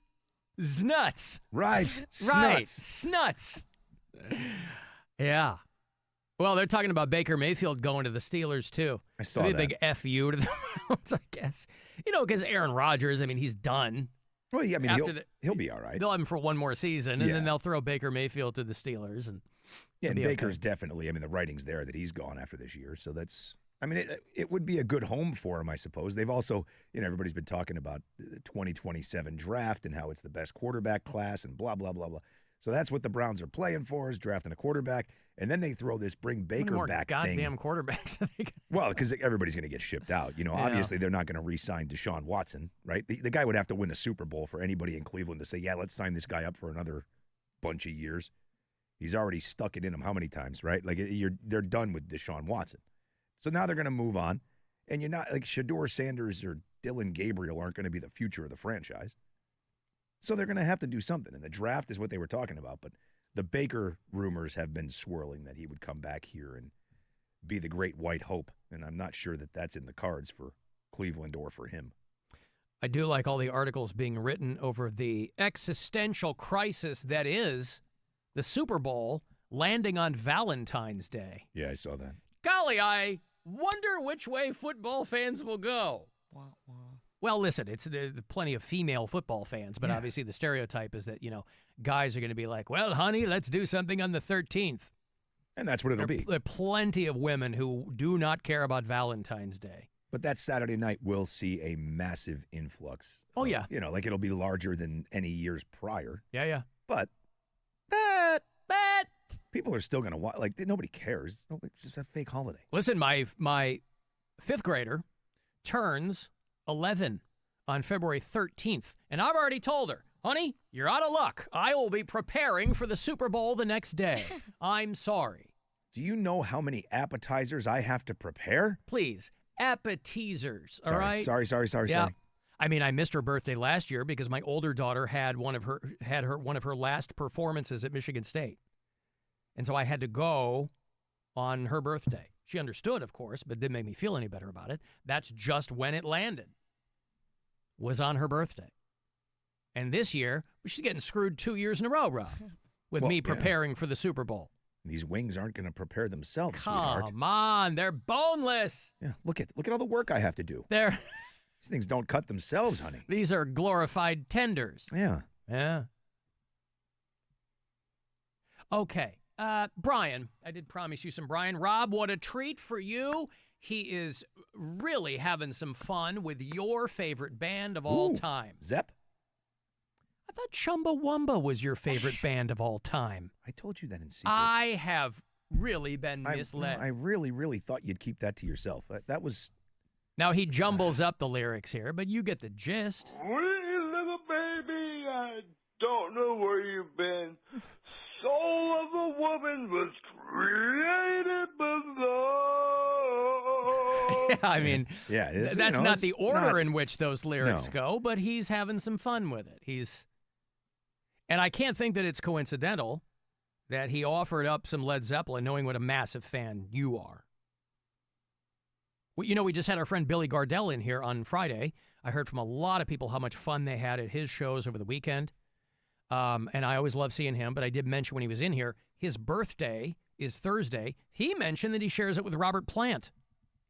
Snuts. Right. Right. Snuts. Yeah. Well, they're talking about Baker Mayfield going to the Steelers, too. I saw Maybe that. a big F you to the Browns, I guess. Because Aaron Rodgers, he's done. Well, yeah, I mean, After he'll be all right. They'll have him for one more season, and Yeah. then they'll throw Baker Mayfield to the Steelers. And Yeah, and he'll be Baker's okay. definitely, I mean, the writing's there that he's gone after this year. So that's, I mean, it would be a good home for him, I suppose. They've also, everybody's been talking about the 2027 draft and how it's the best quarterback class and blah, blah, blah, blah. So that's what the Browns are playing for, is drafting a quarterback. And then they throw this bring How Baker many more back goddamn thing. quarterbacks. Are they gonna- Well, because everybody's going to get shipped out. Yeah. Obviously they're not going to re-sign Deshaun Watson, right? The guy would have to win a Super Bowl for anybody in Cleveland to say, yeah, let's sign this guy up for another bunch of years. He's already stuck it in him how many times, right? Like they're done with Deshaun Watson. So now they're going to move on. And you're not, like, Shedeur Sanders or Dylan Gabriel aren't going to be the future of the franchise. So they're going to have to do something. And the draft is what they were talking about. But the Baker rumors have been swirling that he would come back here and be the great white hope. And I'm not sure that that's in the cards for Cleveland or for him. I do like all the articles being written over the existential crisis that is the Super Bowl landing on Valentine's Day. Yeah, I saw that. Golly, I wonder which way football fans will go. Well, listen, it's the plenty of female football fans, but obviously the stereotype is that, guys are going to be like, well, honey, let's do something on the 13th. And that's what it'll be. There are plenty of women who do not care about Valentine's Day. But that Saturday night will see a massive influx. Oh, yeah. Like it'll be larger than any years prior. Yeah. But people are still going to watch. Like, nobody cares. It's just a fake holiday. Listen, my fifth grader turns 11 on February 13th, and I've already told her, honey, you're out of luck. I will be preparing for the Super Bowl the next day. I'm sorry. Do you know how many appetizers I have to prepare? Please, appetizers, all Sorry, right? Sorry. Yeah. I mean, I missed her birthday last year because my older daughter had one of her last performances at Michigan State. And so I had to go on her birthday. She understood, of course, but didn't make me feel any better about it. That's just when it landed, was on her birthday. And this year, she's getting screwed 2 years in a row, Rob, with me preparing for the Super Bowl. These wings aren't going to prepare themselves, sweetheart. Come on, they're boneless. Yeah, look at all the work I have to do. These things don't cut themselves, honey. These are glorified tenders. Yeah. Okay. Brian, I did promise you some Brian. Rob, what a treat for you. He is really having some fun with your favorite band of all time. Zepp? I thought Chumbawamba was your favorite band of all time. I told you that in secret. I have really been misled. I really, really thought you'd keep that to yourself. That was... Now, he jumbles up the lyrics here, but you get the gist. Wee little baby, I don't know where you've been. Soul of a woman was created below. Yeah, I mean, that's not the order not, in which those lyrics go, but he's having some fun with it. And I can't think that it's coincidental that he offered up some Led Zeppelin knowing what a massive fan you are. We just had our friend Billy Gardell in here on Friday. I heard from a lot of people how much fun they had at his shows over the weekend. And I always love seeing him, but I did mention when he was in here, his birthday is Thursday. He mentioned that he shares it with Robert Plant.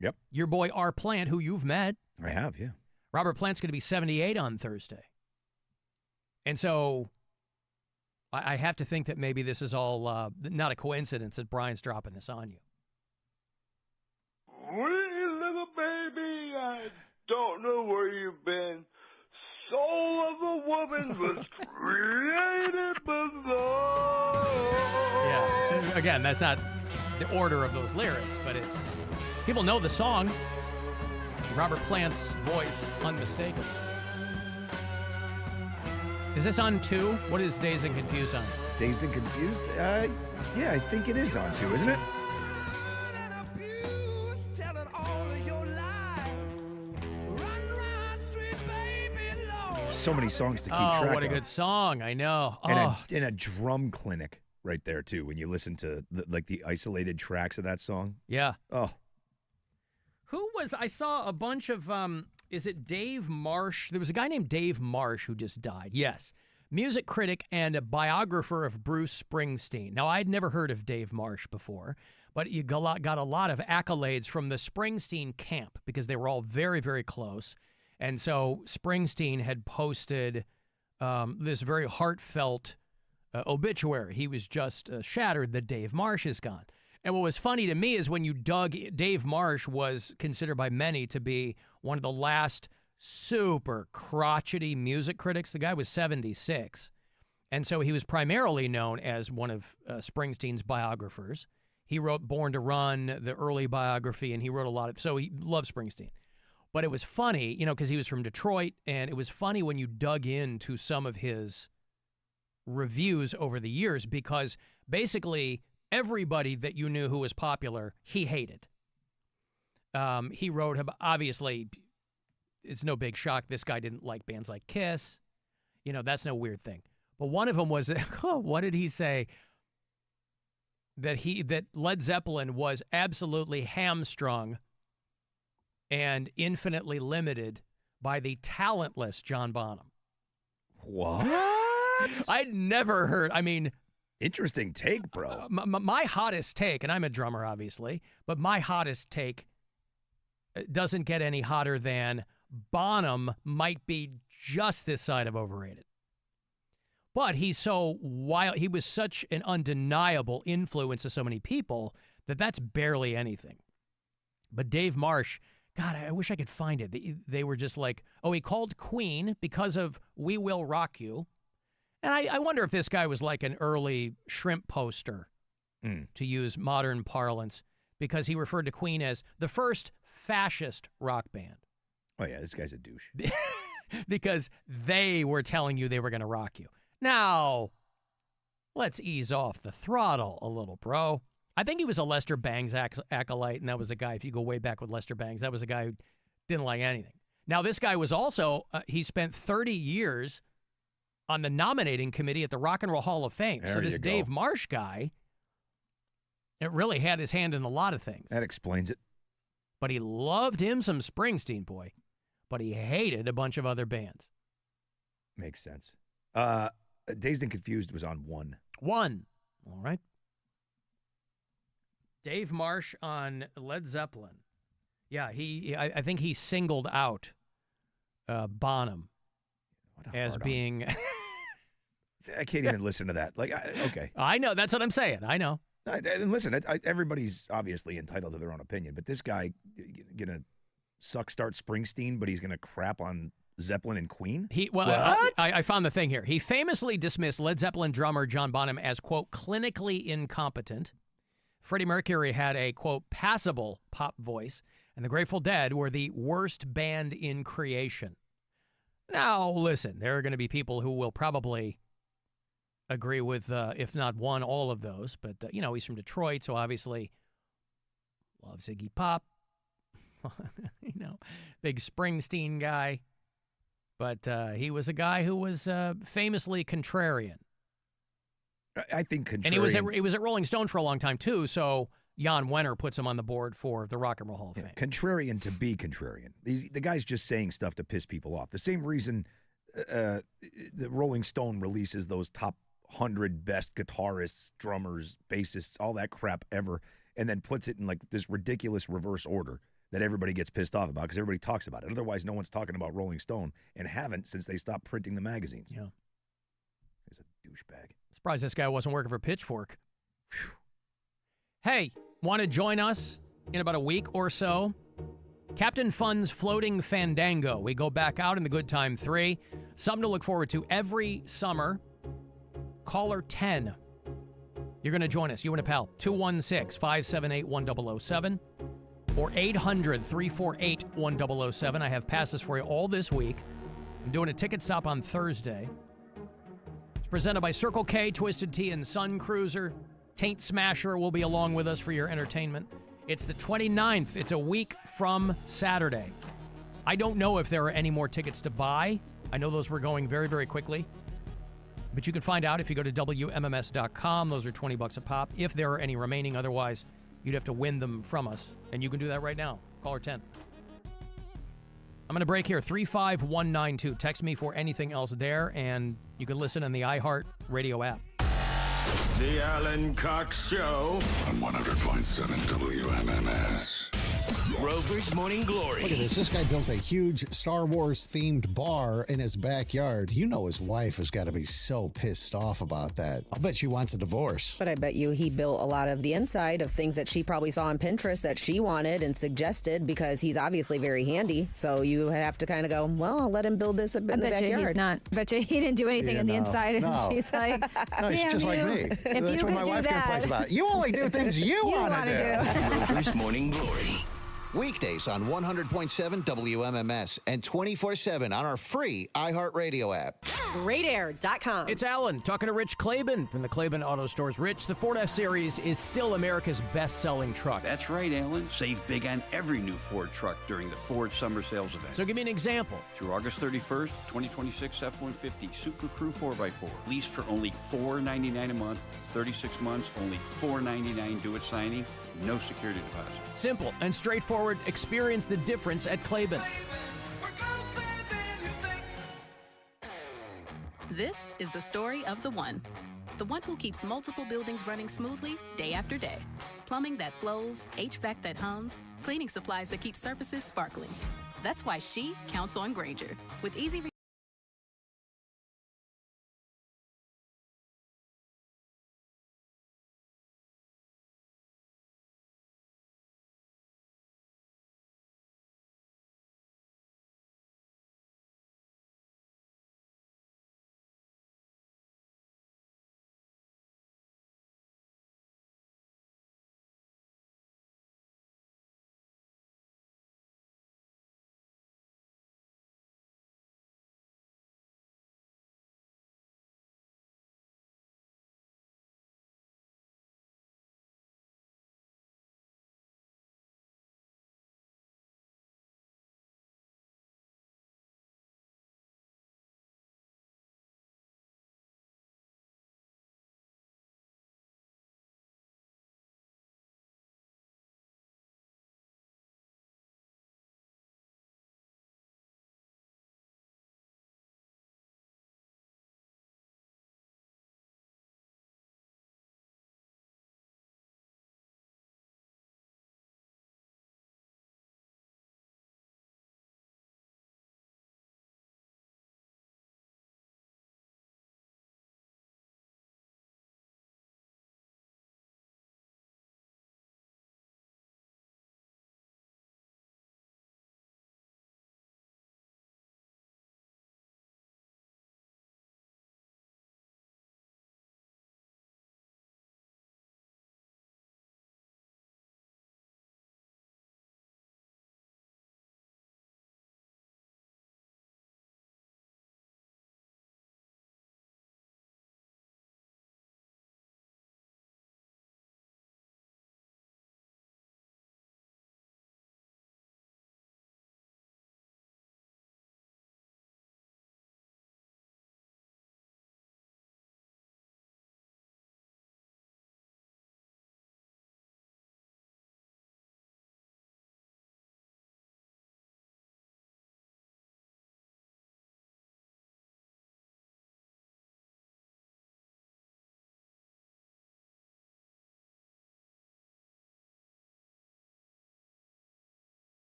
Yep. Your boy R. Plant, who you've met. I have, yeah. Robert Plant's going to be 78 on Thursday. And so I have to think that maybe this is all not a coincidence that Brian's dropping this on you. Wee little baby, I don't know where you've been. Soul of a woman was created below. Yeah. Again, that's not the order of those lyrics, but it's... People know the song. Robert Plant's voice, unmistakable. Is this on 2? What is Dazed and Confused on? Dazed and Confused? Yeah, I think it is on 2, isn't it? So many songs to keep track of. Oh, what a good song. I know. And a drum clinic right there, too, when you listen to the isolated tracks of that song. Yeah. Oh. I saw a bunch of, is it Dave Marsh? There was a guy named Dave Marsh who just died. Yes. Music critic and a biographer of Bruce Springsteen. Now, I'd never heard of Dave Marsh before, but you got a lot of accolades from the Springsteen camp because they were all very, very close. And so Springsteen had posted this very heartfelt obituary. He was just shattered that Dave Marsh is gone. And what was funny to me is when you dug, Dave Marsh was considered by many to be one of the last super crotchety music critics. The guy was 76. And so he was primarily known as one of Springsteen's biographers. He wrote Born to Run, the early biography, and he wrote a lot of, so he loved Springsteen. But it was funny, because he was from Detroit, and it was funny when you dug into some of his reviews over the years, because basically everybody that you knew who was popular, he hated. He wrote, obviously, it's no big shock this guy didn't like bands like Kiss. That's no weird thing. But one of them was, what did he say? That Led Zeppelin was absolutely hamstrung and infinitely limited by the talentless John Bonham. What? I'd never heard. Interesting take, bro. My hottest take, and I'm a drummer, obviously, but my hottest take doesn't get any hotter than Bonham might be just this side of overrated. But he's so wild. He was such an undeniable influence to so many people that that's barely anything. But Dave Marsh, God, I wish I could find it. They were just like, he called Queen because of We Will Rock You. And I wonder if this guy was like an early shrimp poster, to use modern parlance, because he referred to Queen as the first fascist rock band. Oh, yeah, this guy's a douche. Because they were telling you they were going to rock you. Now, let's ease off the throttle a little, bro. I think he was a Lester Bangs acolyte, and that was a guy, if you go way back with Lester Bangs, that was a guy who didn't like anything. Now, this guy was also, he spent 30 years on the nominating committee at the Rock and Roll Hall of Fame. So this Dave Marsh guy, it really had his hand in a lot of things. That explains it. But he loved him some Springsteen, boy. But he hated a bunch of other bands. Makes sense. Dazed and Confused was on 1. 1. All right. Dave Marsh on Led Zeppelin. Yeah, I think he singled out Bonham as being... I can't even listen to that. Okay. I know. That's what I'm saying. I know. And listen, everybody's obviously entitled to their own opinion, but this guy going to start Springsteen, but he's going to crap on Zeppelin and Queen? I found the thing here. He famously dismissed Led Zeppelin drummer John Bonham as, quote, clinically incompetent. Freddie Mercury had a, quote, passable pop voice, and the Grateful Dead were the worst band in creation. Now, listen, there are going to be people who will probably agree with, if not one, all of those. But, he's from Detroit, so obviously loves Iggy Pop. Big Springsteen guy. But he was a guy who was famously contrarian. I think contrarian. And he was at Rolling Stone for a long time, too, so Jan Wenner puts him on the board for the Rock and Roll Hall of Fame. Contrarian to be contrarian. The guy's just saying stuff to piss people off. The same reason the Rolling Stone releases those top 100 best guitarists, drummers, bassists, all that crap ever, and then puts it in this ridiculous reverse order that everybody gets pissed off about because everybody talks about it. Otherwise, no one's talking about Rolling Stone and haven't since they stopped printing the magazines. Yeah. He's a douchebag. Surprised this guy wasn't working for Pitchfork. Whew. Hey, want to join us in about a week or so? Captain Fun's Floating Fandango. We go back out in the Good Time 3. Something to look forward to every summer. Caller 10. You're going to join us. You and a pal. 216-578-1007 or 800-348-1007. I have passes for you all this week. I'm doing a ticket stop on Thursday. It's presented by Circle K, Twisted Tea, and Sun Cruiser. Taint Smasher will be along with us for your entertainment. It's the 29th. It's a week from Saturday. I don't know if there are any more tickets to buy. I know those were going very, very quickly. But you can find out if you go to WMMS.com. Those are $20 a pop. If there are any remaining, otherwise, you'd have to win them from us. And you can do that right now. Caller 10. I'm going to break here. 35192. Text me for anything else there, and you can listen on the iHeart Radio app. The Alan Cox Show on 100.7 WMMS. Rover's Morning Glory. Look at this. This guy built a huge Star Wars-themed bar in his backyard. You know his wife has got to be so pissed off about that. I'll bet she wants a divorce. But I bet you he built a lot of the inside of things that she probably saw on Pinterest that she wanted and suggested because he's obviously very handy. So you have to kind of go, well, I'll let him build this in the backyard. I bet you he's not. I bet you he didn't do anything in the inside. And No. she's like, No, damn she's just you. like me. If That's you what my could do wife complains that. about. You only do things you want to do. Rover's Morning Glory. Weekdays on 100.7 WMMS and 24/7 on our free iHeartRadio app. GreatAir.com. It's Alan talking to Rich Claiborne from the Claiborne Auto Stores. Rich, the Ford F-Series is still America's best-selling truck. That's right, Alan. Save big on every new Ford truck during the Ford Summer Sales Event. So give me an example. Through August 31st, 2026 F-150 Super Crew 4x4. Leased for only $499 a month, 36 months, only $499 due at signing, no security deposit. Simple and straightforward. Experience the difference at Claiborne. This is the story of the one who keeps multiple buildings running smoothly day after day. Plumbing that flows, HVAC that hums, cleaning supplies that keep surfaces sparkling. That's why she counts on Grainger. With easy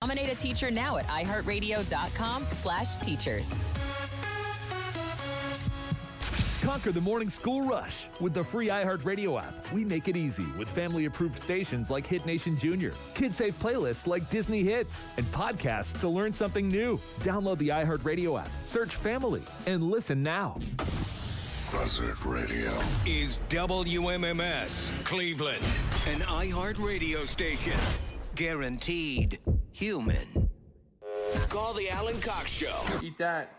Nominate a teacher now at iHeartRadio.com/teachers. Conquer the morning school rush with the free iHeartRadio app. We make it easy with family-approved stations like Hit Nation Junior, kid-safe playlists like Disney Hits, and podcasts to learn something new. Download the iHeartRadio app, search Family, and listen now. Buzzard Radio is WMMS Cleveland, an iHeartRadio station. Guaranteed human. Call the Alan Cox Show. Eat that,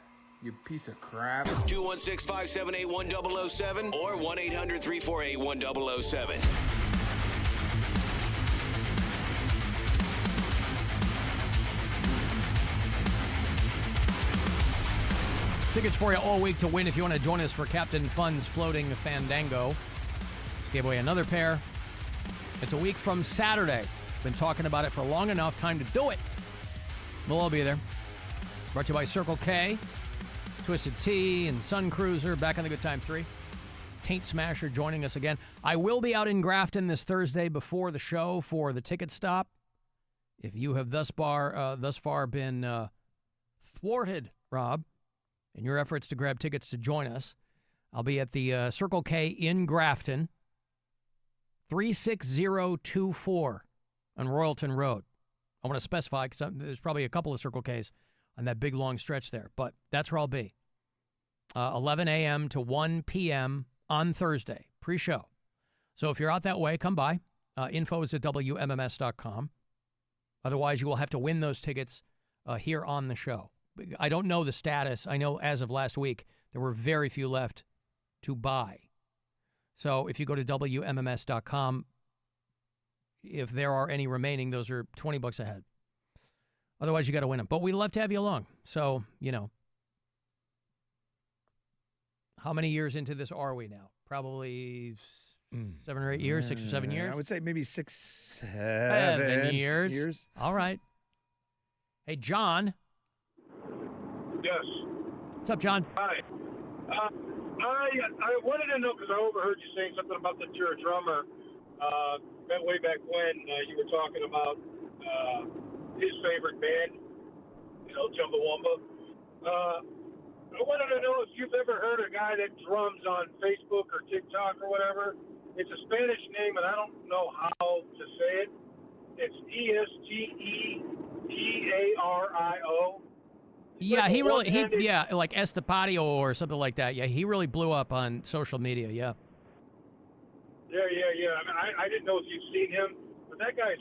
you piece of crap. 216-578-1007 or 1-800-348-1007. Tickets for you all week to win if you want to join us for Captain Fun's Floating Fandango. Just gave away another pair. It's a week from Saturday. Been talking about it for long enough. Time to do it. We'll all be there. Brought to you by Circle K, Twisted Tea, and Sun Cruiser. Back on the Good Time 3. Taint Smasher joining us again. I will be out in Grafton this Thursday before the show for the ticket stop. If you have thus far been thwarted, Rob, in your efforts to grab tickets to join us, I'll be at the Circle K in Grafton, 36024 on Royalton Road. I want to specify because there's probably a couple of Circle Ks on that big long stretch there, but that's where I'll be. 11 a.m. to 1 p.m. on Thursday, pre-show. So if you're out that way, come by. Info is at WMMS.com. Otherwise, you will have to win those tickets here on the show. I don't know the status. I know as of last week, there were very few left to buy. So if you go to WMMS.com, if there are any remaining, those are $20 ahead. Otherwise, you got to win them. But we'd love to have you along. So, you know, how many years into this are we now? Probably 7 or 8 years, 6 or 7 years? I would say maybe 6, 7 years. All right. Hey, John. Yes. What's up, John? Hi. I wanted to know, because I overheard you saying something about that you're a drummer. Way back when you were talking about his favorite band, Chumbawamba. I wanted to know if you've ever heard a guy that drums on Facebook or TikTok or whatever. It's a Spanish name, and I don't know how to say it. It's Estepario. Yeah, like Estepario or something like that. Yeah, he really blew up on social media, yeah. Yeah. I didn't know if you've seen him, but that guy's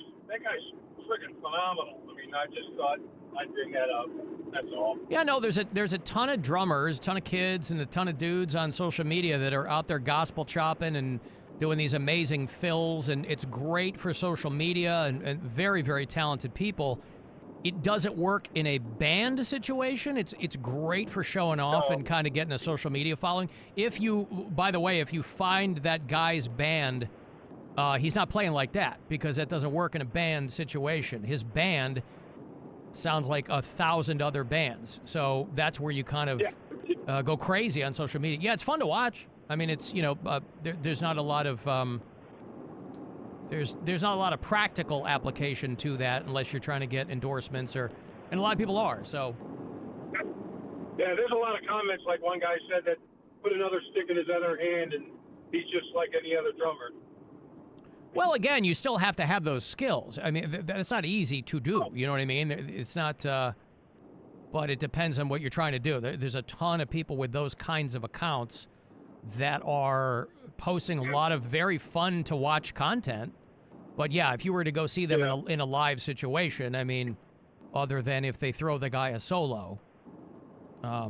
freaking phenomenal. I mean, I just thought I'd bring that up. That's all. Yeah, no, there's a ton of drummers, a ton of kids, and a ton of dudes on social media that are out there gospel chopping and doing these amazing fills, and it's great for social media and very, very talented people. It doesn't work in a band situation. It's great for showing off and kind of getting a social media following. By the way, if you find that guy's band, he's not playing like that because that doesn't work in a band situation. His band sounds like 1,000 other bands. So that's where you kind of go crazy on social media. Yeah, it's fun to watch. I mean, it's, there's not a lot of... There's not a lot of practical application to that unless you're trying to get endorsements and a lot of people are, so. Yeah, there's a lot of comments, like one guy said that put another stick in his other hand and he's just like any other drummer. Well, again, you still have to have those skills. I mean, that's not easy to do, you know what I mean? It's not, but it depends on what you're trying to do. There's a ton of people with those kinds of accounts that are posting a lot of very fun to watch content. But yeah, if you were to go see them in a live situation, I mean, other than if they throw the guy a solo. I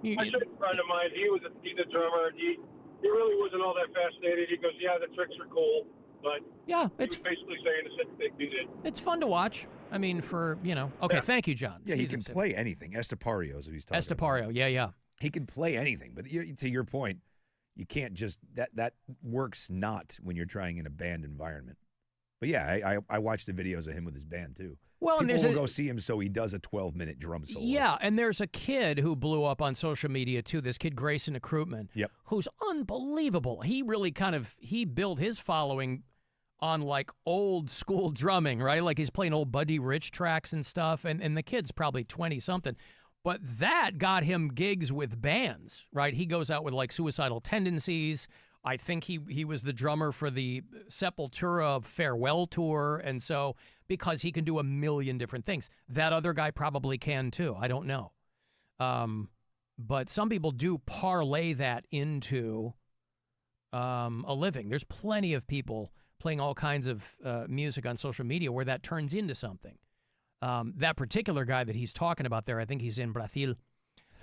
should a friend of mine. He's a drummer, and he really wasn't all that fascinated. He goes, "Yeah, the tricks are cool, but yeah, he was basically saying the same thing he did." It's fun to watch. I mean, Okay, thank you, John. Yeah, he can play anything. Estepario is what he's talking about. Estepario, yeah. He can play anything, but to your point, you can't just that works not when you're trying in a band environment. But yeah, I watched the videos of him with his band too. Well, people will go see him so he does a 12-minute drum solo. Yeah, and there's a kid who blew up on social media too. This kid Grayson Accruitment, who's unbelievable. He really he built his following on like old school drumming, right? Like he's playing old Buddy Rich tracks and stuff, and the kid's probably 20-something. But that got him gigs with bands, right? He goes out with like Suicidal Tendencies. I think he was the drummer for the Sepultura farewell tour. And so because he can do a million different things, that other guy probably can too. I don't know. But some people do parlay that into a living. There's plenty of people playing all kinds of music on social media where that turns into something. That particular guy that he's talking about there, I think he's in Brazil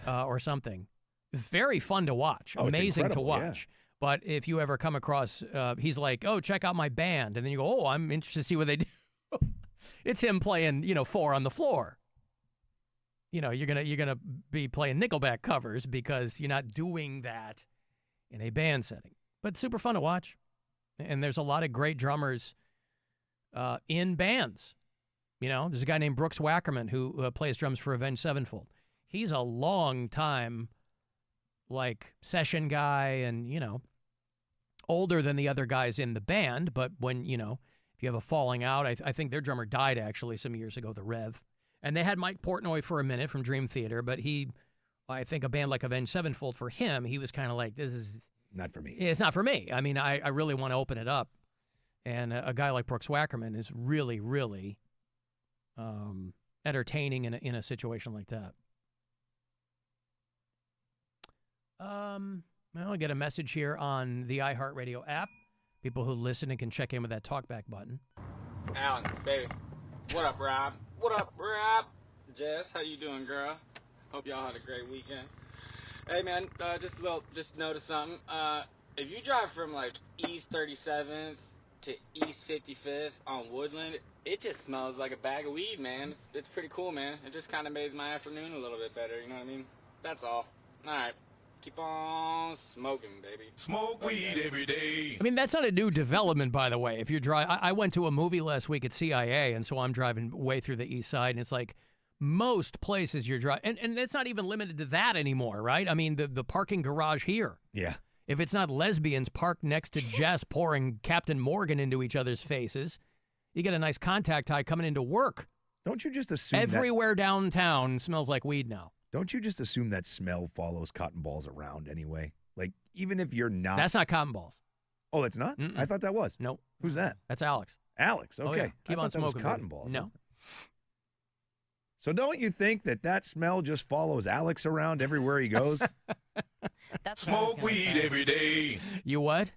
or something. Very fun to watch. Oh, amazing to watch. Yeah. But if you ever come across, he's like, oh, check out my band. And then you go, oh, I'm interested to see what they do. It's him playing, 4 on the floor. You're gonna be playing Nickelback covers because you're not doing that in a band setting. But super fun to watch. And there's a lot of great drummers in bands. There's a guy named Brooks Wackerman who plays drums for Avenged Sevenfold. He's a long time, session guy and, older than the other guys in the band. But when, if you have a falling out, I think their drummer died actually some years ago, the Rev. And they had Mike Portnoy for a minute from Dream Theater, but I think a band like Avenged Sevenfold, for him, he was kind of like, this is... Not for me. It's not for me. I mean, I really want to open it up. And a guy like Brooks Wackerman is really, really entertaining in a situation like that. I get a message here on the iHeartRadio app. People who listen and can check in with that talkback button. Alan, baby. What up, Rob? What up, Rob? Jess, how you doing, girl? Hope y'all had a great weekend. Hey, man, just noticed something. If you drive from, East 37th to East 55th on Woodland, it just smells like a bag of weed, man. It's pretty cool, man. It just kind of made my afternoon a little bit better, you know what I mean? That's all. All right. Keep on smoking, baby. Smoke weed every day. I mean, that's not a new development, by the way. If you're I went to a movie last week at CIA, and so I'm driving way through the east side, and it's like most places you're driving, and it's not even limited to that anymore, right? I mean, the parking garage here. Yeah. If it's not lesbians parked next to Jess pouring Captain Morgan into each other's faces, you get a nice contact high coming into work. Don't you just assume everywhere downtown smells like weed now? Don't you just assume that smell follows cotton balls around anyway? Even if you're not... That's not cotton balls. Oh, it's not? Mm-mm. I thought that was. Nope. Who's that? That's Alex. Alex, okay. Oh, yeah. Keep on smoking. That was cotton balls. No. Huh? So don't you think that smell just follows Alex around everywhere he goes? That's Smoke weed every day. You what?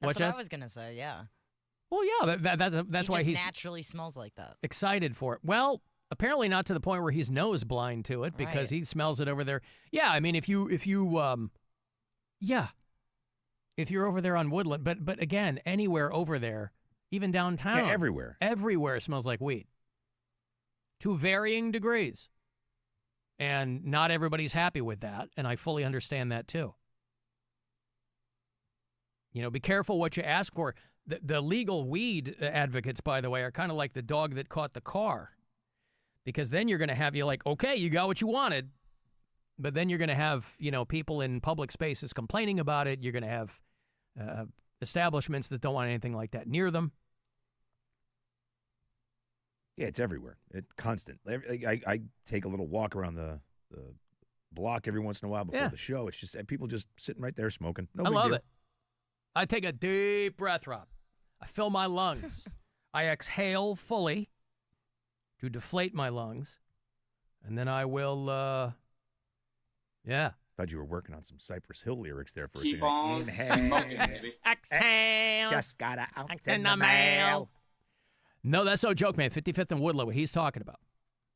That's what I was going to say, yeah. Well, yeah, that's why he he's naturally smells like that. Excited for it. Well, apparently not to the point where he's nose blind to it because he smells it over there. Yeah, I mean, if you're over there on Woodland, but again, anywhere over there, even downtown, everywhere smells like weed. To varying degrees. And not everybody's happy with that, and I fully understand that too. Be careful what you ask for. The legal weed advocates, by the way, are kind of like the dog that caught the car. Because then you're going to have okay, you got what you wanted. But then you're going to have, people in public spaces complaining about it. You're going to have establishments that don't want anything like that near them. Yeah, it's everywhere. It's constant. I take a little walk around the block every once in a while before the show. It's just people just sitting right there smoking. No I big love deal. it. I take a deep breath, Rob. I fill my lungs. I exhale fully to deflate my lungs. And then I will, Thought you were working on some Cypress Hill lyrics there for a Keep second. on smoking, baby. Exhale. Just got out in the mail. No, that's no joke, man. 55th and Woodlow, what he's talking about.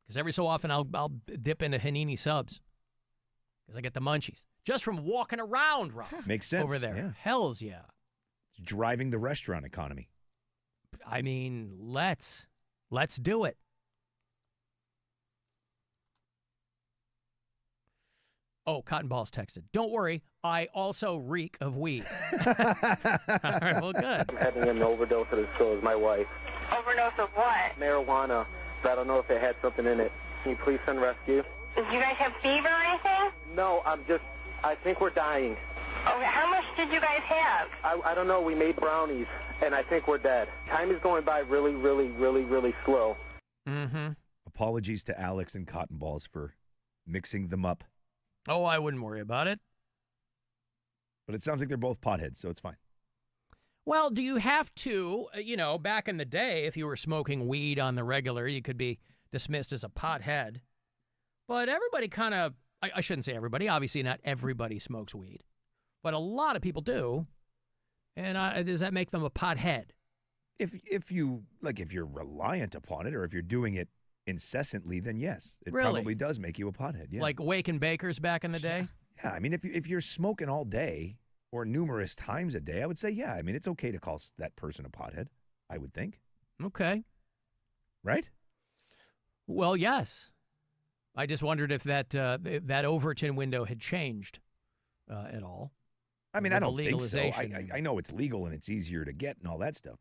Because every so often I'll dip into Hanini subs. Because I get the munchies. Just from walking around, Rob. Makes sense. Over there. Yeah. Hells yeah. It's driving the restaurant economy. I mean, let's do it. Oh, Cotton Balls texted. Don't worry, I also reek of weed. All right, well, good. I'm having an overdose of this, so is my wife. Overdose of what? Marijuana. I don't know if it had something in it. Can you please send rescue? Did you guys have fever or anything? No, I think we're dying. Okay, how much did you guys have? I don't know. We made brownies, and I think we're dead. Time is going by really, really, really, really slow. Mm-hmm. Apologies to Alex and Cotton Balls for mixing them up. Oh, I wouldn't worry about it. But it sounds like they're both potheads, so it's fine. Well, do you have to, back in the day, if you were smoking weed on the regular, you could be dismissed as a pothead. But everybody kind of, I shouldn't say everybody, obviously not everybody smokes weed. But a lot of people do. And does that make them a pothead? If you're reliant upon it, or if you're doing it incessantly, then yes, it Really? probably does make you a pothead. Yeah. Like Waking Bakers back in the day? Yeah, I mean, if you're smoking all day or numerous times a day, I would say, yeah, I mean, it's okay to call that person a pothead, I would think. Okay. Right? Well, yes. I just wondered if that Overton window had changed at all. I mean, With I the don't think so. legalization. I know it's legal and it's easier to get and all that stuff,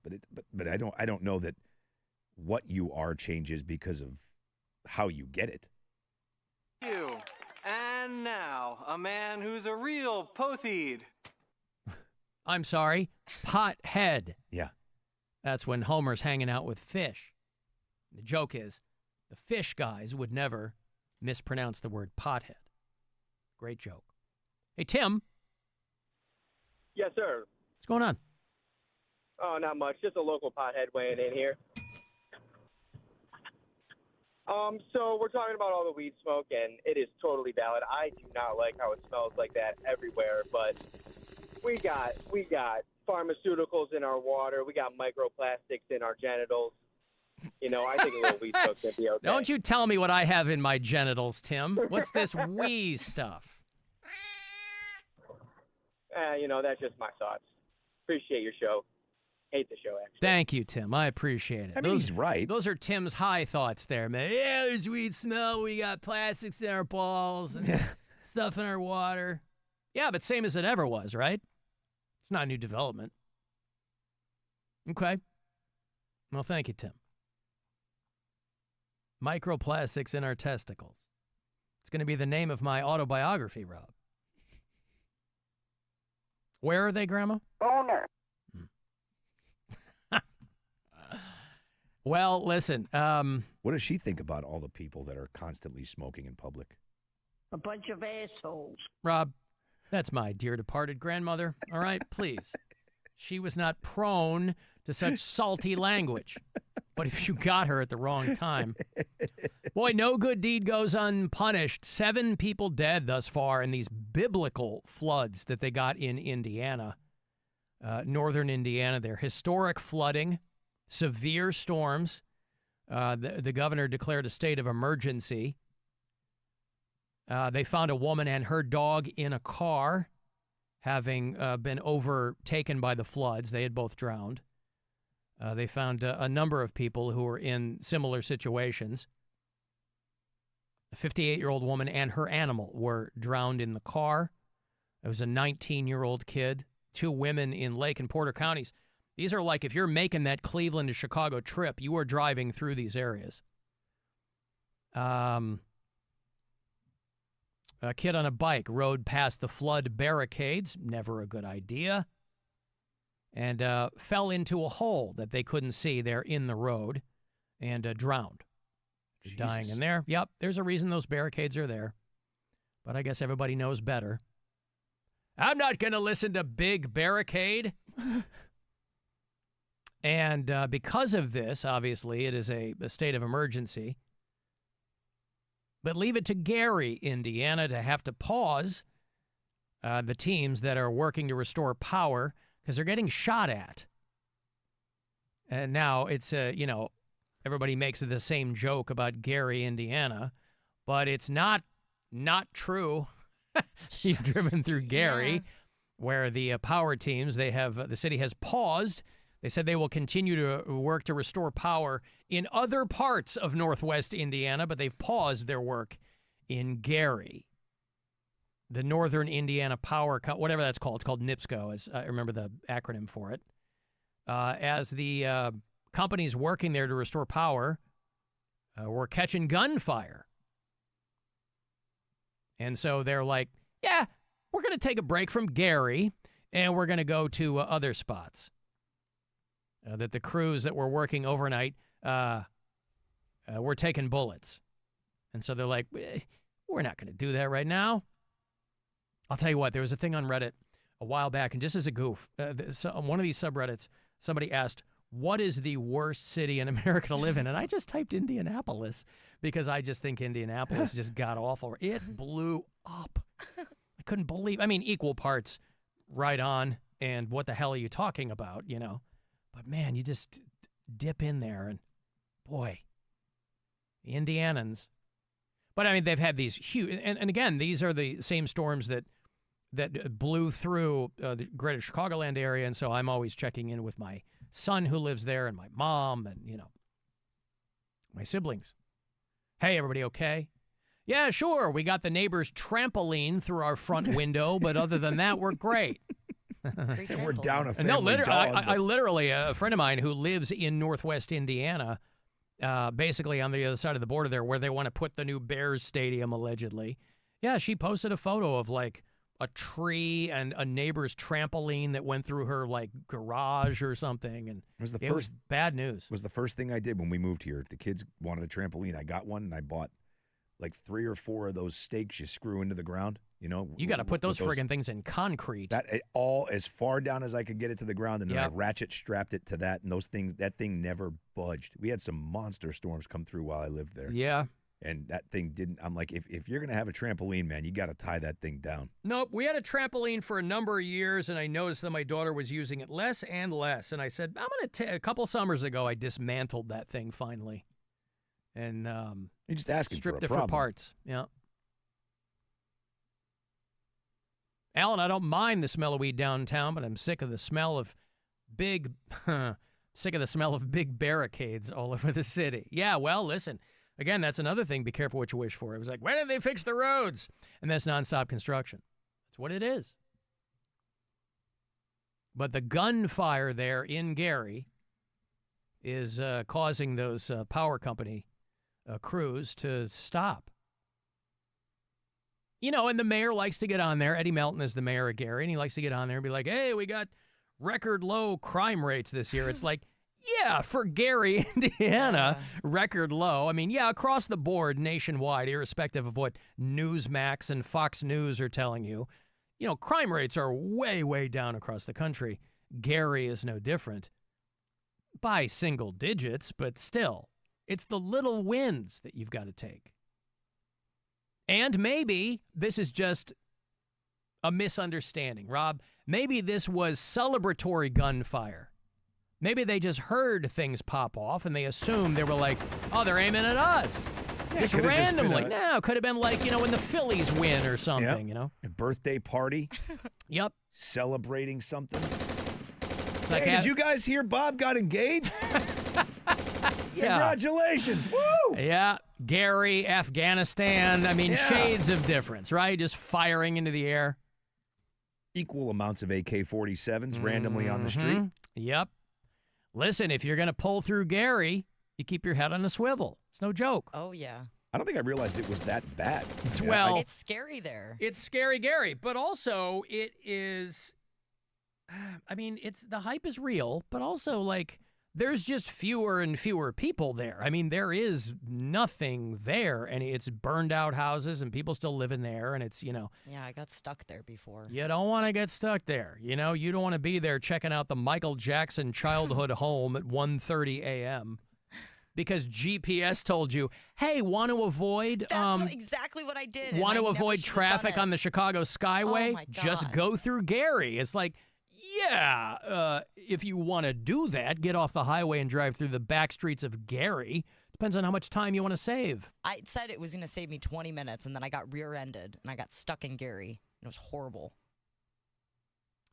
but I don't know that what you are changes because of how you get it. You. And now, a man who's a real potheed. I'm sorry, pothead. Yeah. That's when Homer's hanging out with fish. The joke is, the fish guys would never mispronounce the word pothead. Great joke. Hey, Tim. Yes, sir. What's going on? Oh, not much. Just a local pothead weighing in here. So we're talking about all the weed smoke, and it is totally valid. I do not like how it smells like that everywhere, but we got pharmaceuticals in our water. We got microplastics in our genitals. I think a little weed smoke can be okay. Don't you tell me what I have in my genitals, Tim. What's this wee stuff? That's just my thoughts. Appreciate your show. Hate the show, actually. Thank you, Tim. I appreciate it. I mean, he's right. Those are Tim's high thoughts there, man. Yeah, there's weed smell. We got plastics in our balls and stuff in our water. Yeah, but same as it ever was, right? It's not a new development. Okay. Well, thank you, Tim. Microplastics in our testicles. It's going to be the name of my autobiography, Rob. Where are they, Grandma? Boner. Well, listen. What does she think about all the people that are constantly smoking in public? A bunch of assholes. Rob, that's my dear departed grandmother. All right, please. She was not prone to such salty language. But if you got her at the wrong time. Boy, no good deed goes unpunished. 7 people dead thus far in these biblical floods that they got in Indiana. Northern Indiana, they're historic flooding. Severe storms. The governor declared a state of emergency. They found a woman and her dog in a car, having been overtaken by the floods. They had both drowned. They found a number of people who were in similar situations. A 58-year-old woman and her animal were drowned in the car. There was a 19-year-old kid, 2 women in Lake and Porter counties. These are like if you're making that Cleveland to Chicago trip, you are driving through these areas. A kid on a bike rode past the flood barricades, never a good idea, and fell into a hole that they couldn't see there in the road and drowned. Jesus. Dying in there. Yep, there's a reason those barricades are there. But I guess everybody knows better. I'm not going to listen to Big Barricade. And because of this, obviously, it is a state of emergency. But leave it to Gary, Indiana, to have to pause the teams that are working to restore power because they're getting shot at. And now it's, everybody makes the same joke about Gary, Indiana, but it's not true. You've driven through Gary, where the power teams, the city has paused. They said they will continue to work to restore power in other parts of Northwest Indiana, but they've paused their work in Gary. The Northern Indiana Power, whatever that's called. It's called NIPSCO, as I remember the acronym for it. As the companies working there to restore power were catching gunfire. And so they're like, yeah, we're going to take a break from Gary, and we're going to go to other spots. that the crews that were working overnight were taking bullets. And so they're like, we're not going to do that right now. I'll tell you what, there was a thing on Reddit a while back, and just as a goof, on one of these subreddits, somebody asked, what is the worst city in America to live in? And I just typed Indianapolis because I just think Indianapolis just got awful. It blew up. I couldn't believe, equal parts right on, and what the hell are you talking about, But, man, you just dip in there, and, boy, the Indianans. But, they've had these huge, and again, these are the same storms that blew through the greater Chicagoland area, and so I'm always checking in with my son who lives there and my mom and, my siblings. Hey, everybody okay? Yeah, sure. We got the neighbor's trampoline through our front window, but other than that, we're great. And we're down a family dog. I literally, a friend of mine who lives in Northwest Indiana, basically on the other side of the border there where they want to put the new Bears stadium, allegedly. Yeah, she posted a photo of, like, a tree and a neighbor's trampoline that went through her, like, garage or something. And it was bad news. Was the first thing I did when we moved here. The kids wanted a trampoline. I got one, and I bought like 3 or 4 of those stakes you screw into the ground. You got to put those friggin' things in concrete. That all as far down as I could get it to the ground, and then I ratchet strapped it to that, and that thing never budged. We had some monster storms come through while I lived there. Yeah. And that thing didn't. I'm like, if you're going to have a trampoline, man, you got to tie that thing down. Nope. We had a trampoline for a number of years, and I noticed that my daughter was using it less and less. And I said, a couple summers ago, I dismantled that thing finally. And you're just asking stripped for it for parts. Yeah. Alan, I don't mind the smell of weed downtown, but I'm sick of the smell of big barricades all over the city. Yeah, well, listen. Again, that's another thing. Be careful what you wish for. It was like, when did they fix the roads? And that's nonstop construction. That's what it is. But the gunfire there in Gary is causing those power company crews to stop. And the mayor likes to get on there. Eddie Melton is the mayor of Gary, and he likes to get on there and be like, hey, we got record low crime rates this year. It's like, yeah, for Gary, Indiana, record low. Across the board, nationwide, irrespective of what Newsmax and Fox News are telling you, crime rates are way, way down across the country. Gary is no different by single digits, but still, it's the little wins that you've got to take. And maybe this is just a misunderstanding, Rob. Maybe this was celebratory gunfire. Maybe they just heard things pop off and they assumed they were like, oh, they're aiming at us. Yeah, just randomly. No, it could have been like, when the Phillies win or something, A birthday party. Yep. Celebrating something. It's hey, did you guys hear Bob got engaged? Yeah. Congratulations. Woo! Yeah. Gary, Afghanistan. Shades of difference, right? Just firing into the air. Equal amounts of AK-47s randomly on the street. Yep. Listen, if you're going to pull through Gary, you keep your head on a swivel. It's no joke. Oh, yeah. I don't think I realized it was that bad. It's scary there. It's scary, Gary. But also, it is, the hype is real, but also, like, there's just fewer and fewer people there. There is nothing there, and it's burned out houses, and people still living there, and it's, Yeah, I got stuck there before. You don't want to get stuck there. You don't want to be there checking out the Michael Jackson childhood home at 1:30 a.m. because GPS told you, hey, want to avoid... That's exactly what I did. Want to avoid traffic on the Chicago Skyway? Oh, my God. Just go through Gary. It's like... Yeah, if you want to do that, get off the highway and drive through the back streets of Gary. Depends on how much time you want to save. I said it was going to save me 20 minutes, and then I got rear-ended, and I got stuck in Gary. It was horrible.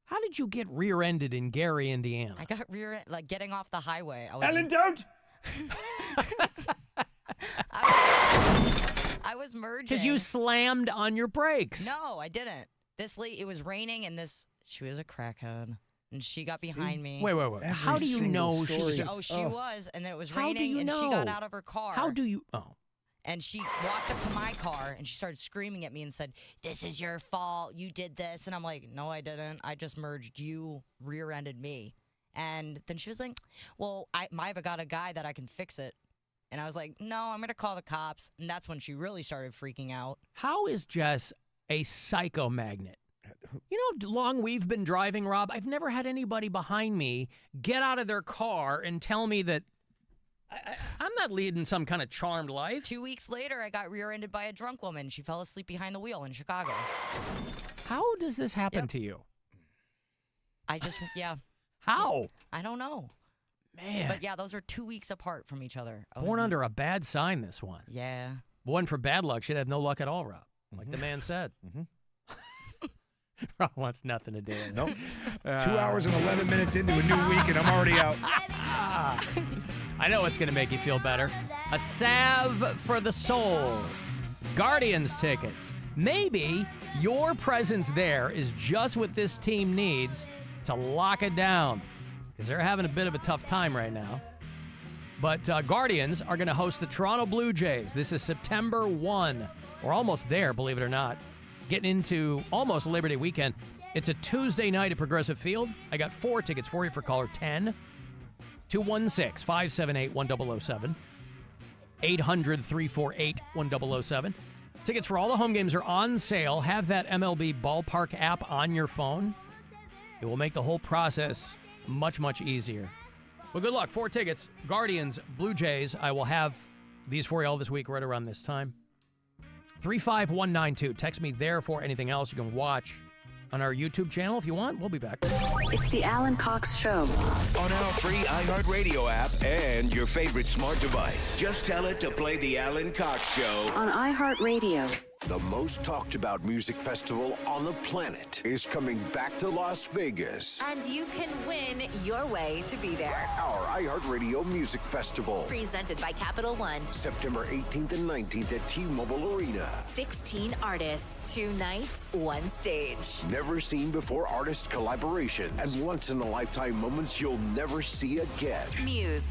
How did you get rear-ended in Gary, Indiana? I got getting off the highway. Ellen, don't! I was merging. Because you slammed on your brakes. No, I didn't. It was raining, and she was a crackhead, and she got behind me. Wait. How do you know she was, and then it was raining, and she got out of her car. How do you... Oh. And she walked up to my car, and she started screaming at me and said, this is your fault. You did this. And I'm like, no, I didn't. I just merged. You rear-ended me. And then she was like, well, I've got a guy that I can fix it. And I was like, no, I'm going to call the cops. And that's when she really started freaking out. How is Jess a psycho magnet? You know how long we've been driving, Rob? I've never had anybody behind me get out of their car and tell me that I'm not leading some kind of charmed life. 2 weeks later, I got rear-ended by a drunk woman. She fell asleep behind the wheel in Chicago. How does this happen to you? Yeah. How? I don't know. Man. But yeah, those are 2 weeks apart from each other. Born under a bad sign, this one. Yeah. One for bad luck should have no luck at all, Rob. Like the man said. Rob wants nothing to do with it. Nope. 2 hours and 11 minutes into a new week, and I'm already out. I know it's going to make you feel better. A salve for the soul. Guardians tickets. Maybe your presence there is just what this team needs to lock it down, because they're having a bit of a tough time right now. But Guardians are going to host the Toronto Blue Jays. This is September 1. We're almost there, believe it or not. Getting into almost Liberty Weekend. It's a Tuesday night at Progressive Field. I got 4 tickets for you for caller 10. 216-578-1007. 800-348-1007. Tickets for all the home games are on sale. Have that MLB Ballpark app on your phone. It will make the whole process much, much easier. Well, good luck. 4 tickets. Guardians, Blue Jays. I will have these for you all this week right around this time. 35192. Text me there for anything else you can watch on our YouTube channel if you want. We'll be back. It's the Alan Cox Show. On our free iHeartRadio app and your favorite smart device. Just tell it to play the Alan Cox Show. On iHeartRadio. The most talked about music festival on the planet is coming back to Las Vegas. And you can win your way to be there. Our iHeartRadio Music Festival. Presented by Capital One. September 18th and 19th at T-Mobile Arena. 16 artists, 2 nights, 1 stage. Never seen before artist collaborations and once-in-a-lifetime moments you'll never see again. Muse.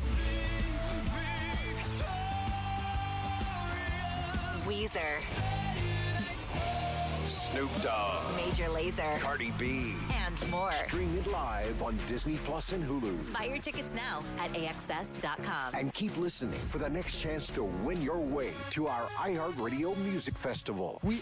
Weezer. Snoop Dogg. Major Lazer. Cardi B. And more. Stream it live on Disney Plus and Hulu. Buy your tickets now at AXS.com. And keep listening for the next chance to win your way to our iHeartRadio Music Festival. We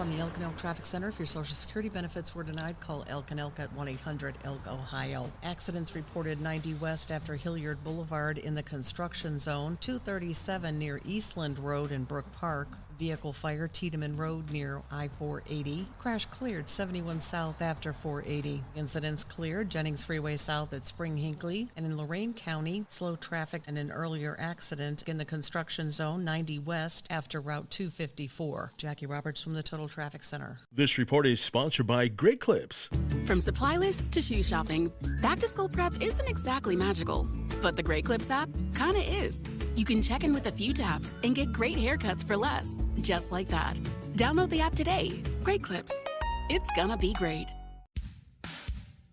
From the Elk and Elk Traffic Center, if your Social Security benefits were denied, call Elk and Elk at 1-800-ELK-OHIO. Accidents reported 90 West after Hilliard Boulevard in the construction zone, 237 near Eastland Road in Brook Park. Vehicle fire, Tiedemann Road near I-480. Crash cleared 71 South after 480. Incidents cleared Jennings Freeway South at Spring Hinckley. And in Lorain County, slow traffic and an earlier accident in the construction zone 90 West after Route 254. Jackie Roberts from the Total Traffic Center. This report is sponsored by Great Clips. From supply list to shoe shopping, back to school prep isn't exactly magical, but the Great Clips app kinda is. You can check in with a few taps and get great haircuts for less, just like that. Download the app today. Great Clips. It's gonna be great.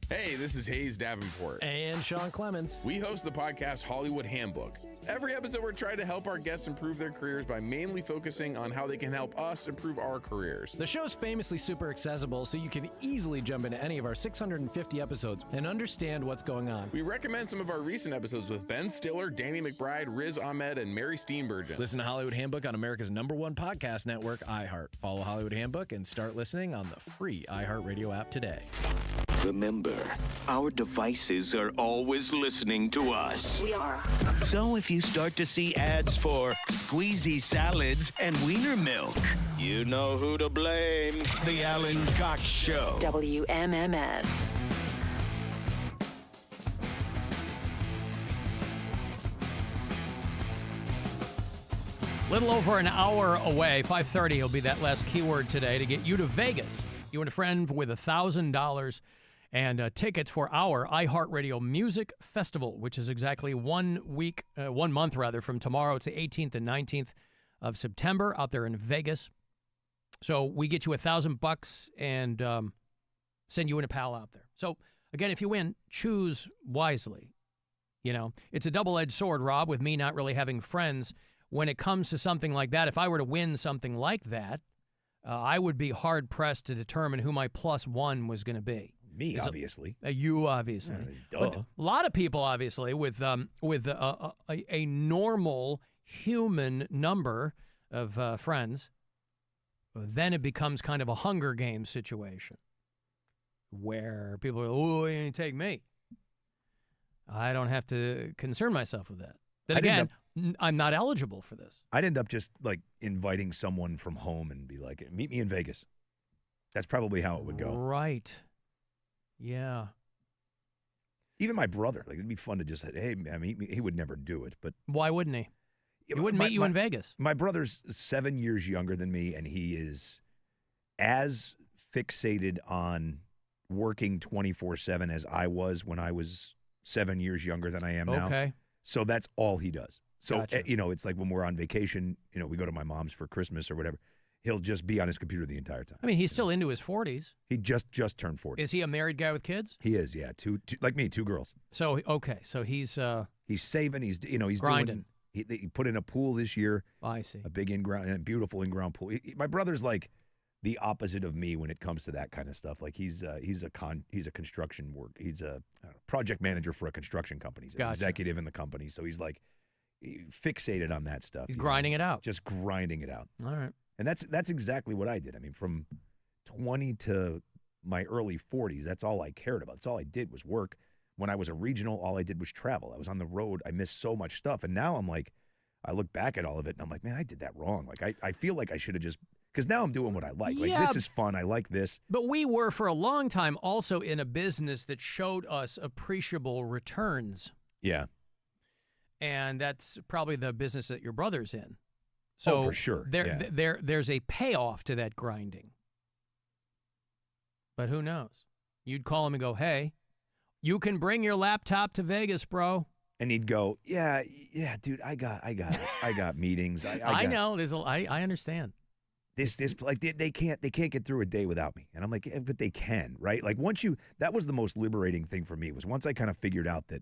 Hey, this is Hayes Davenport. And Sean Clements. We host the podcast Hollywood Handbook. Every episode, we're trying to help our guests improve their careers by mainly focusing on how they can help us improve our careers. The show's famously super accessible, so you can easily jump into any of our 650 episodes and understand what's going on. We recommend some of our recent episodes with Ben Stiller, Danny McBride, Riz Ahmed, and Mary Steenburgen. Listen to Hollywood Handbook on America's #1 podcast network, iHeart. Follow Hollywood Handbook and start listening on the free iHeartRadio app today. Remember, our devices are always listening to us. We are. So if you start to see ads for squeezy salads and wiener milk, you know who to blame. The Alan Cox Show. WMMS. Little over an hour away, 5:30 will be that last keyword today to get you to Vegas. You and a friend with $1,000 and tickets for our iHeartRadio Music Festival, which is exactly 1 month from tomorrow. It's the 18th and 19th of September out there in Vegas. So we get you $1,000 and send you and a pal out there. So again, if you win, choose wisely. You know, it's a double-edged sword, Rob, with me not really having friends. When it comes to something like that, if I were to win something like that, I would be hard-pressed to determine who my plus one was going to be. Me, obviously. You, obviously. Duh. But a lot of people, obviously, with a normal human number of friends, then it becomes kind of a Hunger Games situation where people are, oh, you ain't take me. I don't have to concern myself with that. Then again, I'm not eligible for this. I'd end up just like inviting someone from home and be like, meet me in Vegas. That's probably how it would go. Right. Yeah. Even my brother, like it'd be fun to just say, hey, meet me. He would never do it, but why wouldn't he? He wouldn't meet you in Vegas. My brother's 7 years younger than me, and he is as fixated on working 24/7 as I was when I was 7 years younger than I am now. Okay. So that's all he does. So, Gotcha. it's like when we're on vacation, we go to my mom's for Christmas or whatever. He'll just be on his computer the entire time. I mean, he's still into his 40s. He just turned 40. Is he a married guy with kids? He is, yeah. Two like me, 2 girls. So, okay. So he's saving. He's grinding. He put in a pool this year. Oh, I see. A big a beautiful in-ground pool. My brother's like the opposite of me when it comes to that kind of stuff. Like he's a construction work. He's a project manager for a construction company. He's an executive in the company. So he's like fixated on that stuff. He's grinding it out. Just grinding it out. All right. And that's exactly what I did. I mean, from 20 to my early 40s, that's all I cared about. That's all I did was work. When I was a regional, all I did was travel. I was on the road. I missed so much stuff. And now I'm like, I look back at all of it and I'm like, man, I did that wrong. Like I feel like I should have just, because now I'm doing what I like. Like this is fun. I like this. But we were for a long time also in a business that showed us appreciable returns. Yeah. And that's probably the business that your brother's in. So for sure. There's a payoff to that grinding. But who knows? You'd call him and go, hey, you can bring your laptop to Vegas, bro. And he'd go, yeah, dude, I got meetings. I know. I understand. This like they can't get through a day without me. And I'm like, yeah, but they can, right? Like that was the most liberating thing for me was once I kind of figured out that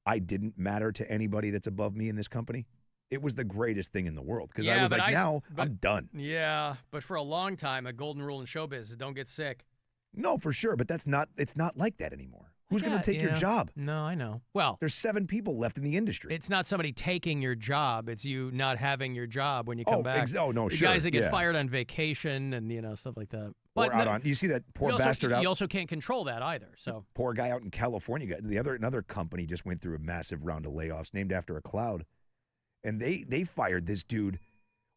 I didn't matter to anybody that's above me in this company. It was the greatest thing in the world because I was like, I'm done. Yeah, but for a long time, a golden rule in showbiz is don't get sick. No, for sure, but it's not like that anymore. Who's going to take your job? No, I know. Well, there's 7 people left in the industry. It's not somebody taking your job. It's you not having your job when you come back. No, the sure. guys that get fired on vacation and stuff like that. Or out on. You see that poor bastard out. You also can't control that either. So poor guy out in California. Another company just went through a massive round of layoffs named after a cloud, and they fired this dude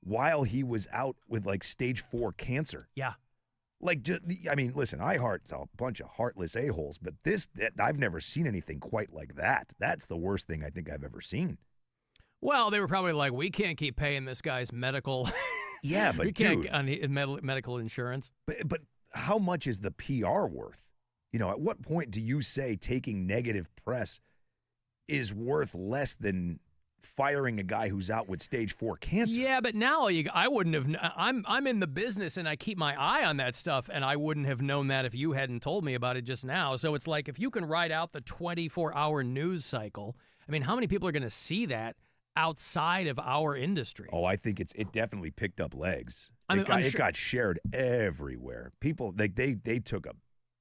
while he was out with like stage 4 cancer. Yeah. Like, listen, iHeart's a bunch of heartless a-holes, but I've never seen anything quite like that. That's the worst thing I think I've ever seen. Well, they were probably like, we can't keep paying this guy's medical. Yeah, but we can't medical insurance. But how much is the PR worth? At what point do you say taking negative press is worth less than firing a guy who's out with stage 4 cancer? Yeah, but now I wouldn't have. I'm in the business and I keep my eye on that stuff, and I wouldn't have known that if you hadn't told me about it just now. So it's like if you can ride out the 24-hour news cycle. I mean, how many people are going to see that outside of our industry? Oh, I think it definitely picked up legs. It got shared everywhere. People they took a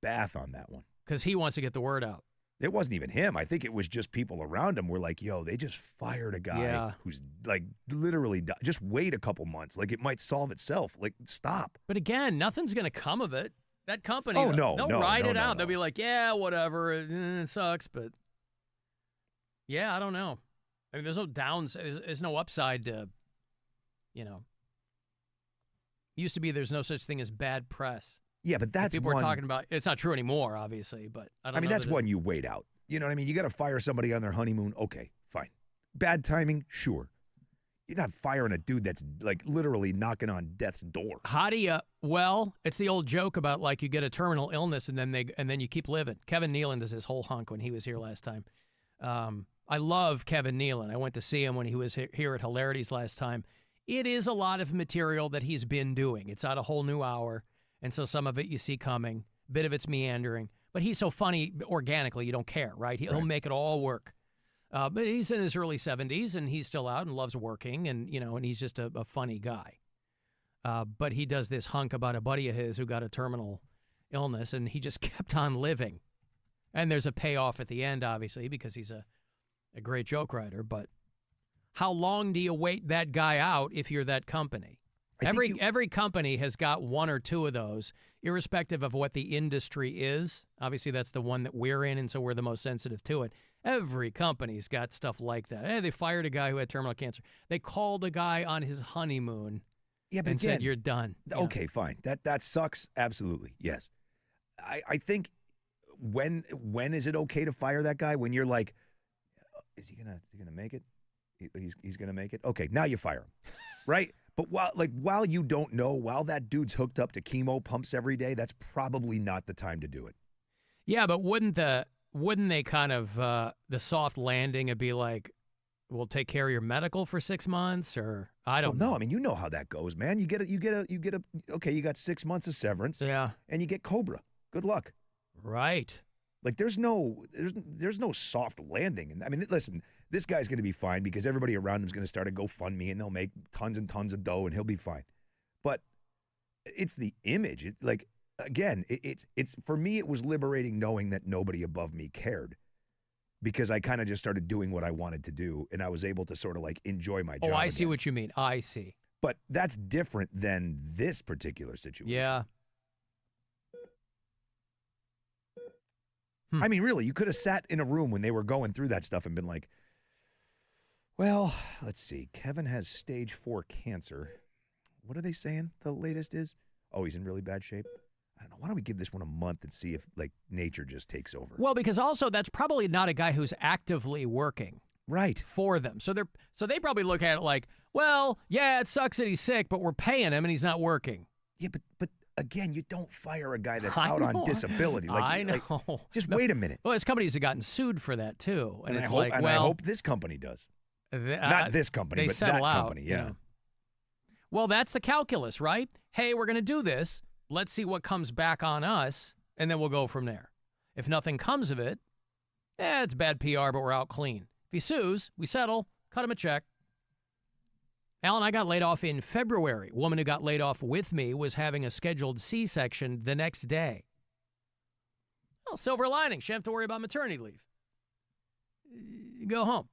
bath on that one because he wants to get the word out. It wasn't even him. I think it was just people around him were like, yo, they just fired a guy who's like literally died. Just wait a couple months. Like it might solve itself. Like stop. But again, nothing's going to come of it. That company, they'll ride it out. They'll be like, yeah, whatever. It sucks, but yeah, I don't know. I mean, there's no downs. There's no upside to, used to be there's no such thing as bad press. Yeah, but that's people are talking about. It's not true anymore, obviously, but I don't know. That's one you wait out. You know what I mean? You got to fire somebody on their honeymoon. Okay, fine. Bad timing, sure. You're not firing a dude that's like literally knocking on death's door. How do you? Well, it's the old joke about like you get a terminal illness and then you keep living. Kevin Nealon does his whole hunk when he was here last time. I love Kevin Nealon. I went to see him when he was here at Hilarities last time. It is a lot of material that he's been doing. It's not a whole new hour. And so some of it you see coming. A bit of it's meandering. But he's so funny organically, you don't care, right? He'll make it all work. But he's in his early 70s, and he's still out and loves working, and and he's just a funny guy. But he does this hunk about a buddy of his who got a terminal illness, and he just kept on living. And there's a payoff at the end, obviously, because he's a great joke writer. But how long do you wait that guy out if you're that company? Every company has got one or two of those, irrespective of what the industry is. Obviously, that's the one that we're in, and so we're the most sensitive to it. Every company's got stuff like that. Hey, they fired a guy who had terminal cancer. They called a guy on his honeymoon and said, you're done. Okay, fine. That sucks. Absolutely. Yes. I think when is it okay to fire that guy? When you're like, is he gonna make it? He's gonna make it? Okay, now you fire him. Right? But while you don't know, while that dude's hooked up to chemo pumps every day, that's probably not the time to do it. Yeah, but wouldn't they kind of the soft landing and be like, we'll take care of your medical for 6 months, or I don't know. No, I mean, you know how that goes, man. You get a okay, you got 6 months of severance. Yeah. And you get Cobra. Good luck. Right. Like there's no soft landing. And I mean, listen, this guy's going to be fine because everybody around him is going to start a GoFundMe and they'll make tons and tons of dough and he'll be fine. But it's the image. It's for me, it was liberating knowing that nobody above me cared because I kind of just started doing what I wanted to do and I was able to sort of like enjoy my job. Oh, I see what you mean. I see. But that's different than this particular situation. Yeah. I mean, really, you could have sat in a room when they were going through that stuff and been like, well, let's see. Kevin has stage 4 cancer. What are they saying the latest is? Oh, he's in really bad shape. I don't know. Why don't we give this one a month and see if like nature just takes over? Well, because also that's probably not a guy who's actively working. Right. For them. So they probably look at it like, well, yeah, it sucks that he's sick, but we're paying him and he's not working. Yeah, but again, you don't fire a guy that's out on disability. Like, I know. Just wait a minute. Well, his companies have gotten sued for that too, and it's I hope this company does. Not this company, but that company. Yeah. Well, that's the calculus, right? Hey, we're going to do this. Let's see what comes back on us, and then we'll go from there. If nothing comes of it, it's bad PR, but we're out clean. If he sues, we settle, cut him a check. Alan, I got laid off in February. A woman who got laid off with me was having a scheduled C-section the next day. Well, silver linings. You don't have to worry about maternity leave. You go home.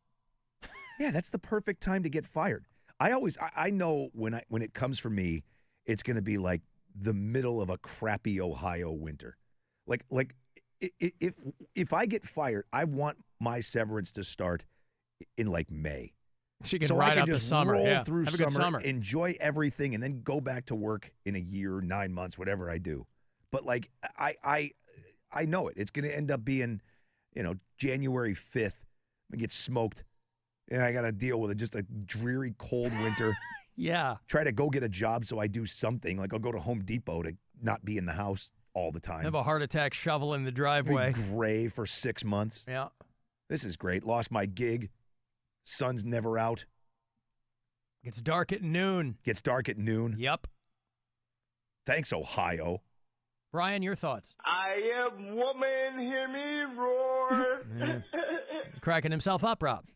Yeah, that's the perfect time to get fired. I know when it comes for me, it's going to be like the middle of a crappy Ohio winter. Like if I get fired, I want my severance to start in like May. So you can so ride I can out just the summer. roll through Have a good summer. enjoy everything, and then go back to work in a year, 9 months, whatever I do. But like I know it. It's going to end up being, January 5th. I get smoked, and I got to deal with just a dreary, cold winter. Yeah. Try to go get a job so I do something. Like I'll go to Home Depot to not be in the house all the time. Have a heart attack shovel in the driveway. Be gray for 6 months. Yeah. This is great. Lost my gig. Sun's never out. Gets dark at noon. Yep. Thanks, Ohio. Brian, your thoughts? I am woman, hear me roar. Yeah. Cracking himself up, Rob.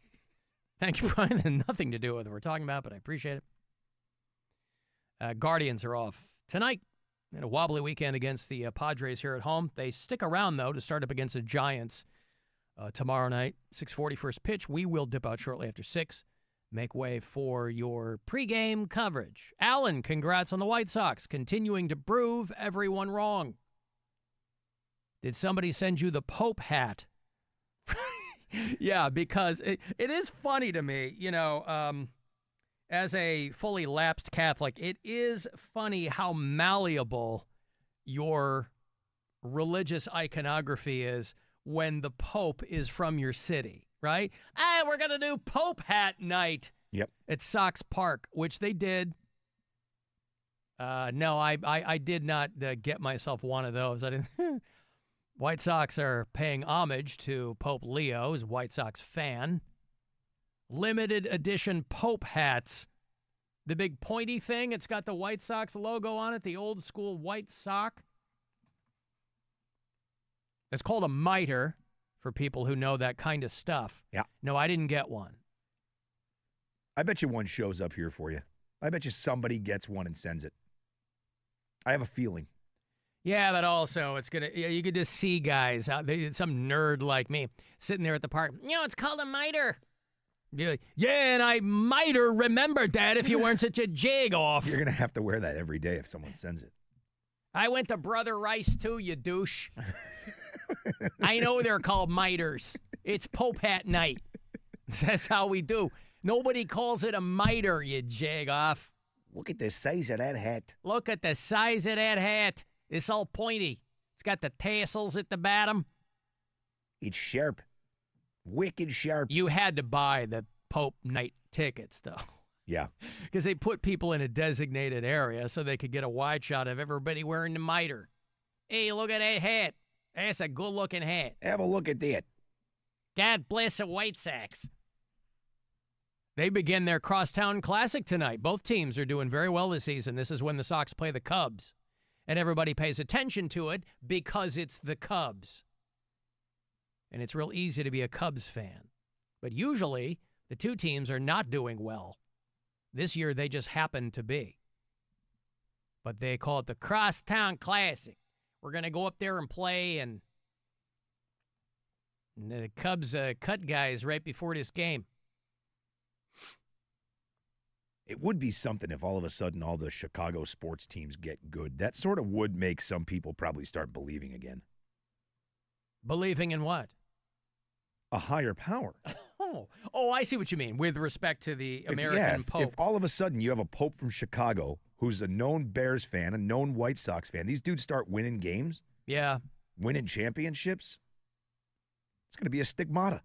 Thank you, Brian. Had nothing to do with what we're talking about, but I appreciate it. Guardians are off tonight. Had a wobbly weekend against the Padres here at home. They stick around, though, to start up against the Giants tomorrow night. 6:40 first pitch. We will dip out shortly after 6. Make way for your pregame coverage. Alan, congrats on the White Sox, continuing to prove everyone wrong. Did somebody send you the Pope hat? Yeah, because it is funny to me, as a fully lapsed Catholic, it is funny how malleable your religious iconography is when the Pope is from your city, right? We're going to do Pope hat night at Sox Park, which they did. No, I did not get myself one of those. I didn't. White Sox are paying homage to Pope Leo, who's a White Sox fan. Limited edition Pope hats. The big pointy thing, it's got the White Sox logo on it, the old school white sock. It's called a mitre for people who know that kind of stuff. Yeah. No, I didn't get one. I bet you one shows up here for you. I bet you somebody gets one and sends it. I have a feeling. Yeah, but also it's going to, you could just see guys out there, some nerd like me, sitting there at the park. It's called a mitre. Be like, yeah, and I might have remembered that if you weren't such a jag-off. You're going to have to wear that every day if someone sends it. I went to Brother Rice, too, you douche. I know they're called mitres. It's Pope hat night. That's how we do. Nobody calls it a mitre, you jag-off. Look at the size of that hat. Look at the size of that hat. It's all pointy. It's got the tassels at the bottom. It's sharp. Wicked sharp. You had to buy the Pope night tickets, though. Yeah. Because they put people in a designated area so they could get a wide shot of everybody wearing the mitre. Hey, look at that hat. That's a good-looking hat. Have a look at that. God bless the White Sox. They begin their crosstown classic tonight. Both teams are doing very well this season. This is when the Sox play the Cubs. And everybody pays attention to it because it's the Cubs. And it's real easy to be a Cubs fan. But usually, the two teams are not doing well. This year, they just happen to be. But they call it the Crosstown Classic. We're going to go up there and play, and the Cubs cut guys right before this game. It would be something if all of a sudden all the Chicago sports teams get good. That sort of would make some people probably start believing again. Believing in what? A higher power. Oh, I see what you mean with respect to the American Pope. If all of a sudden you have a Pope from Chicago who's a known Bears fan, a known White Sox fan, these dudes start winning games. Yeah. Winning championships. It's going to be a stigmata.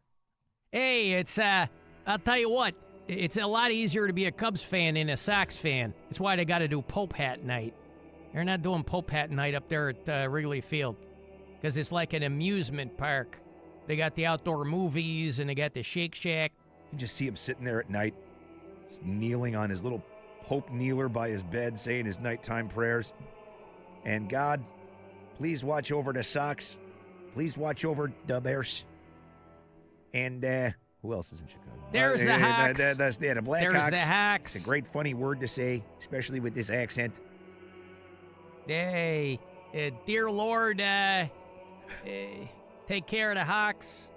Hey, it's, I'll tell you what, it's a lot easier to be a Cubs fan than a Sox fan. That's why they got to do Pope hat night. They're not doing Pope hat night up there at Wrigley Field because it's like an amusement park. They got the outdoor movies, and they got the Shake Shack. You just see him sitting there at night, just kneeling on his little Pope kneeler by his bed, saying his nighttime prayers. And God, please watch over the Sox. Please watch over the Bears. And who else is in Chicago? There's the Hawks. The Blackhawks. There's the Hawks. It's a great, funny word to say, especially with this accent. Hey, dear Lord, take care of the Hawks.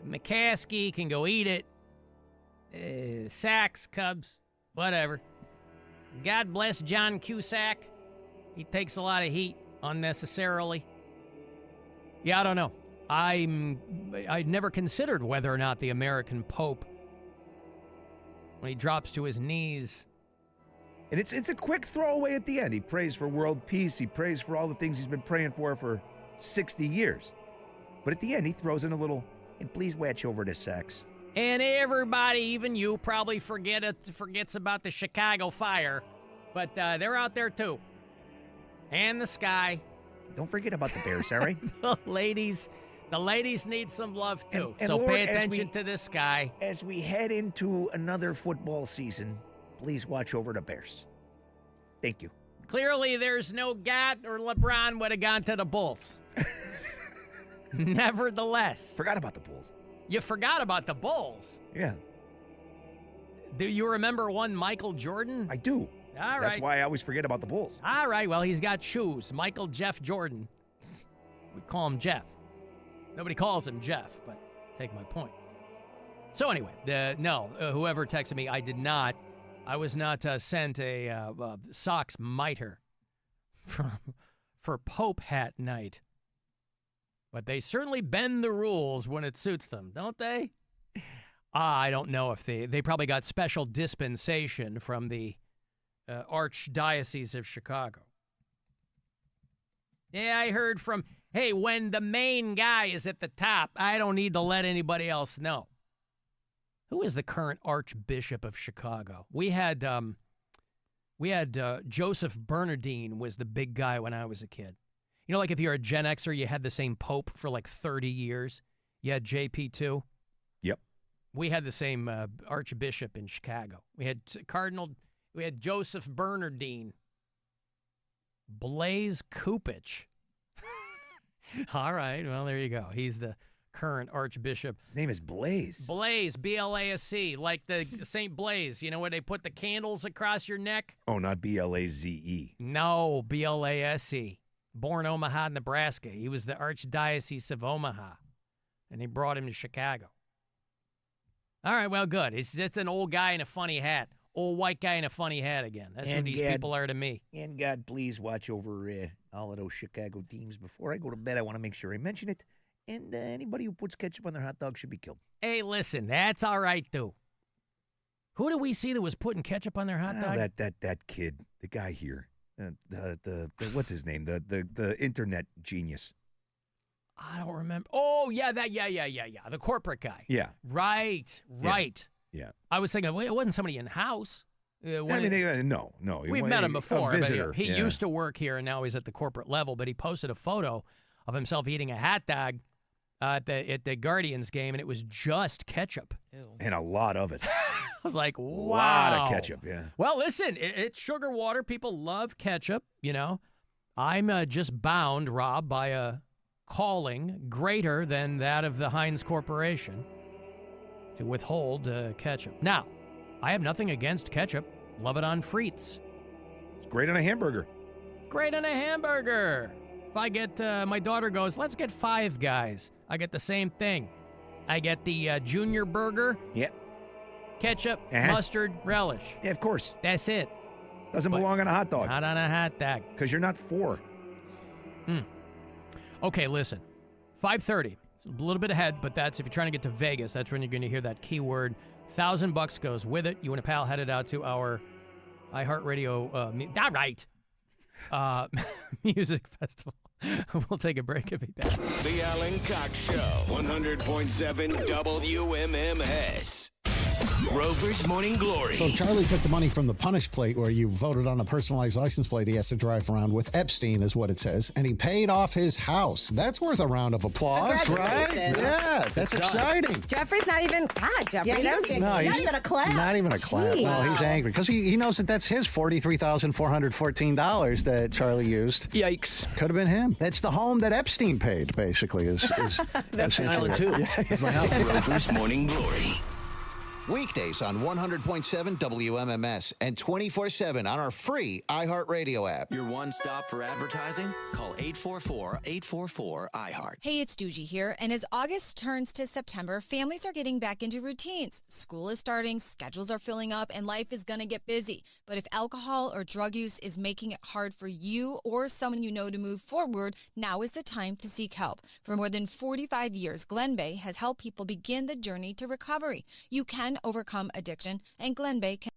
McCaskey can go eat it. Sacks, Cubs, whatever. God bless John Cusack. He takes a lot of heat unnecessarily. Yeah, I don't know. I'd never considered whether or not the American Pope, when he drops to his knees. And it's a quick throwaway at the end. He prays for world peace. He prays for all the things he's been praying for 60 years. But at the end, he throws in a little, and please watch over the sex. And everybody, even you, probably forgets about the Chicago fire. But they're out there, too. And the sky. Don't forget about the Bears, all right? The ladies need some love, too. And so Lord, pay attention to the sky. As we head into another football season, please watch over the Bears. Thank you. Clearly, there's no God or LeBron would have gone to the Bulls. Nevertheless. Forgot about the Bulls. You forgot about the Bulls? Yeah. Do you remember one Michael Jordan? I do. All right. That's why I always forget about the Bulls. All right, well, he's got shoes. Michael Jeff Jordan. We call him Jeff. Nobody calls him Jeff, but take my point. So anyway, whoever texted me, I did not. I was not sent a socks miter for Pope Hat Night. But they certainly bend the rules when it suits them, don't they? I don't know if they probably got special dispensation from the Archdiocese of Chicago. Yeah, I heard from, hey, when the main guy is at the top, I don't need to let anybody else know. Who is the current Archbishop of Chicago? We had Joseph Bernardine was the big guy when I was a kid. You know, like if you're a Gen Xer, you had the same Pope for like 30 years. You had JP2. Yep. We had the same Archbishop in Chicago. We had Joseph Bernardine. Blaise Kupich. All right, well, there you go. He's the current Archbishop. His name is Blaze. Blaze, B-L-A-S-E, like the St. Blaise, you know, where they put the candles across your neck? Oh, not B-L-A-Z-E. No, B-L-A-S-E. Born Omaha, Nebraska. He was the Archdiocese of Omaha, and they brought him to Chicago. All right, well, good. It's just an old guy in a funny hat. Old white guy in a funny hat again. That's what these people are to me. And God, please watch over all of those Chicago teams. Before I go to bed, I want to make sure I mention it. And anybody who puts ketchup on their hot dog should be killed. Hey, listen, that's all right, too. Who did we see that was putting ketchup on their hot dog? That kid, the guy here. The what's his name? The internet genius. I don't remember. Oh, yeah, the corporate guy. Yeah. Right. Yeah. I was thinking, it wasn't somebody in house. No. We've met him before. A visitor. But he used to work here, and now he's at the corporate level. But he posted a photo of himself eating a hot dog at the Guardians game, and it was just ketchup. Ew. And a lot of it. I was like, wow. A lot of ketchup, yeah. Well, listen, it's sugar water. People love ketchup, you know. I'm just bound, Rob, by a calling greater than that of the Heinz Corporation to withhold ketchup. Now, I have nothing against ketchup. Love it on frites. It's great on a hamburger. Great on a hamburger. If I get, my daughter goes, let's get Five Guys. I get the same thing. I get the junior burger. Yep. Ketchup, mustard, relish. Yeah, of course. That's it. Doesn't belong on a hot dog. Not on a hot dog. Because you're not 4. Okay, listen. 5:30. It's a little bit ahead, but that's if you're trying to get to Vegas, that's when you're going to hear that keyword. $1,000 goes with it. You and a pal headed out to our iHeartRadio music festival. We'll take a break and be back. The Alan Cox Show, 100.7 WMMS. Rover's Morning Glory. So Charlie took the money from the punish plate where you voted on a personalized license plate he has to drive around with. Epstein is what it says. And he paid off his house. That's worth a round of applause, right? Yeah, that's exciting. Jeffrey's not even, Jeffrey. Yeah, not even a clap. Not even a clap. Jeez. No, he's angry because he knows that's his $43,414 that Charlie used. Yikes. Could have been him. That's the home that Epstein paid, basically. That's an island, too. Yeah. It's my house. Rover's Morning Glory. Weekdays on 100.7 WMMS and 24/7 on our free iHeartRadio app. Your one stop for advertising? Call 844-844-iHeart. Hey, it's Doogie here, and as August turns to September, families are getting back into routines. School is starting, schedules are filling up, and life is going to get busy. But if alcohol or drug use is making it hard for you or someone you know to move forward, now is the time to seek help. For more than 45 years, Glen Bay has helped people begin the journey to recovery. You can overcome addiction, and Glen Bay can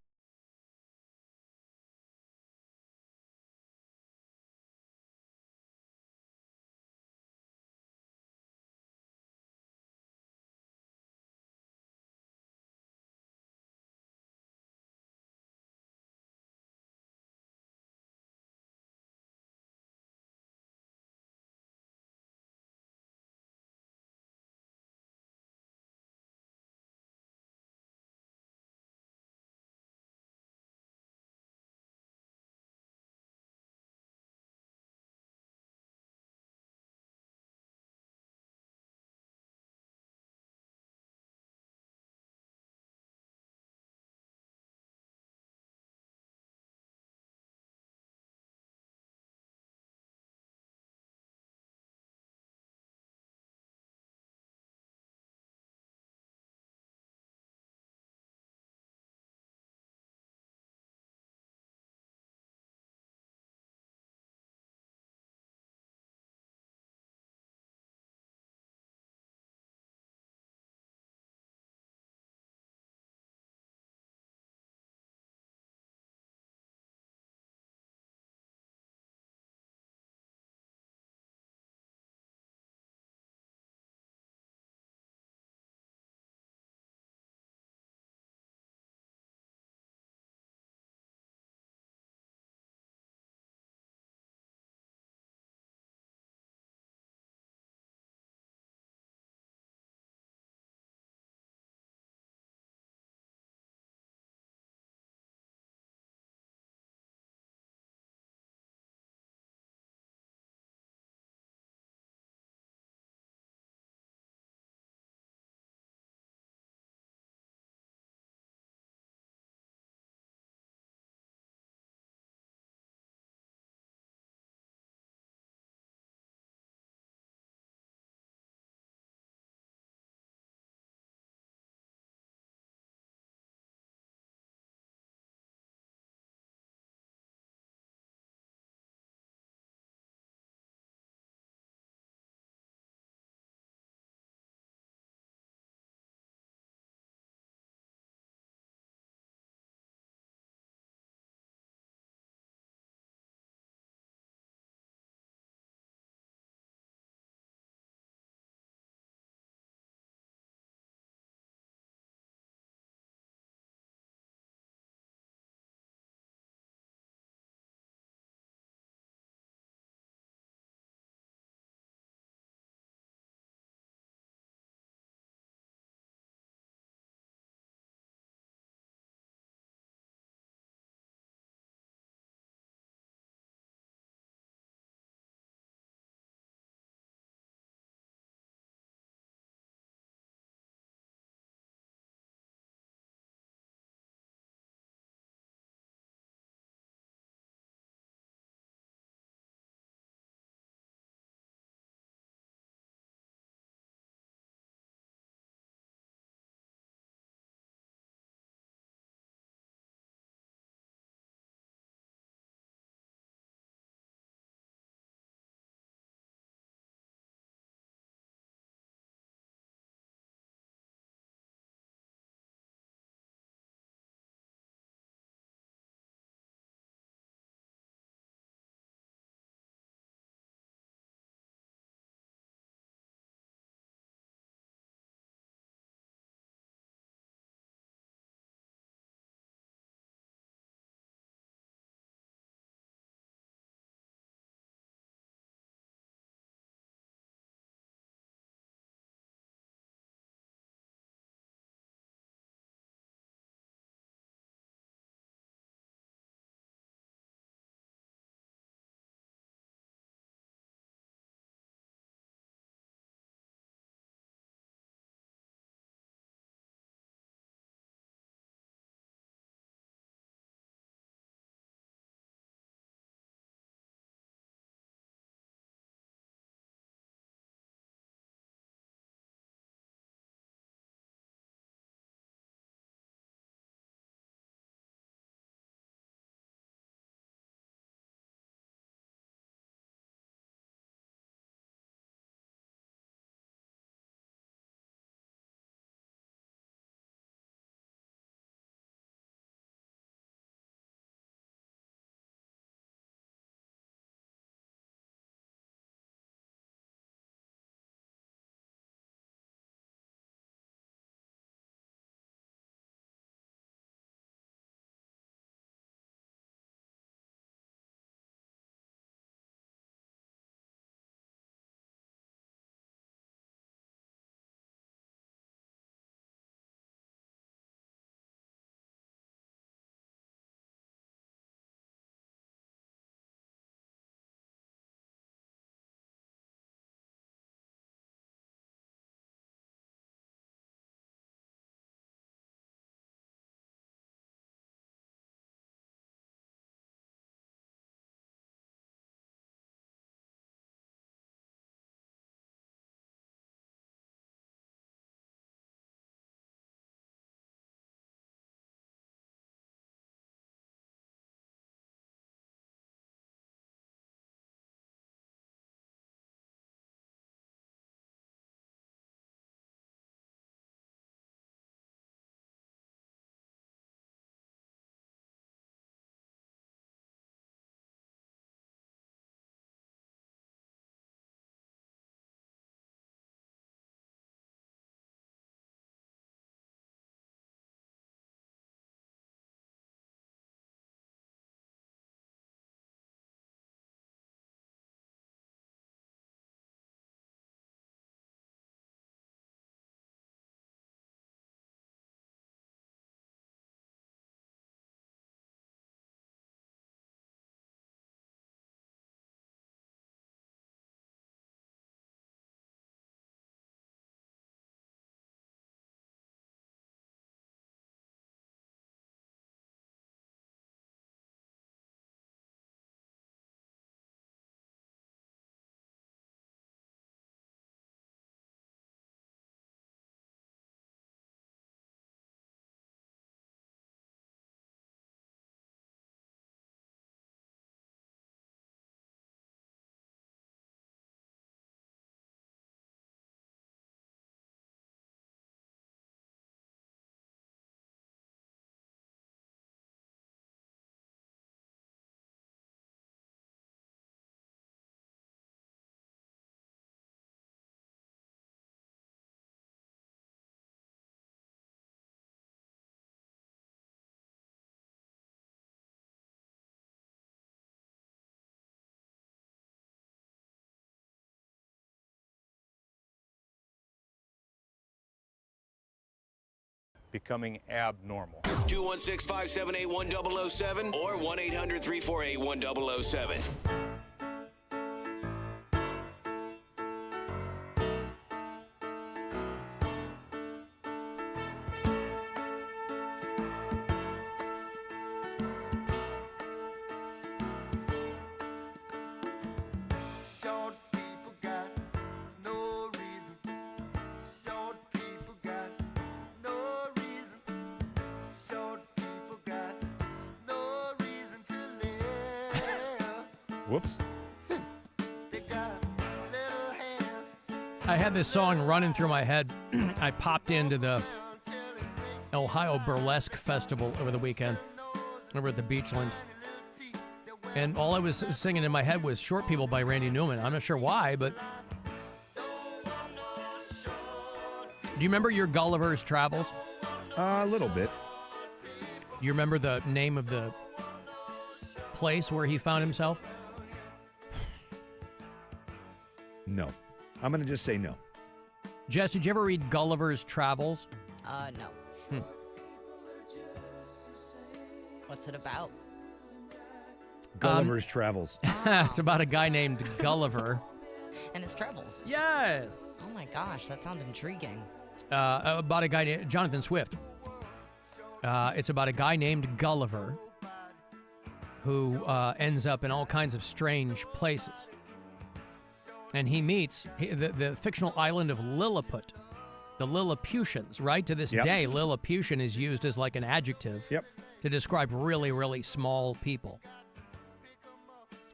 becoming abnormal. 216-578-1007 or 1-800-348-1007. Whoops. I had this song running through my head. I popped into the Ohio Burlesque Festival over the weekend, over at the Beachland. And all I was singing in my head was Short People by Randy Newman. I'm not sure why, but... Do you remember your Gulliver's Travels? A little bit. You remember the name of the place where he found himself? No. I'm going to just say no. Jess, did you ever read Gulliver's Travels? No. What's it about? Gulliver's Travels. It's about a guy named Gulliver. And his travels. Yes. Oh my gosh, that sounds intriguing. About a guy named Jonathan Swift. It's about a guy named Gulliver who ends up in all kinds of strange places. And he meets the fictional island of Lilliput, the Lilliputians, right? To this day, Lilliputian is used as like an adjective to describe really, really small people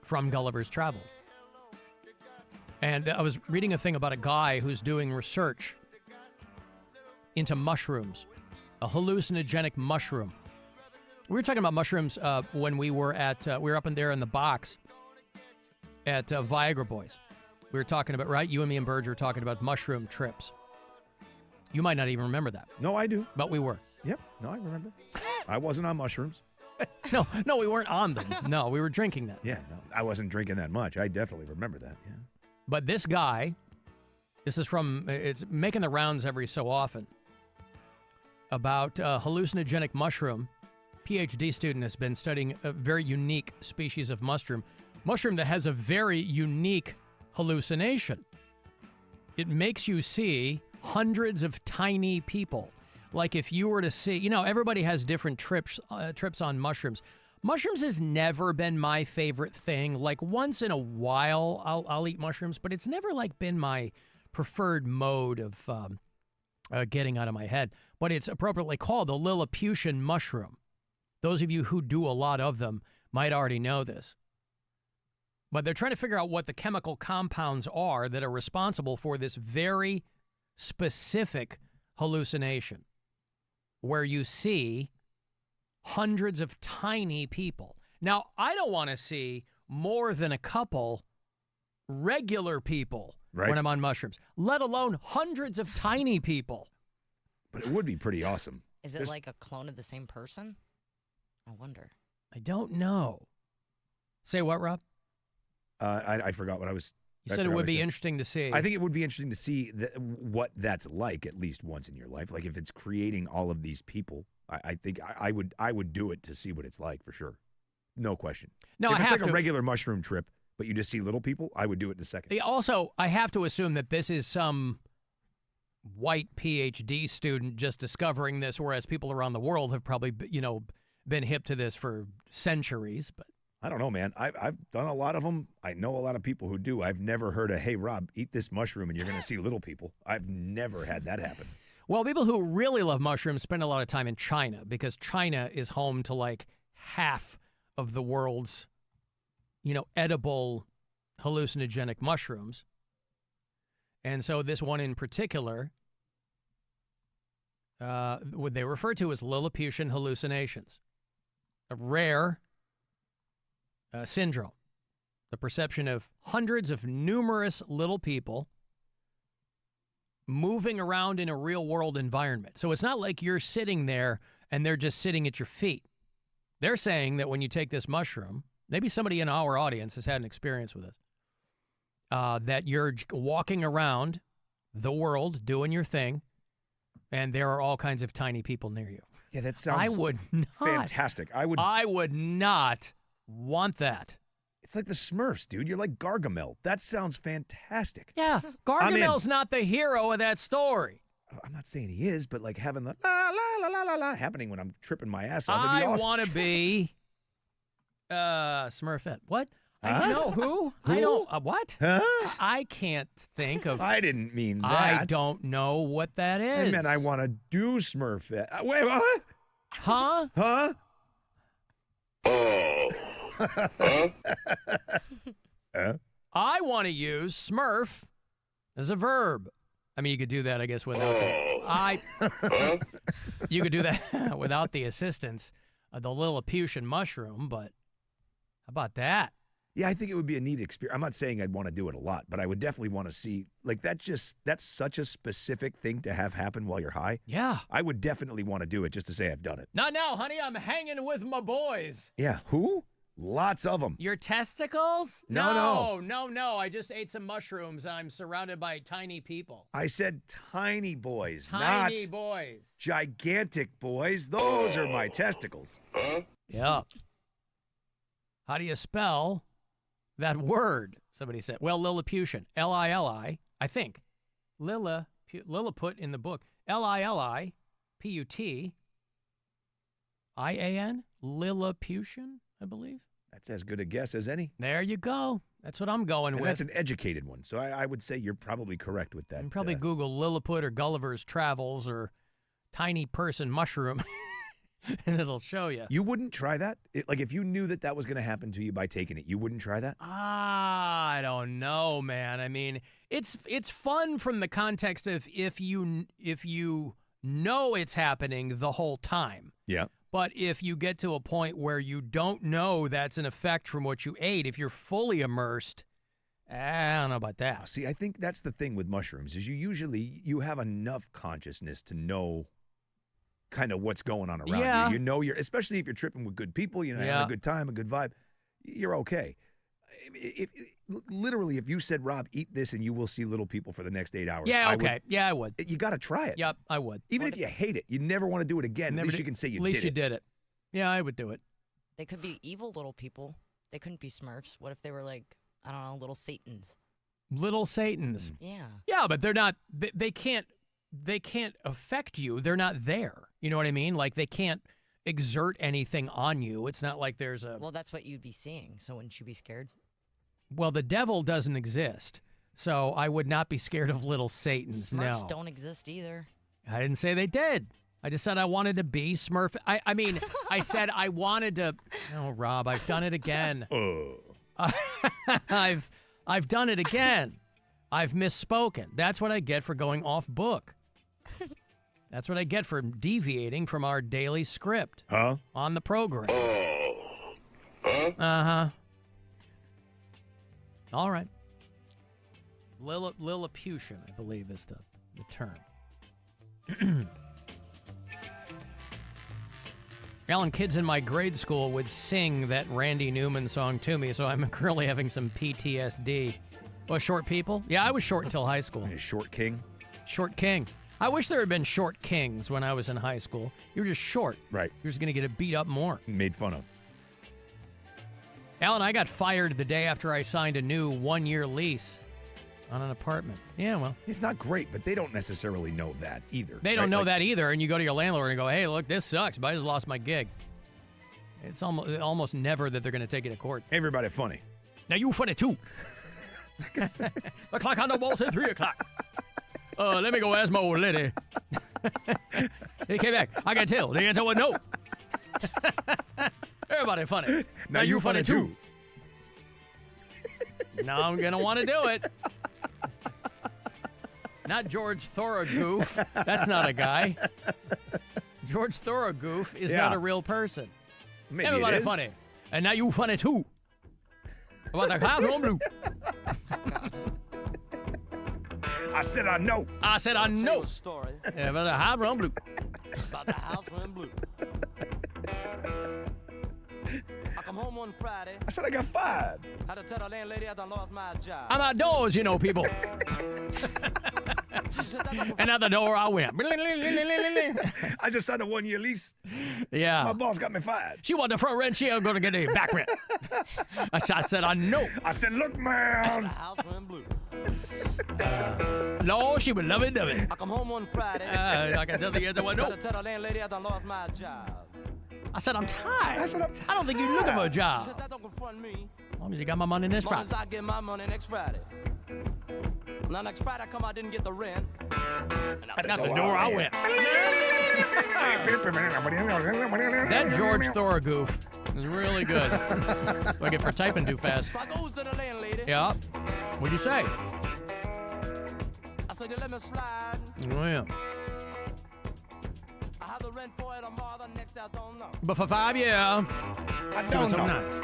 from Gulliver's Travels. And I was reading a thing about a guy who's doing research into mushrooms, a hallucinogenic mushroom. We were talking about mushrooms when we were up in there in the box at Viagra Boys. We were talking about, right? You and me and Burge were talking about mushroom trips. You might not even remember that. No, I do. But we were. Yep. No, I remember. I wasn't on mushrooms. No, we weren't on them. No, we were drinking that. Yeah, no, I wasn't drinking that much. I definitely remember that, yeah. But this guy, it's making the rounds every so often, about hallucinogenic mushroom. PhD student has been studying a very unique species of mushroom that has a very unique hallucination. It makes you see hundreds of tiny people. Like if you were to see, everybody has different trips on mushrooms. Mushrooms has never been my favorite thing. Like once in a while, I'll eat mushrooms, but it's never like been my preferred mode of getting out of my head. But it's appropriately called the Lilliputian mushroom. Those of you who do a lot of them might already know this. But they're trying to figure out what the chemical compounds are that are responsible for this very specific hallucination, where you see hundreds of tiny people. Now, I don't want to see more than a couple regular people when I'm on mushrooms, let alone hundreds of tiny people. But it would be pretty awesome. Is it like a clone of the same person? I wonder. I don't know. Say what, Rob? I forgot what I was... You said it would be interesting to see. I think it would be interesting to see what that's like at least once in your life. Like if it's creating all of these people, I think I would do it to see what it's like for sure. No question. No, if it's like a regular mushroom trip, but you just see little people, I would do it in a second. Also, I have to assume that this is some white PhD student just discovering this, whereas people around the world have probably, been hip to this for centuries. But I don't know, man. I've done a lot of them. I know a lot of people who do. I've never heard hey, Rob, eat this mushroom and you're going to see little people. I've never had that happen. Well, people who really love mushrooms spend a lot of time in China because China is home to like half of the world's, edible hallucinogenic mushrooms. And so this one in particular, what they refer to as Lilliputian hallucinations, a rare syndrome, the perception of hundreds of numerous little people moving around in a real-world environment. So it's not like you're sitting there and they're just sitting at your feet. They're saying that when you take this mushroom, maybe somebody in our audience has had an experience with it, that you're walking around the world doing your thing, and there are all kinds of tiny people near you. Yeah, that sounds I would not. fantastic. I would not want that. It's like the Smurfs, dude. You're like Gargamel. That sounds fantastic. Yeah, Gargamel's not the hero of that story. I'm not saying he is, but like having the la la la la la la happening when I'm tripping my ass off. I awesome. want to be Smurfette. What? I know who? Who? I don't. What? Huh? I can't think of. I didn't mean that. I don't know what that is. I meant I want to do Smurfette. Wait, what? Huh? Huh? I want to use Smurf as a verb. I mean, you could do that, I guess, without you could do that without the assistance of the Lilliputian mushroom, but how about that? Yeah, I think it would be a neat experience. I'm not saying I'd want to do it a lot, but I would definitely want to see, like, that's such a specific thing to have happen while you're high. Yeah. I would definitely want to do it just to say I've done it. Not now, honey. I'm hanging with my boys. Yeah, who? Lots of them. Your testicles? No. No. I just ate some mushrooms. I'm surrounded by tiny people. I said tiny boys, Tiny not boys. gigantic boys. Those are my testicles. Yeah. How do you spell that word? Somebody said. Well, Lilliputian. Lili, I think. Lilliput in the book. Liliputian. Lilliputian, I believe. That's as good a guess as any. There you go. That's what I'm going And with. that's an educated one, so I would say you're probably correct with that. You can probably Google Lilliput or Gulliver's Travels or tiny person mushroom, and it'll show you. You wouldn't try that? Like, if you knew that was going to happen to you by taking it, you wouldn't try that? I don't know, man. I mean, it's fun from the context of if you know it's happening the whole time. Yeah. But if you get to a point where you don't know that's an effect from what you ate, if you're fully immersed, I don't know about that. See, I think that's the thing with mushrooms is you have enough consciousness to know kind of what's going on around Yeah. you. You know, especially if you're tripping with good people, having a good time, a good vibe, you're okay. Literally, if you said, Rob, eat this and you will see little people for the next 8 hours. Yeah, okay. I would. You got to try it. Yep, I would. Even if you hate it, you never want to do it again. At least you can say you did it. At least you did it. Yeah, I would do it. They could be evil little people. They couldn't be Smurfs. What if they were like, I don't know, little Satans? Little Satans. Yeah. Yeah, but they're not. They can't affect you. They're not there. You know what I mean? Like they can't exert anything on you. It's not like there's a. Well, that's what you'd be seeing. So wouldn't you be scared? Well, the devil doesn't exist, so I would not be scared of little Satans. Smurfs no, don't exist either. I didn't say they did. I just said I wanted to be Smurf. I mean, I said I wanted to. Oh, Rob, I've done it again. I've done it again. I've misspoken. That's what I get for going off book. That's what I get for deviating from our daily script on the program. Uh-huh. All right. Lilliputian, I believe, is the term. Alan, kids in my grade school would sing that Randy Newman song to me, so I'm currently having some PTSD. Well, short people? Yeah, I was short until high school. A short king? Short king. I wish there had been short kings when I was in high school. You were just short. Right. You're just going to get beat up more. Made fun of. Alan, I got fired the day after I signed a new 1-year lease on an apartment. Yeah, well. It's not great, but they don't necessarily know that either. They don't know that either, and you go to your landlord and go, hey, look, this sucks, but I just lost my gig. It's almost never that they're going to take you to court. Everybody funny. Now you funny, too. The clock on the wall said 3 o'clock. Let me go ask my old lady. He came back. I can tell. The answer was no. Everybody funny. Now you funny too. Now I'm going to want to do it. Not George Thorogoof. That's not a guy. George Thorogoof is not a real person. Maybe Everybody it is. funny. And now you funny too. About the house on blue. I said I know. I said I know. Story Yeah, about the house on blue. about the house in blue. I come home one Friday. I said I got fired. Had to tell the landlady I done lost my job. I'm outdoors, you know, people. And out the door I went. I just signed a 1-year lease. Yeah. My boss got me fired. She wanted the front rent. She ain't going to get any back rent. I said, I know. I said, look, man. No, she would love it. I come home one Friday. I can tell the other one, no. Tell the landlady I done lost my job. I said, I'm tired. I don't think you're looking for a She job. said, that don't confront me. As long as you got my money this As long Friday. as I get my money next Friday. Now next Friday I come, I didn't get the rent. And Out the door I went. That George Thorogoof is really good. What I get for typing too fast. So I goes to the landlady. Yeah. What'd you say? I said, you let me slide. Oh, yeah. I have the rent for it tomorrow, the next I don't know. But for 5 years, I don't so know. nice.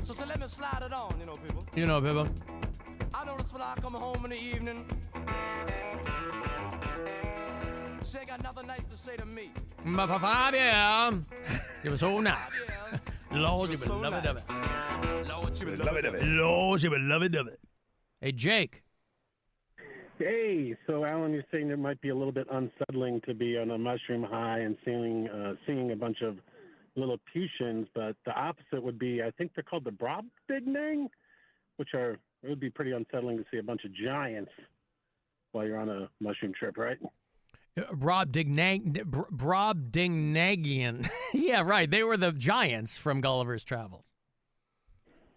So let me slide it on, people. You know, people. I notice when I come home in the evening, she ain't got nothing nice to say to me. But for 5 years, it was so nice. Lord, you would so love it, nice. Lord, you would love it. Lord, you would love it. Hey, Jake. Hey, so Alan, you're saying it might be a little bit unsettling to be on a mushroom high and seeing a bunch of Lilliputians, but the opposite would be, I think they're called the Brobdingnag, it would be pretty unsettling to see a bunch of giants while you're on a mushroom trip, right? Brobdingnagian. Yeah, right. They were the giants from Gulliver's Travels.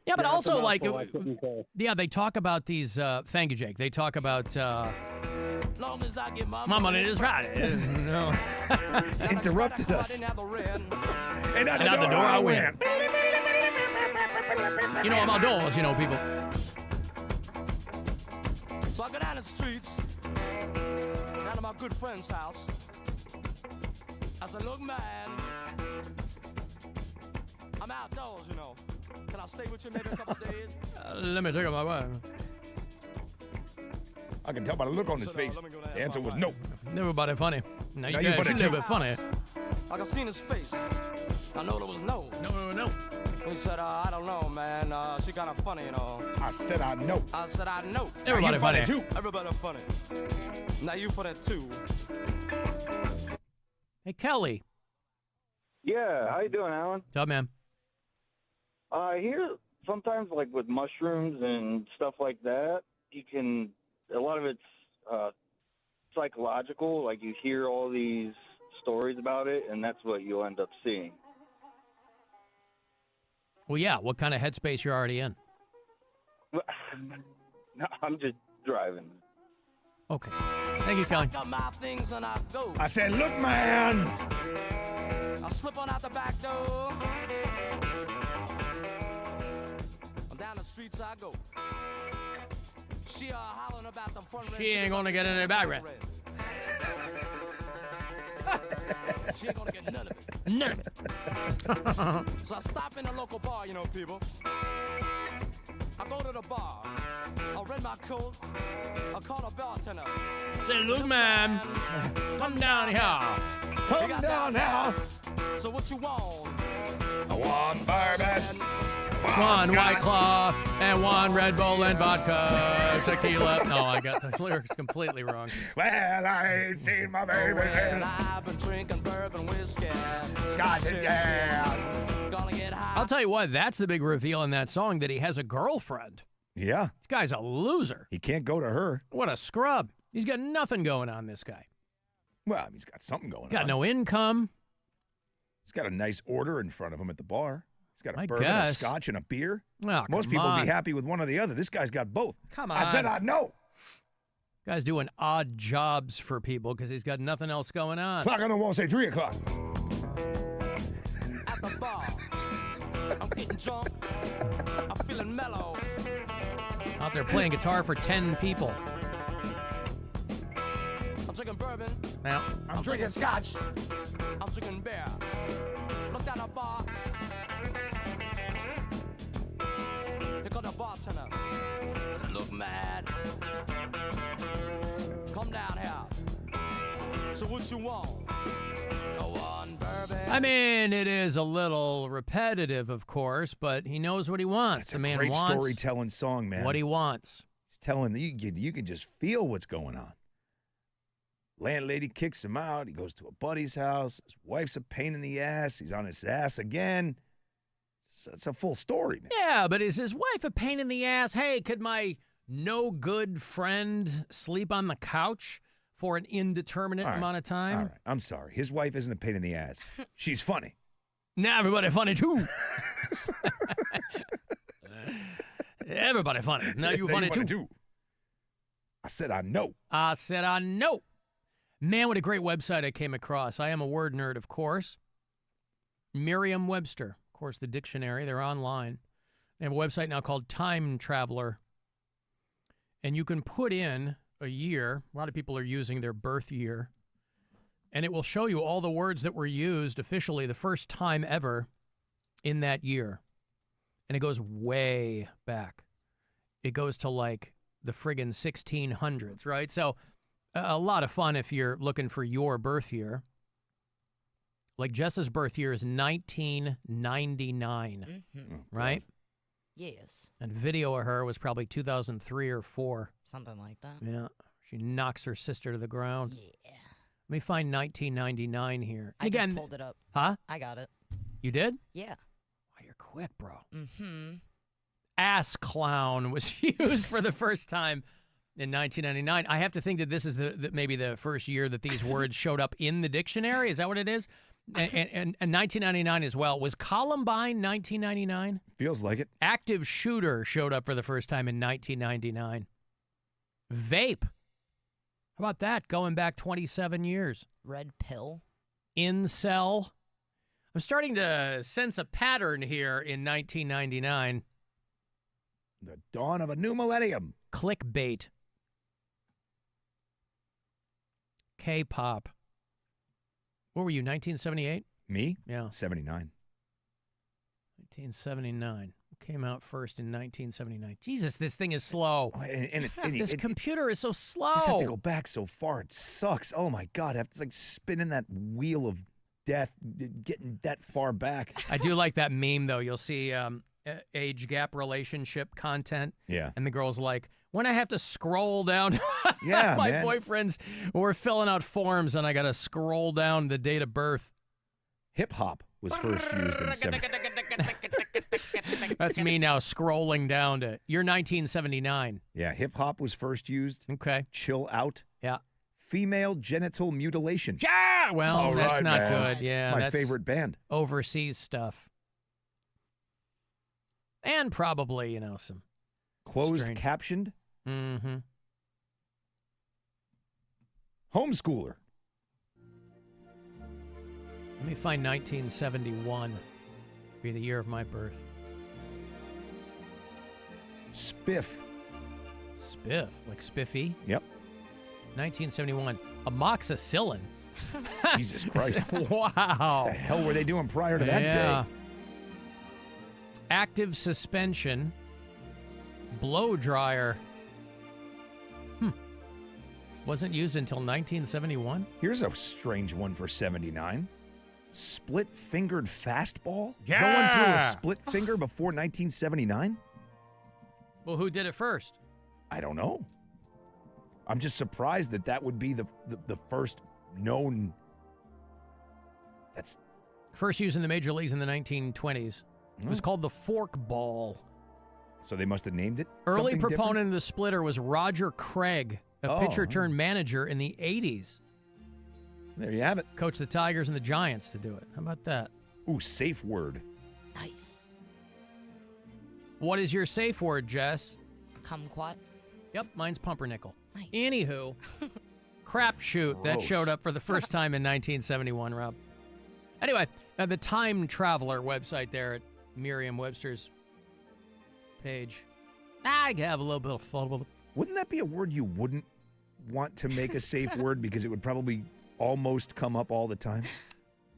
Yeah, but Yeah, also, it's a like, mouthful, I couldn't say. yeah, they talk about these, thank you, Jake. They talk about, Long as I get my money is Friday. No. Interrupted us. I didn't have the rent. And out And out the door I went. You know, I'm outdoors, people. So I go down the streets, down to my good friend's house. I said, look, man, I'm outdoors, Can I stay with you maybe a couple days? Let me check out my wife. I can tell by the look on his face. The answer was no. Everybody funny. Now you Now you guys funny should too. live it funny. I could see in his face. I know there was no. No. He said, I don't know, man. She kind of funny, I said I know. I said, I know. Everybody funny. too. Everybody funny. Now you for that too. Hey, Kelly. Yeah, how you doing, Alan? What's up, man? I hear sometimes, like with mushrooms and stuff like that, a lot of it's psychological. Like you hear all these stories about it, and that's what you'll end up seeing. Well, yeah. What kind of headspace you're already in? No, I'm just driving. Okay. Thank you, Kelly. Got my things and I go. I said, look, man. I slip on out the back door. Down the streets I go. She hollering about the front. She ain't gonna get any back rent. She ain't gonna get none of it. None of it. So I stop in the local bar, people. I go to the bar. I rent my coat. I call the bartender. Say, look, man. Come down here. Come down now. So what you want? I want bourbon. One White Claw and one Red Bull and vodka tequila. No, I got the lyrics completely wrong. Well, I ain't seen my baby. Well, I've been drinking bourbon whiskey. Scotch and jam. Gonna get high. I'll tell you what, that's the big reveal in that song, that he has a girlfriend. Yeah. This guy's a loser. He can't go to her. What a scrub. He's got nothing going on, this guy. Well, he's got something going on. Got no income. He's got a nice order in front of him at the bar. He's got a I bourbon, a guess. scotch, and a beer. Oh, Most come people would on. be happy with one or the other. This guy's got both. Come I said on. I know. Guy's doing odd jobs for people because he's got nothing else going on. Clock on the wall say 3 o'clock. At the bar. I'm getting drunk. I'm feeling mellow. Out there playing guitar for 10 people. I'm drinking bourbon. Now, I'm drinking scotch. I'm drinking beer. Look down the bar. Here comes the bartender. Said, look, man. Come down here. So what you want? No one bourbon. I mean, it is a little repetitive, of course, but he knows what he wants. It's The a man great wants storytelling song, man. what he wants. He's telling you can just feel what's going on. Landlady kicks him out. He goes to a buddy's house. His wife's a pain in the ass. He's on his ass again. It's a full story, man. Yeah, but is his wife a pain in the ass? Hey, could my no good friend sleep on the couch for an indeterminate amount of time? All right. I'm sorry. His wife isn't a pain in the ass. She's funny. Now everybody funny too. Everybody funny. Now you funny too. I said I know. I said I know. Man, what a great website I came across. I am a word nerd, of course. Merriam-Webster. Of course, the dictionary. They're online. They have a website now called Time Traveler. And you can put in a year. A lot of people are using their birth year. And it will show you all the words that were used officially the first time ever in that year. And it goes way back. It goes to like the friggin' 1600s, right? So a lot of fun if you're looking for your birth year. Like Jess's birth year is 1999, right? Yes. And video of her was probably 2003 or 4. Something like that. Yeah. She knocks her sister to the ground. Yeah. Let me find 1999 here. I just pulled it up. Huh? I got it. You did? Yeah. Oh, you're quick, bro. Mm-hmm. Ass clown was used for the first time in 1999. I have to think that this is maybe the first year that these words showed up in the dictionary. Is that what it is? And 1999 as well. Was Columbine 1999? Feels like it. Active shooter showed up for the first time in 1999. Vape. How about that? Going back 27 years. Red pill. Incel. I'm starting to sense a pattern here in 1999. The dawn of a new millennium. Clickbait. K-pop. What were you, 1978? Me? Yeah. 79. 1979. Came out first in 1979. Jesus, this thing is slow. And this computer is so slow. You just have to go back so far. It sucks. Oh, my God. I have to like spinning that wheel of death, getting that far back. I do like that meme, though. You'll see age gap relationship content. Yeah. And the girl's like, when I have to scroll down, yeah, my man. boyfriends were filling out forms and I got to scroll down the date of birth. Hip hop was first used in 70. That's me now scrolling down to, you're 1979. Yeah, hip hop was first used. Okay. Chill out. Yeah. Female genital mutilation. Yeah, well, All that's right, not man. good. Yeah, It's my that's favorite band. Overseas stuff. And probably, some Closed strange. captioned. Mm-hmm. Homeschooler. Let me find 1971. Be the year of my birth. Spiff. Spiff, like spiffy. Yep. 1971. Amoxicillin. Jesus Christ. Wow. What the hell were they doing prior to that day? Active suspension. Blow dryer. Wasn't used until 1971. Here's a strange one for 79. Split-fingered fastball? Yeah. No one threw a split finger before 1979? Well, who did it first? I don't know. I'm just surprised that would be the first known. That's first used in the major leagues in the 1920s. It was called the fork ball. So they must have named it. Early something proponent different? of the splitter was Roger Craig, a pitcher turned manager in the 80s. There you have it. Coached the Tigers and the Giants to do it. How about that? Ooh, safe word. Nice. What is your safe word, Jess? Kumquat. Yep, mine's pumpernickel. Nice. Anywho, crapshoot. That Gross. showed up for the first time in 1971, Rob. Anyway, the Time Traveler website there at Merriam-Webster's page. I have a little bit of fun with it. Wouldn't that be a word you wouldn't want to make a safe word because it would probably almost come up all the time?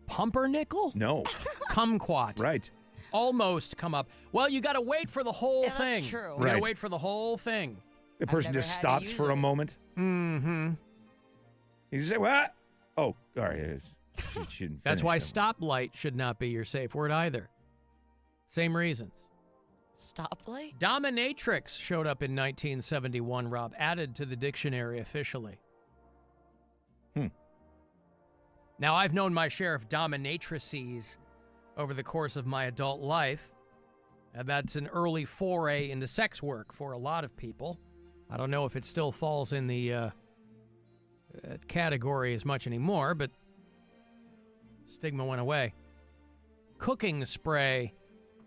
Pumpernickel? No. Kumquat. Right. Almost come up. Well, you got to wait for the whole thing. That's true. You got to Right. wait for the whole thing. The person never just had to stops use for a it. moment. Mm-hmm. You just say, what? Oh, all right. It is. She didn't That's finish why that stoplight should not be your safe word either. Same reasons. Stoplight? Dominatrix showed up in 1971, Rob. Added to the dictionary officially. Now, I've known my share of dominatrices over the course of my adult life. And that's an early foray into sex work for a lot of people. I don't know if it still falls in the category as much anymore, but stigma went away. Cooking spray,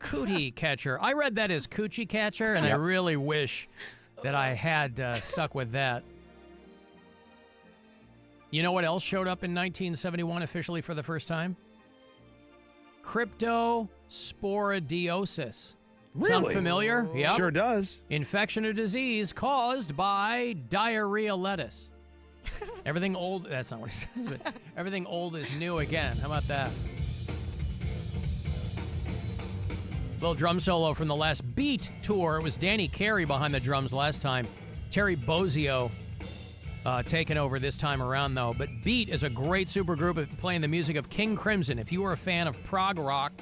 cootie catcher. I read that as coochie catcher, and I really wish that I had stuck with that. You know what else showed up in 1971 officially for the first time? Cryptosporidiosis. Really? Sound familiar? Yep. Sure does. Infection or disease caused by diarrhea lettuce. Everything old, that's not what it says, but everything old is new again. How about that? Little drum solo from the last Beat tour. It was Danny Carey behind the drums last time. Terry Bozzio taking over this time around, though. But Beat is a great supergroup playing the music of King Crimson. If you are a fan of prog rock,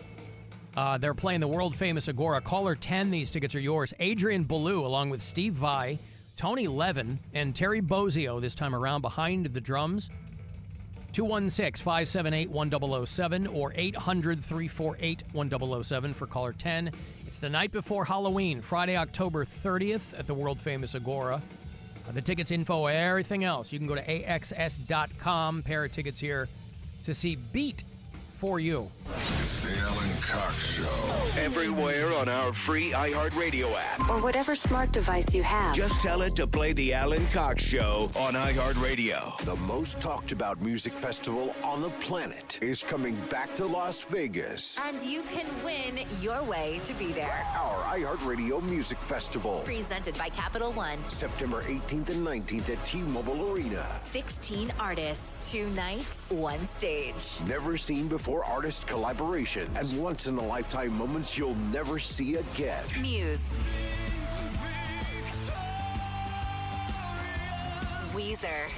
they're playing the world-famous Agora. Caller 10, these tickets are yours. Adrian Belew, along with Steve Vai, Tony Levin, and Terry Bozzio this time around behind the drums. 216-578-1007 or 800-348-1007 for caller 10. It's the night before Halloween, Friday, October 30th at the world-famous Agora. The tickets info, everything else, you can go to AXS.com. Pair of tickets here to see Beat for you. It's the Alan Cox Show. Everywhere on our free iHeartRadio app. Or whatever smart device you have. Just tell it to play the Alan Cox Show on iHeartRadio. The most talked about music festival on the planet is coming back to Las Vegas. And you can win your way to be there. Our iHeartRadio Music Festival. Presented by Capital One. September 18th and 19th at T-Mobile Arena. 16 artists, 2 nights, 1 stage. Never seen before artist collaborations and once-in-a-lifetime moments you'll never see again. Muse. Weezer.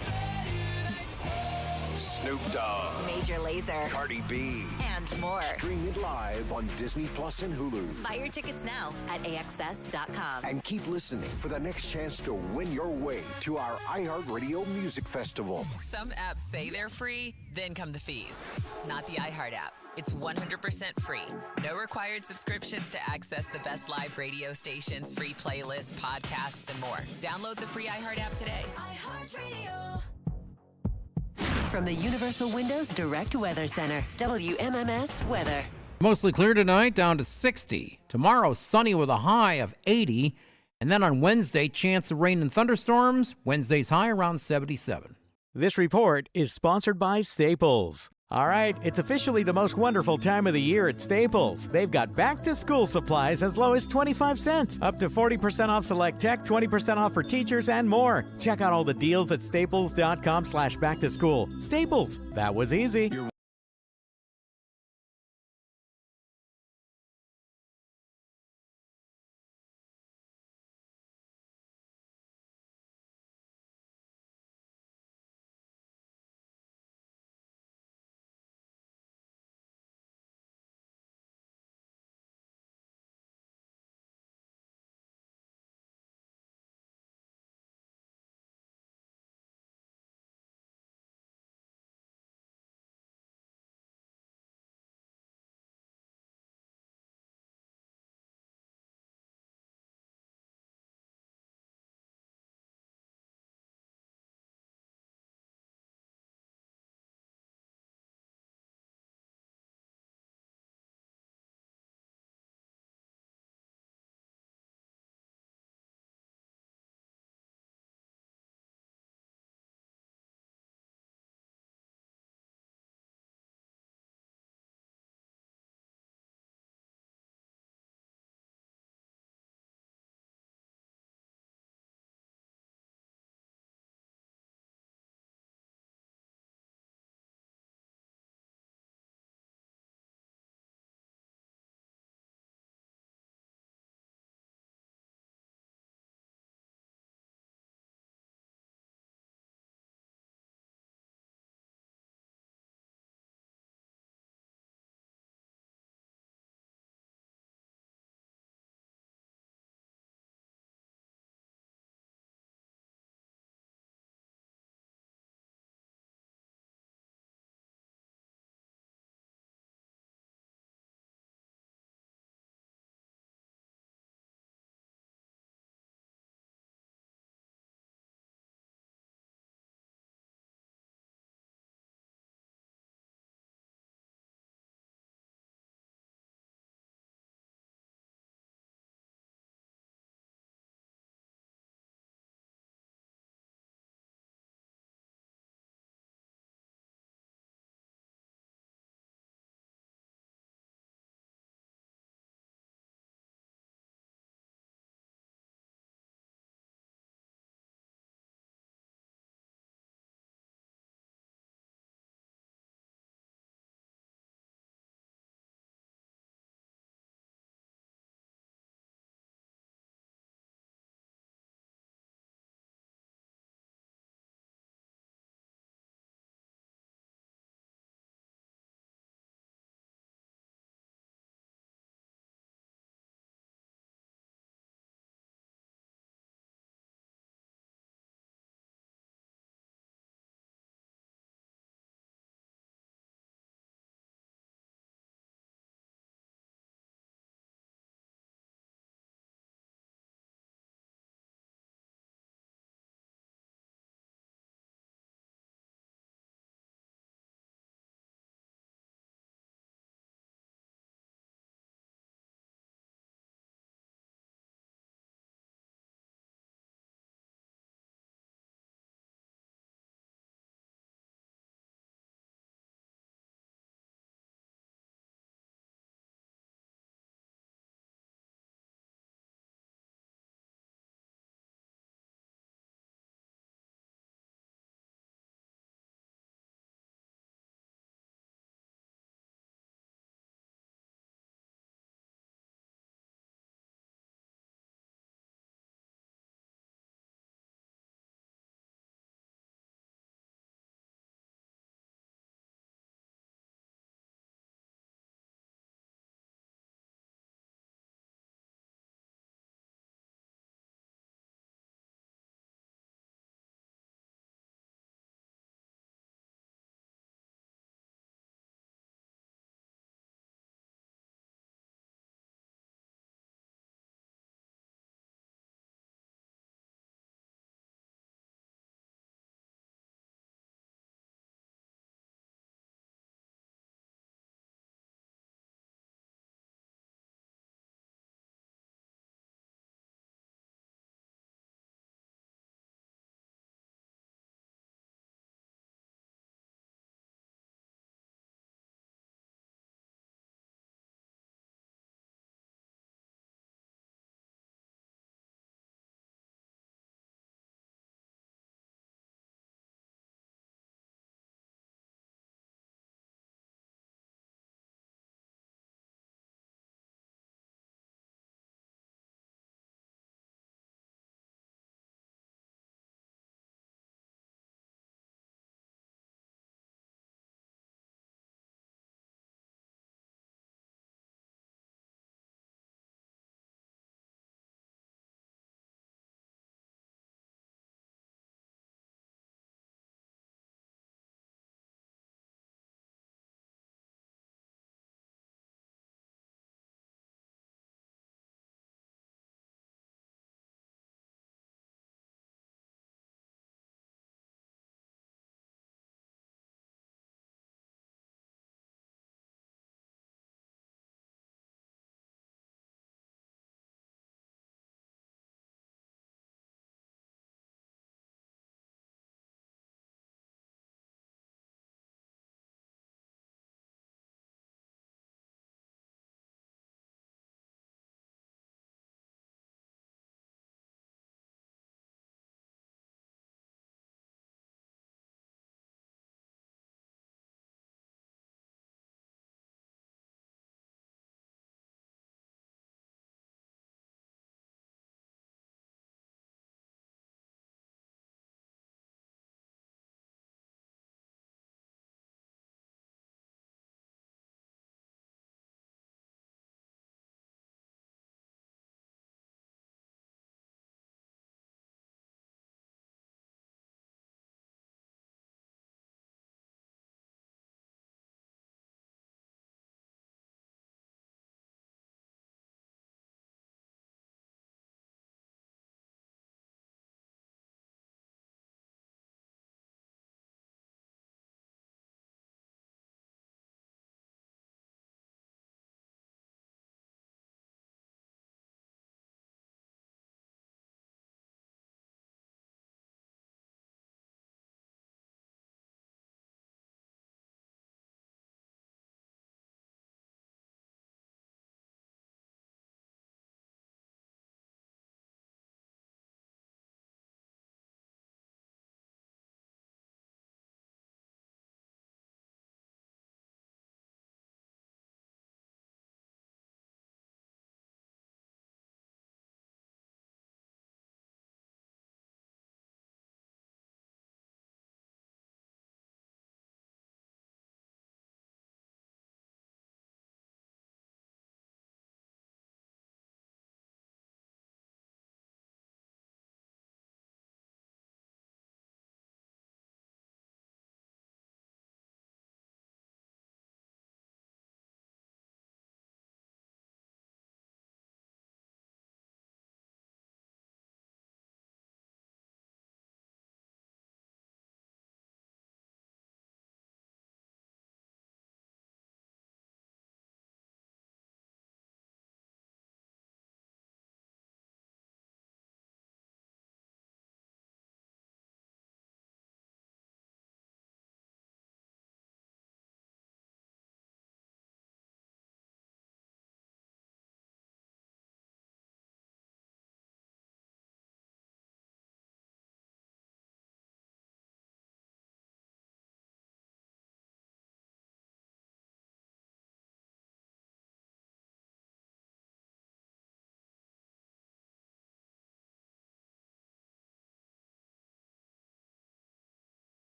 Snoop Dogg. Major Lazer. Cardi B. And more. Stream it live on Disney Plus and Hulu. Buy your tickets now at AXS.com. And keep listening for the next chance to win your way to our iHeartRadio Music Festival. Some apps say they're free, then come the fees. Not the iHeart app. It's 100% free. No required subscriptions to access the best live radio stations, free playlists, podcasts, and more. Download the free iHeart app today. iHeartRadio. From the Universal Windows Direct Weather Center, WMMS Weather. Mostly clear tonight, down to 60. Tomorrow, sunny with a high of 80. And then on Wednesday, chance of rain and thunderstorms. Wednesday's high around 77. This report is sponsored by Staples. All right, it's officially the most wonderful time of the year at Staples. They've got back-to-school supplies as low as 25 cents, up to 40% off select tech, 20% off for teachers, and more. Check out all the deals at staples.com/back-to-school. Staples, that was easy.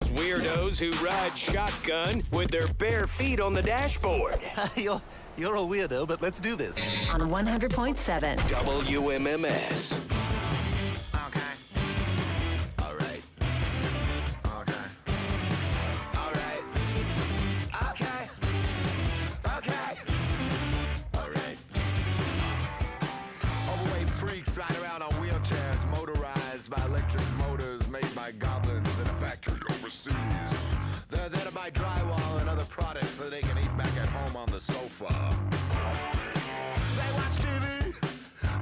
weirdos who ride shotgun with their bare feet on the dashboard. You're a weirdo, but let's do this. On 100.7. WMMS. Ride around on wheelchairs motorized by electric motors made by goblins in a factory overseas. They're there to buy drywall and other products so they can eat back at home on the sofa. They watch TV.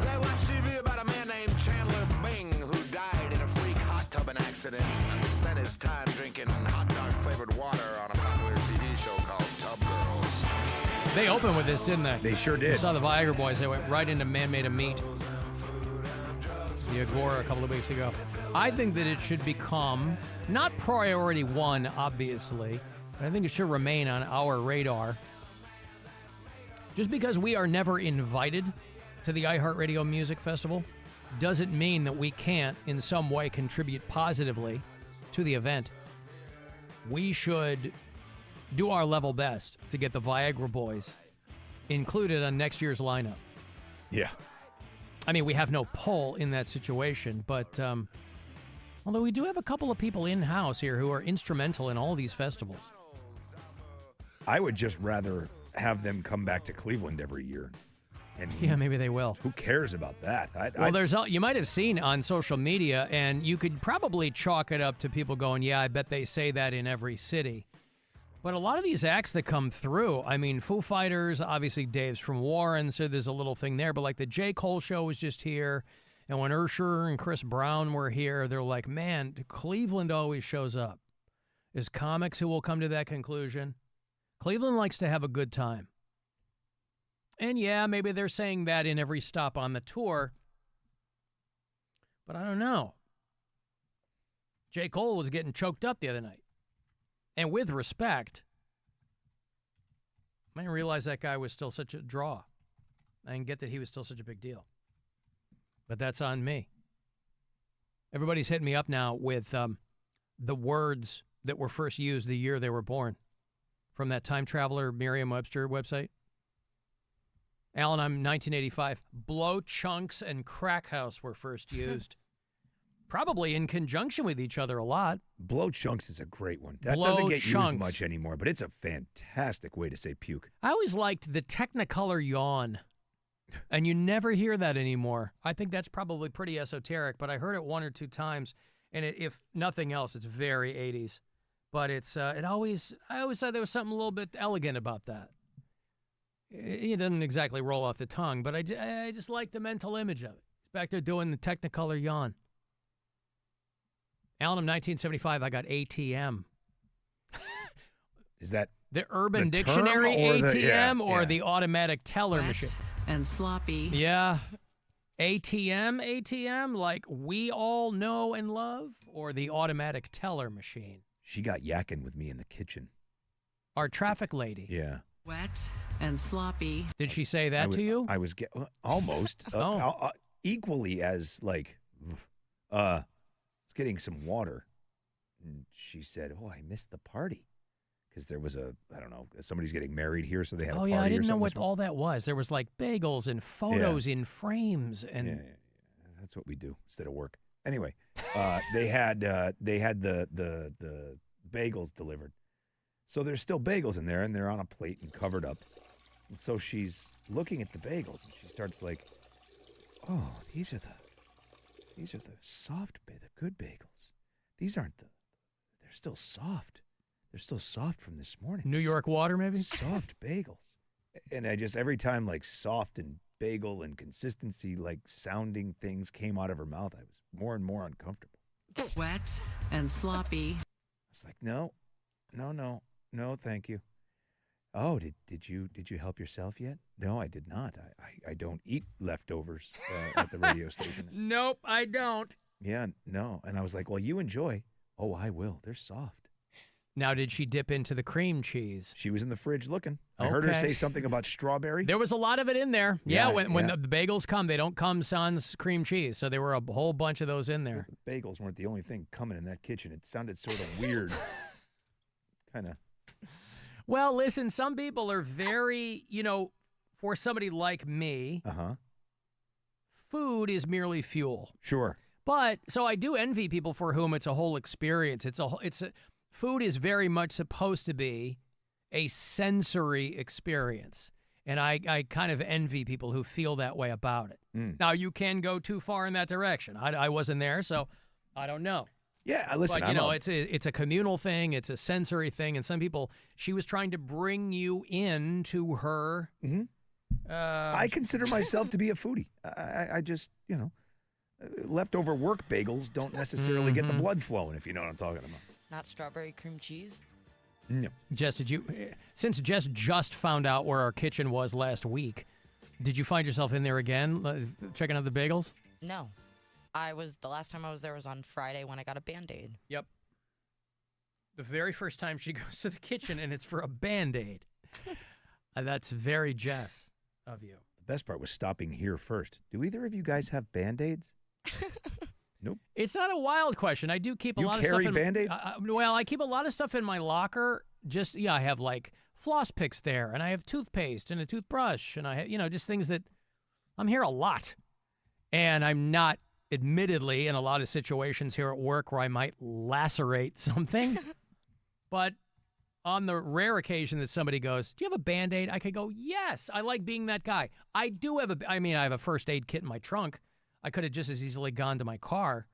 They watch TV about a man named Chandler Bing who died in a freak hot tubbing accident and spent his time drinking hot dog flavored water on a popular TV show called Tub Girls. They opened with this, didn't they? They sure did. I saw the Viagra Boys. They went right into Man Made of Meat. The Agora a couple of weeks ago. I think that it should become not priority one, obviously, but I think it should remain on our radar. Just because we are never invited to the iHeartRadio Music Festival doesn't mean that we can't in some way contribute positively to the event. We should do our level best to get the Viagra Boys included on next year's lineup. Yeah. I mean, we have no pull in that situation, but although we do have a couple of people in-house here who are instrumental in all these festivals. I would just rather have them come back to Cleveland every year. And yeah, maybe they will. Who cares about that? You might have seen on social media, and you could probably chalk it up to people going, yeah, I bet they say that in every city. But a lot of these acts that come through, I mean, Foo Fighters, obviously Dave's from Warren, so there's a little thing there. But like the J. Cole show was just here. And when Usher and Chris Brown were here, they're like, man, Cleveland always shows up. There's comics who will come to that conclusion. Cleveland likes to have a good time. And yeah, maybe they're saying that in every stop on the tour. But I don't know. J. Cole was getting choked up the other night. And with respect, I didn't realize that guy was still such a draw. I didn't get that he was still such a big deal. But that's on me. Everybody's hitting me up now with the words that were first used the year they were born from that time traveler Merriam-Webster website. Alan, I'm 1985. Blow chunks and crack house were first used. Probably in conjunction with each other a lot. Blow chunks is a great one. That doesn't get used much anymore, but it's a fantastic way to say puke. I always liked the Technicolor yawn, and you never hear that anymore. I think that's probably pretty esoteric, but I heard it one or two times, and if nothing else, it's very 80s. But I always thought there was something a little bit elegant about that. It doesn't exactly roll off the tongue, but I just like the mental image of it. It's back there doing the Technicolor yawn. Alan, I'm 1975. I got ATM. Is that the Urban the Dictionary ATM or the automatic teller Wet machine? And sloppy. Yeah. ATM, like we all know and love, or the automatic teller machine? She got yakking with me in the kitchen. Our traffic lady. Yeah. Wet and sloppy. Did she say that to you? I was almost equally as like, getting some water, and she said, "Oh, I missed the party because there was somebody's getting married here, so they had a party." Oh yeah, I didn't know what this all that was. There was like bagels and photos in frames, and yeah. That's what we do instead of work. Anyway, they had the bagels delivered, so there's still bagels in there, and they're on a plate and covered up. And so she's looking at the bagels, and she starts like, "Oh, these are the soft, the good bagels. These aren't they're still soft. They're still soft from this morning. New York water, maybe? Soft bagels." And I just, every time like soft and bagel and consistency, like sounding things came out of her mouth, I was more and more uncomfortable. Wet and sloppy. I was like, no, thank you. Oh, did you help yourself yet? No, I did not. I don't eat leftovers at the radio station. Nope, I don't. Yeah, no. And I was like, well, you enjoy. Oh, I will. They're soft. Now, did she dip into the cream cheese? She was in the fridge looking. I heard her say something about strawberry. There was a lot of it in there. Yeah, when yeah. the bagels come, they don't come sans cream cheese. So there were a whole bunch of those in there. The bagels weren't the only thing coming in that kitchen. It sounded sort of weird. Kind of. Well, listen, some people are very, for somebody like me, food is merely fuel. Sure. But so I do envy people for whom it's a whole experience. Food is very much supposed to be a sensory experience. And I kind of envy people who feel that way about it. Now, you can go too far in that direction. I wasn't there, so I don't know. Yeah, listen. But, it's a communal thing. It's a sensory thing. And some people, she was trying to bring you into her. I consider myself to be a foodie. I just, leftover work bagels don't necessarily get the blood flowing, if you know what I'm talking about. Not strawberry cream cheese? No. Jess, since Jess just found out where our kitchen was last week, did you find yourself in there again, checking out the bagels? No. The last time I was there was on Friday when I got a Band-Aid. Yep. The very first time she goes to the kitchen and it's for a Band-Aid. That's very Jess of you. The best part was stopping here first. Do either of you guys have Band-Aids? Nope. It's not a wild question. I do keep a lot of stuff. You carry Band-Aids? I keep a lot of stuff in my locker. I have like floss picks there, and I have toothpaste and a toothbrush, and I have, just things that I'm here a lot. And I'm not, admittedly, in a lot of situations here at work where I might lacerate something. But on the rare occasion that somebody goes, "Do you have a Band-Aid?" I could go, "Yes." I like being that guy. I do have I have a first aid kit in my trunk. I could have just as easily gone to my car.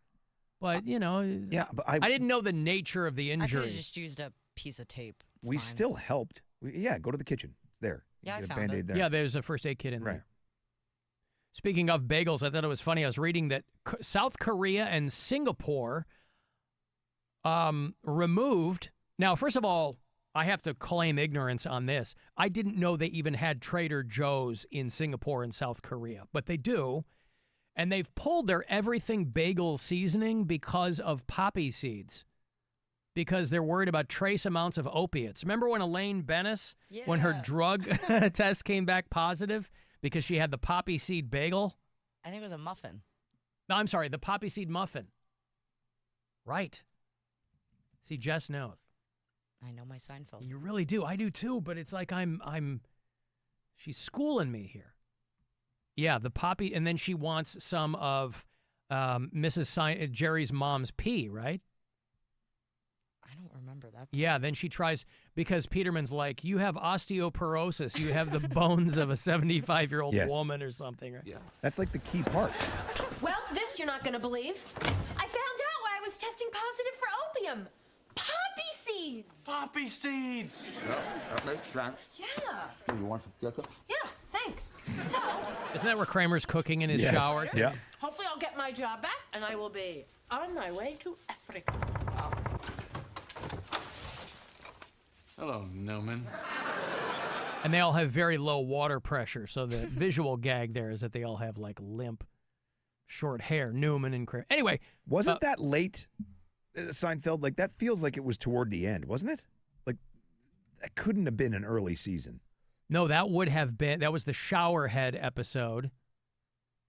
But, Yeah, but I didn't know the nature of the I injury. could have just used a piece of tape. It's we fine. still helped. Go to the kitchen. It's there. Yeah, You I get a found Band-Aid it. there. Yeah, there's a first aid kit in there. Speaking of bagels, I thought it was funny. I was reading that South Korea and Singapore removed. Now, first of all, I have to claim ignorance on this. I didn't know they even had Trader Joe's in Singapore and South Korea, but they do. And they've pulled their everything bagel seasoning because of poppy seeds. Because they're worried about trace amounts of opiates. Remember when Elaine Bennis, when her drug test came back positive because she had the poppy seed bagel? I think it was a muffin. No, I'm sorry, the poppy seed muffin. Right. See, Jess knows. I know my Seinfeld. You really do. I do too, but it's like she's schooling me here. Yeah, the poppy, and then she wants some of Jerry's mom's pee, right? I don't remember that. Yeah, then she tries, because Peterman's like, "You have osteoporosis. You have the bones of a 75-year-old woman or something." Right? Yeah. That's like the key part. Well, this you're not going to believe. I found out why I was testing positive for opium. Poppy seeds. Poppy seeds. Yeah, that makes sense. Yeah. You want some chicken? Yeah, thanks. So, Isn't that where Kramer's cooking in his shower? Yeah. hopefully I'll get my job back and I will be on my way to Africa. Hello, Newman. And they all have very low water pressure, so the visual gag there is that they all have like limp, short hair. Newman and Kramer. Anyway, wasn't that late? Seinfeld, like that feels like it was toward the end, wasn't it? Like that couldn't have been an early season. No, that would have been. That was the showerhead episode.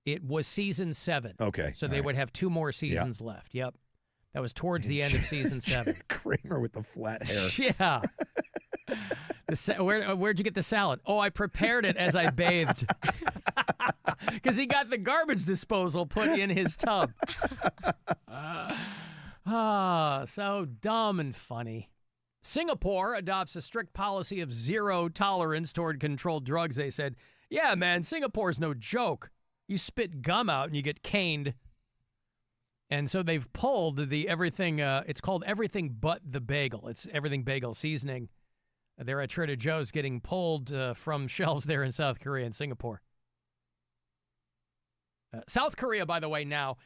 It was season 7. Okay, so they would have 2 more seasons left. Yep, that was towards the end of season 7. Kramer with the flat hair. Yeah. Where'd you get the salad? Oh, I prepared it as I bathed. Because he got the garbage disposal put in his tub. So dumb and funny. Singapore adopts a strict policy of zero tolerance toward controlled drugs, they said. Yeah, man, Singapore's no joke. You spit gum out and you get caned. And so they've pulled the everything, it's called Everything But the Bagel. It's Everything Bagel Seasoning. They're at Trader Joe's getting pulled from shelves there in South Korea and Singapore. South Korea, by the way, now,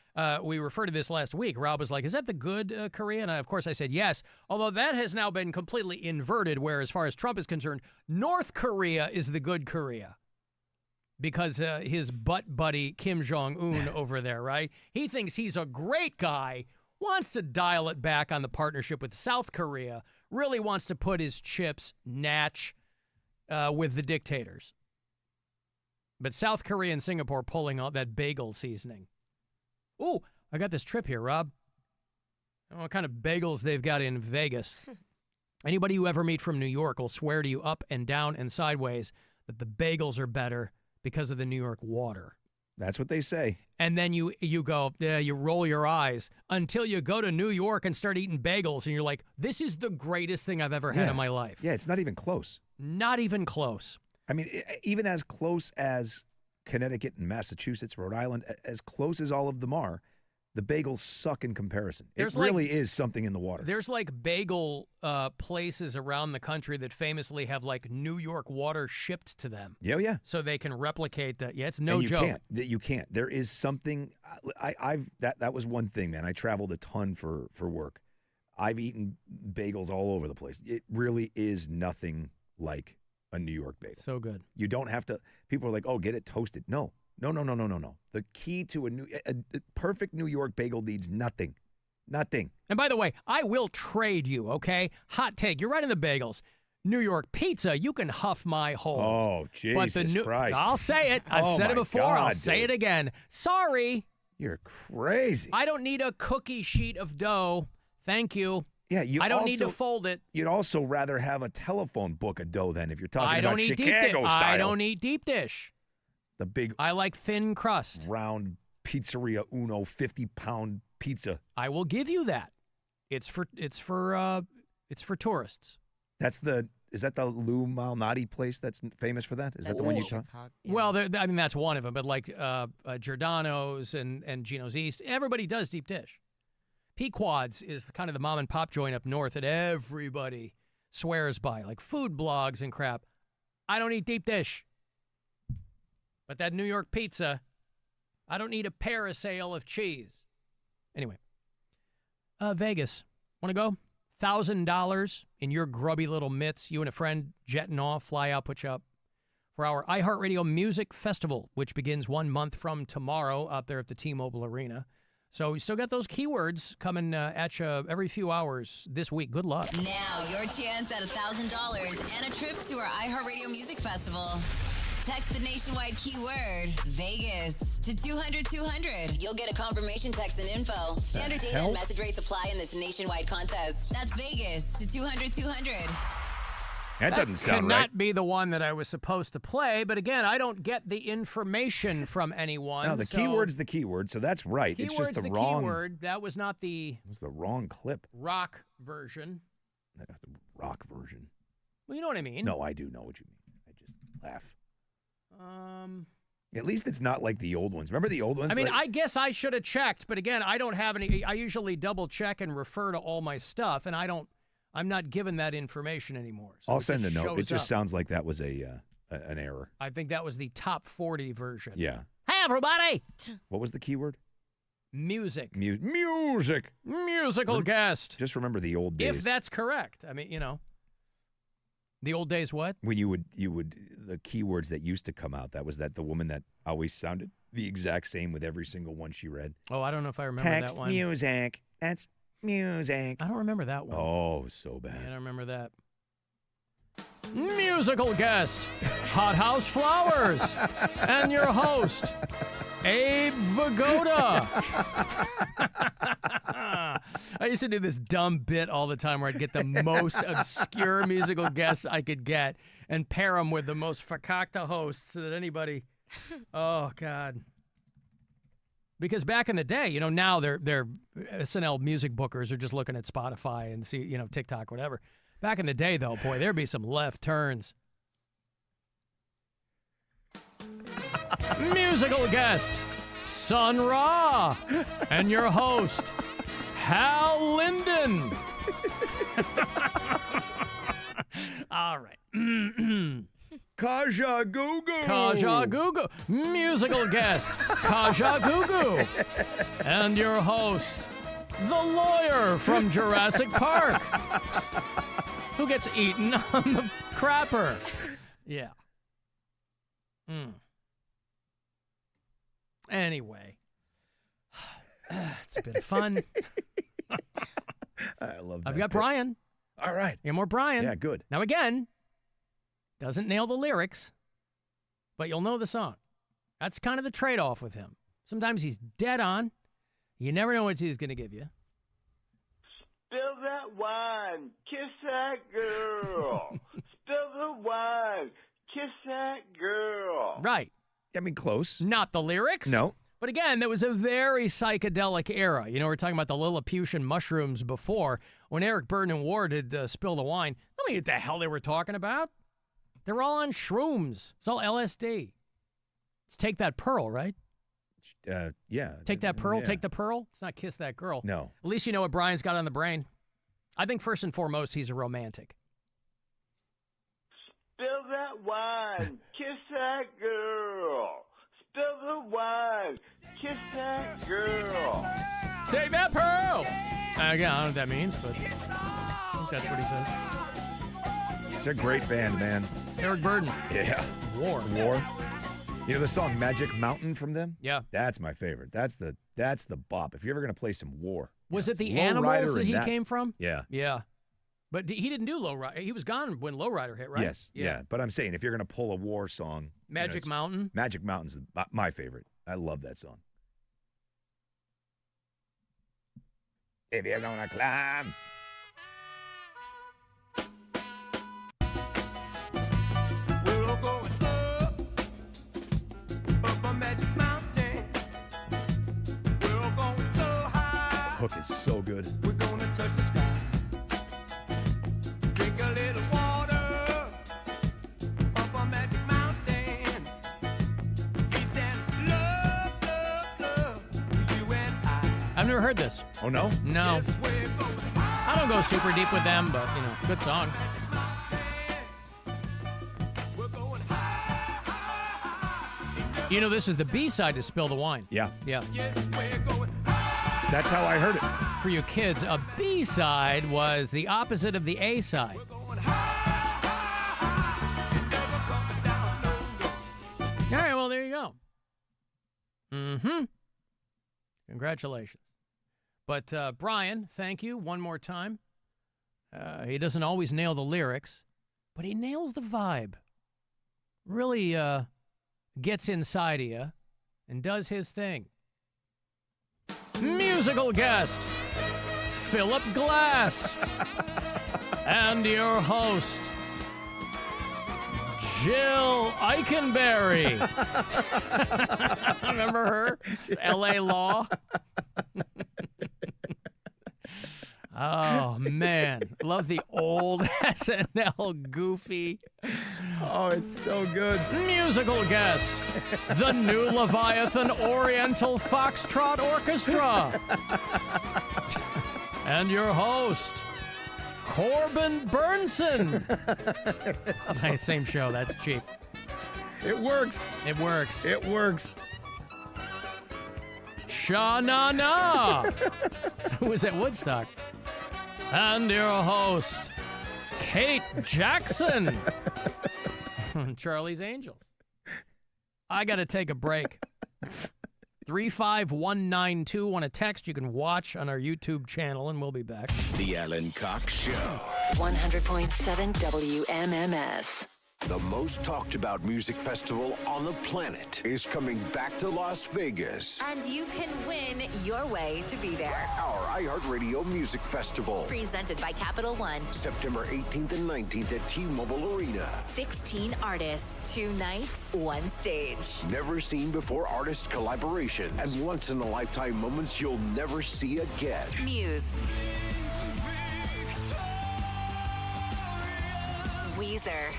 we referred to this last week. Rob was like, "Is that the good Korea?" And of course I said yes, although that has now been completely inverted, where as far as Trump is concerned, North Korea is the good Korea. Because his butt buddy Kim Jong-un over there, right? He thinks he's a great guy, wants to dial it back on the partnership with South Korea, really wants to put his chips with the dictators. But South Korea and Singapore pulling out that bagel seasoning. Ooh, I got this trip here, Rob. I don't know what kind of bagels they've got in Vegas. Anybody you ever meet from New York will swear to you up and down and sideways that the bagels are better because of the New York water. That's what they say. And then you go, you roll your eyes until you go to New York and start eating bagels, and you're like, this is the greatest thing I've ever had in my life. Yeah, it's not even close. Not even close. I mean, even as close as Connecticut and Massachusetts, Rhode Island, as close as all of them are, the bagels suck in comparison. It really is something in the water. There's like bagel places around the country that famously have like New York water shipped to them. Yeah. So they can replicate that. Yeah, it's no you joke. You can't. There is something. That was one thing, man. I traveled a ton for work. I've eaten bagels all over the place. It really is nothing like a New York bagel. So good. You don't have to. People are like, oh, get it toasted. No. The key to a perfect New York bagel needs nothing. Nothing. And by the way, I will trade you, okay? Hot take. You're right in the bagels. New York pizza, you can huff my hole. Oh, Jesus Christ. I'll say it. I've said it before. I'll say it again. Sorry. You're crazy. I don't need a cookie sheet of dough. Thank you. Yeah, I don't need to fold it. You'd also rather have a telephone book of dough then if you're talking about Chicago style. I don't eat deep dish. The big I like thin crust. Round Pizzeria Uno 50-pound pizza. I will give you that. It's for tourists. Is that the Lou Malnati place that's famous for that? Is that the one you talk? Yeah. Well, I mean that's one of them, but like Giordano's and Gino's East, everybody does deep dish. Pequod's is kind of the mom and pop joint up north that everybody swears by, like food blogs and crap. I don't eat deep dish. But that New York pizza, I don't need a parasail of cheese. Anyway, Vegas, want to go? $1,000 in your grubby little mitts. You and a friend jetting off, fly out, put you up for our iHeartRadio Music Festival, which begins 1 month from tomorrow out there at the T-Mobile Arena. So we still got those keywords coming at you every few hours this week. Good luck. Now your chance at $1,000 and a trip to our iHeartRadio Music Festival. Text the nationwide keyword Vegas to 200-200. You'll get a confirmation text and info. Standard data and message rates apply in this nationwide contest. That's Vegas to 200-200. That doesn't sound right. Cannot be the one that I was supposed to play, but again, I don't get the information from anyone. No, the keyword's the keyword, so that's right. It's just the wrong keyword. That was not the. It was the wrong clip. Rock version. That's the rock version. Well, you know what I mean. No, I do know what you mean. I just laugh. At least it's not like the old ones. Remember the old ones? I mean, I guess I should have checked, but again, I don't have any. I usually double check and refer to all my stuff, and I'm not given that information anymore. So I'll send a note. It just sounds like that was an error. I think that was the top 40 version. Yeah. Hey, everybody! What was the keyword? Music. Music. Musical guest. Just remember the old days. If that's correct. I mean, the old days what? When you would the keywords that used to come out, that the woman that always sounded the exact same with every single one she read. Oh, I don't know if I remember Text that one. Music. That's music. I don't remember that one. Oh, so bad. I don't remember that. Musical guest, Hot House Flowers, and your host, Abe Vigoda. I used to do this dumb bit all the time where I'd get the most obscure musical guests I could get and pair them with the most fakakta hosts so that anybody. Oh, God. Because back in the day, now they're SNL music bookers are just looking at Spotify and see, TikTok, whatever. Back in the day, though, boy, there'd be some left turns. Musical guest, Sun Ra, and your host, Hal Linden. All right. Kaja Gugu. Kaja Gugu. Musical guest, Kaja Gugu. And your host, the lawyer from Jurassic Park, who gets eaten on the crapper. Yeah. Anyway. It's a bit of fun. I love that. I've got Brian. All right. More Brian. Yeah, good. Now, again, doesn't nail the lyrics, but you'll know the song. That's kind of the trade-off with him. Sometimes he's dead on. You never know what he's going to give you. Spill that wine, kiss that girl. Spill the wine, kiss that girl. Right. I mean, close. Not the lyrics. No. But again, that was a very psychedelic era. You know, we were talking about the Lilliputian mushrooms before. When Eric Burden and Ward did Spill the Wine, nobody knew what the hell they were talking about. They were all on shrooms. It's all LSD. Let's Take That Pearl, right? Yeah. Take That Pearl, yeah. Take the Pearl. It's not Kiss That Girl. No. At least you know what Brian's got on the brain. I think first and foremost, he's a romantic. Spill that wine, kiss that girl. Spill the wine, kiss that girl. Take that pearl. Again, I don't know what that means, but I think that's what he says. It's a great band, man. Eric Burden. Yeah. War. You know the song Magic Mountain from them? Yeah. That's my favorite. That's the bop. If you're ever going to play some War. Was it the Low Animals Rider that and he came from? Yeah. Yeah. But he didn't do Low Rider. He was gone when Low Rider hit, right? Yes. Yeah. But I'm saying if you're going to pull a War song. Magic Mountain? Magic Mountain's my favorite. I love that song. If you're going to climb. We're all going up a magic mountain. We're all going so high. Hook is so good. We're gonna touch the sky. Drink a little water up a magic mountain. Peace and love, you and I. I've never heard this. Oh, no? No. I don't go super deep with them, but, good song. You know, this is the B-side to Spill the Wine. Yeah. Yeah. That's how I heard it. For you kids, a B-side was the opposite of the A-side. All right, well, there you go. Mm-hmm. Congratulations. But, Brian, thank you one more time. He doesn't always nail the lyrics, but he nails the vibe. Really gets inside of you and does his thing. Musical guest, Philip Glass. And your host, Jill Eikenberry. Remember her? L.A. Law. Oh, man. Love the old SNL goofy. Oh, it's so good. Musical guest, the new Leviathan Oriental Foxtrot Orchestra. And your host, Corbin Burnson. Same show. That's cheap. It works. It works. It works. Sha-na-na. Who was at Woodstock? And your host, Kate Jackson. Charlie's Angels. I got to take a break. 35192. Want to text? You can watch on our YouTube channel, and we'll be back. The Alan Cox Show. 100.7 WMMS. The most talked about music festival on the planet is coming back to Las Vegas. And you can win your way to be there. Our iHeartRadio Music Festival. Presented by Capital One. September 18th and 19th at T-Mobile Arena. 16 artists, 2 nights, 1 stage. Never seen before artist collaborations and once-in-a-lifetime moments you'll never see again. Muse. Weezer.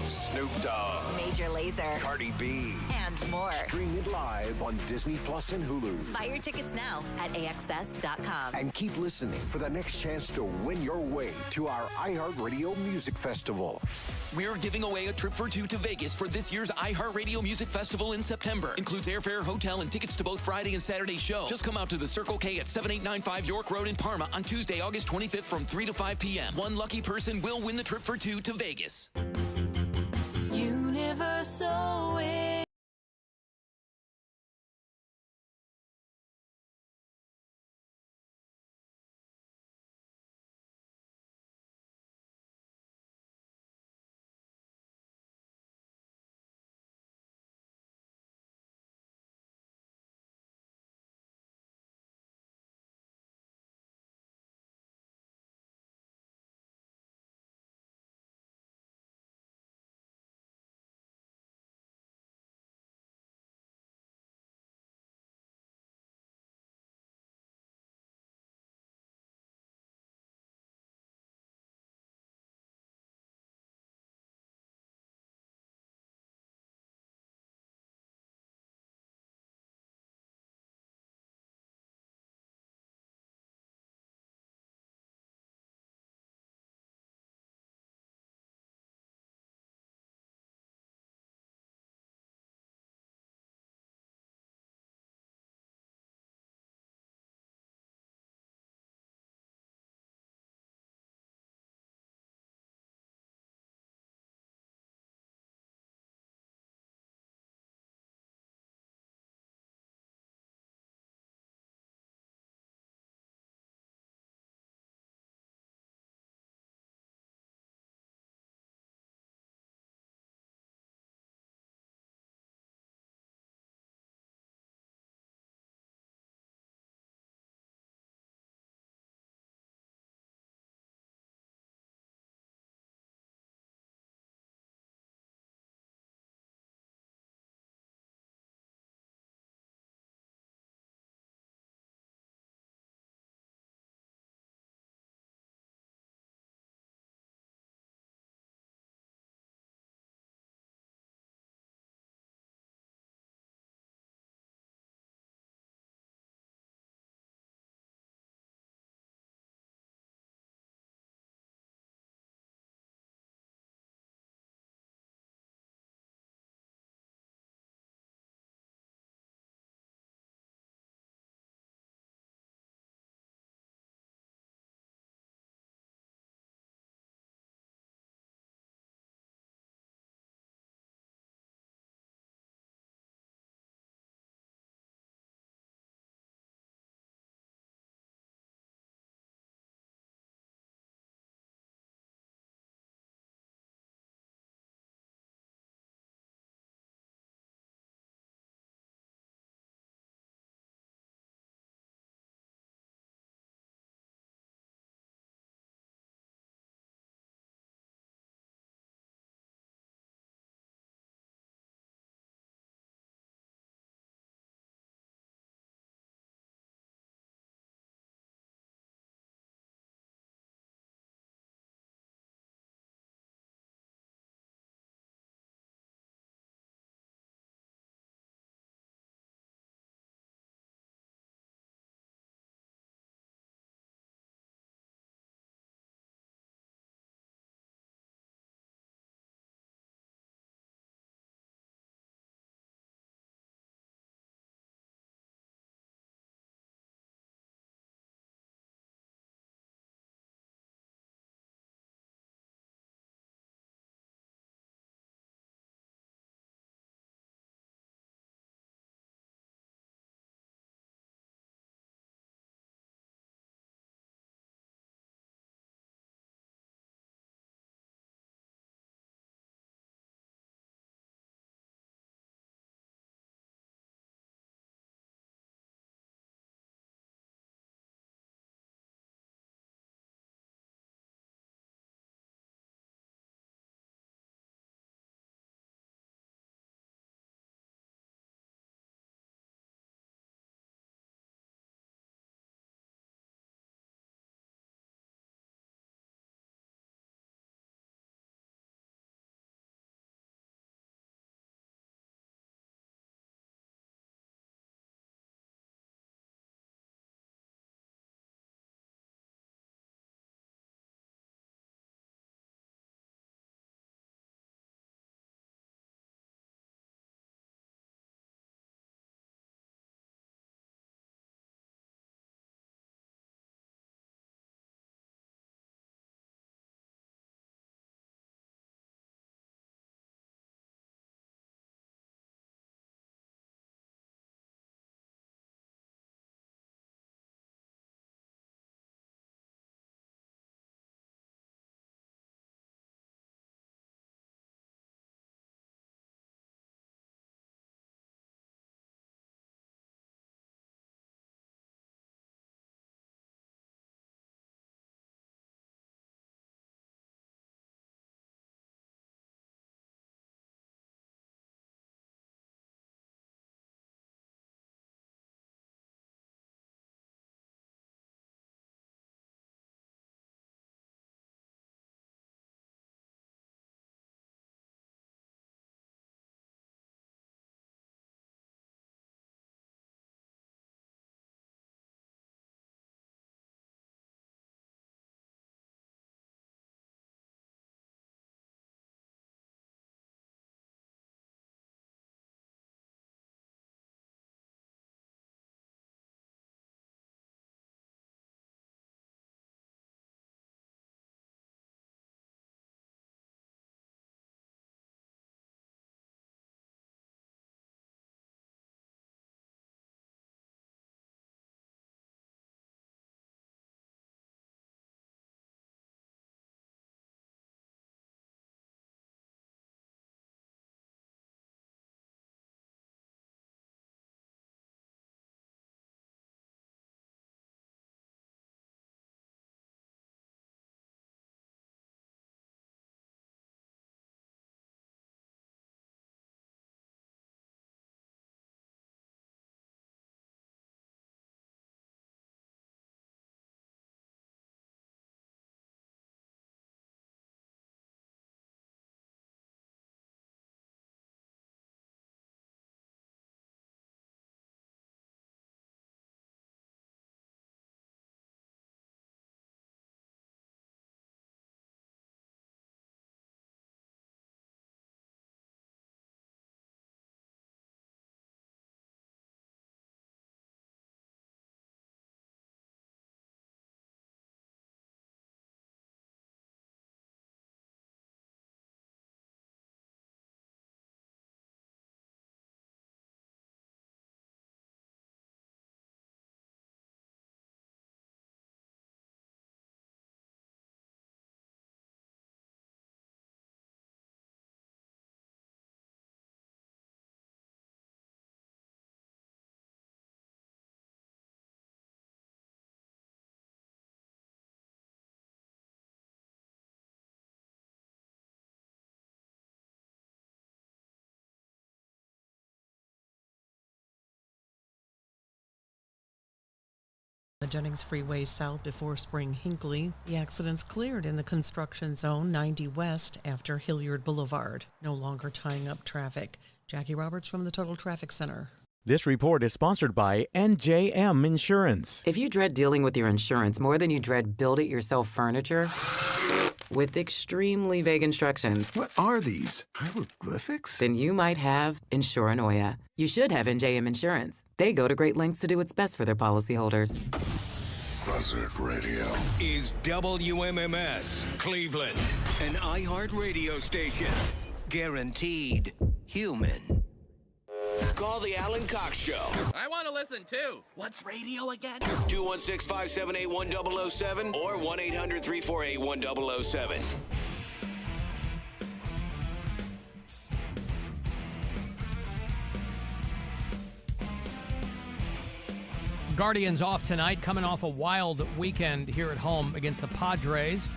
Snoop Dogg. Major Lazer. Cardi B. And more. Stream it live on Disney Plus and Hulu. Buy your tickets now at AXS.com. And keep listening for the next chance to win your way to our iHeartRadio Music Festival. We're giving away a trip for 2 to Vegas for this year's iHeartRadio Music Festival in September. Includes airfare, hotel, and tickets to both Friday and Saturday show. Just come out to the Circle K at 7895 York Road in Parma on Tuesday, August 25th from 3 to 5 p.m. One lucky person will win the trip for 2 to Vegas. Universal the Jennings Freeway south before Spring Hinckley. The accident's cleared in the construction zone 90 west after Hilliard Boulevard. No longer tying up traffic. Jackie Roberts from the Total Traffic Center. This report is sponsored by NJM Insurance. If you dread dealing with your insurance more than you dread build-it-yourself furniture, with extremely vague instructions. What are these? Hieroglyphics? Then you might have Insuranoia. You should have NJM Insurance. They go to great lengths to do what's best for their policyholders. Buzzard Radio is WMMS Cleveland, an iHeart radio station. Guaranteed human. Call the Alan Cox Show. I want to listen too. What's radio again? 216-578-1007 or 1-800-348-1007. Guardians off tonight, coming off a wild weekend here at home against the Padres.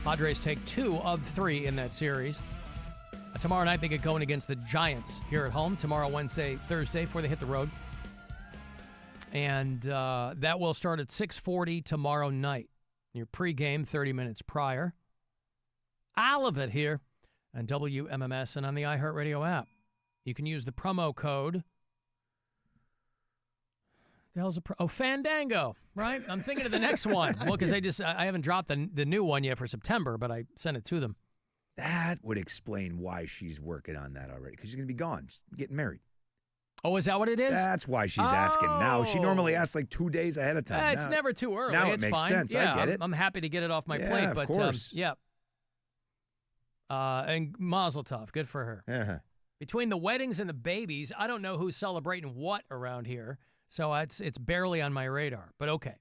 Padres take 2 of 3 in that series. Tomorrow night they get going against the Giants here at home. Tomorrow, Wednesday, Thursday, before they hit the road. And that will start at 6:40 tomorrow night. Your pregame 30 minutes prior. All of it here on WMMS and on the iHeartRadio app. You can use the promo code. The hell's Fandango, right? I'm thinking of the next one. Well, because I haven't dropped the new one yet for September, but I sent it to them. That would explain why she's working on that already, because she's going to be gone. She's getting married. Oh, is that what it is? That's why she's asking now. She normally asks like 2 days ahead of time. It's never too early. Now it's it makes fine. sense. Yeah, I get it. I'm happy to get it off my plate. Of But course. Yeah. And Mazel Tov. Good for her. Uh-huh. Between the weddings and the babies, I don't know who's celebrating what around here. So it's barely on my radar. But okay.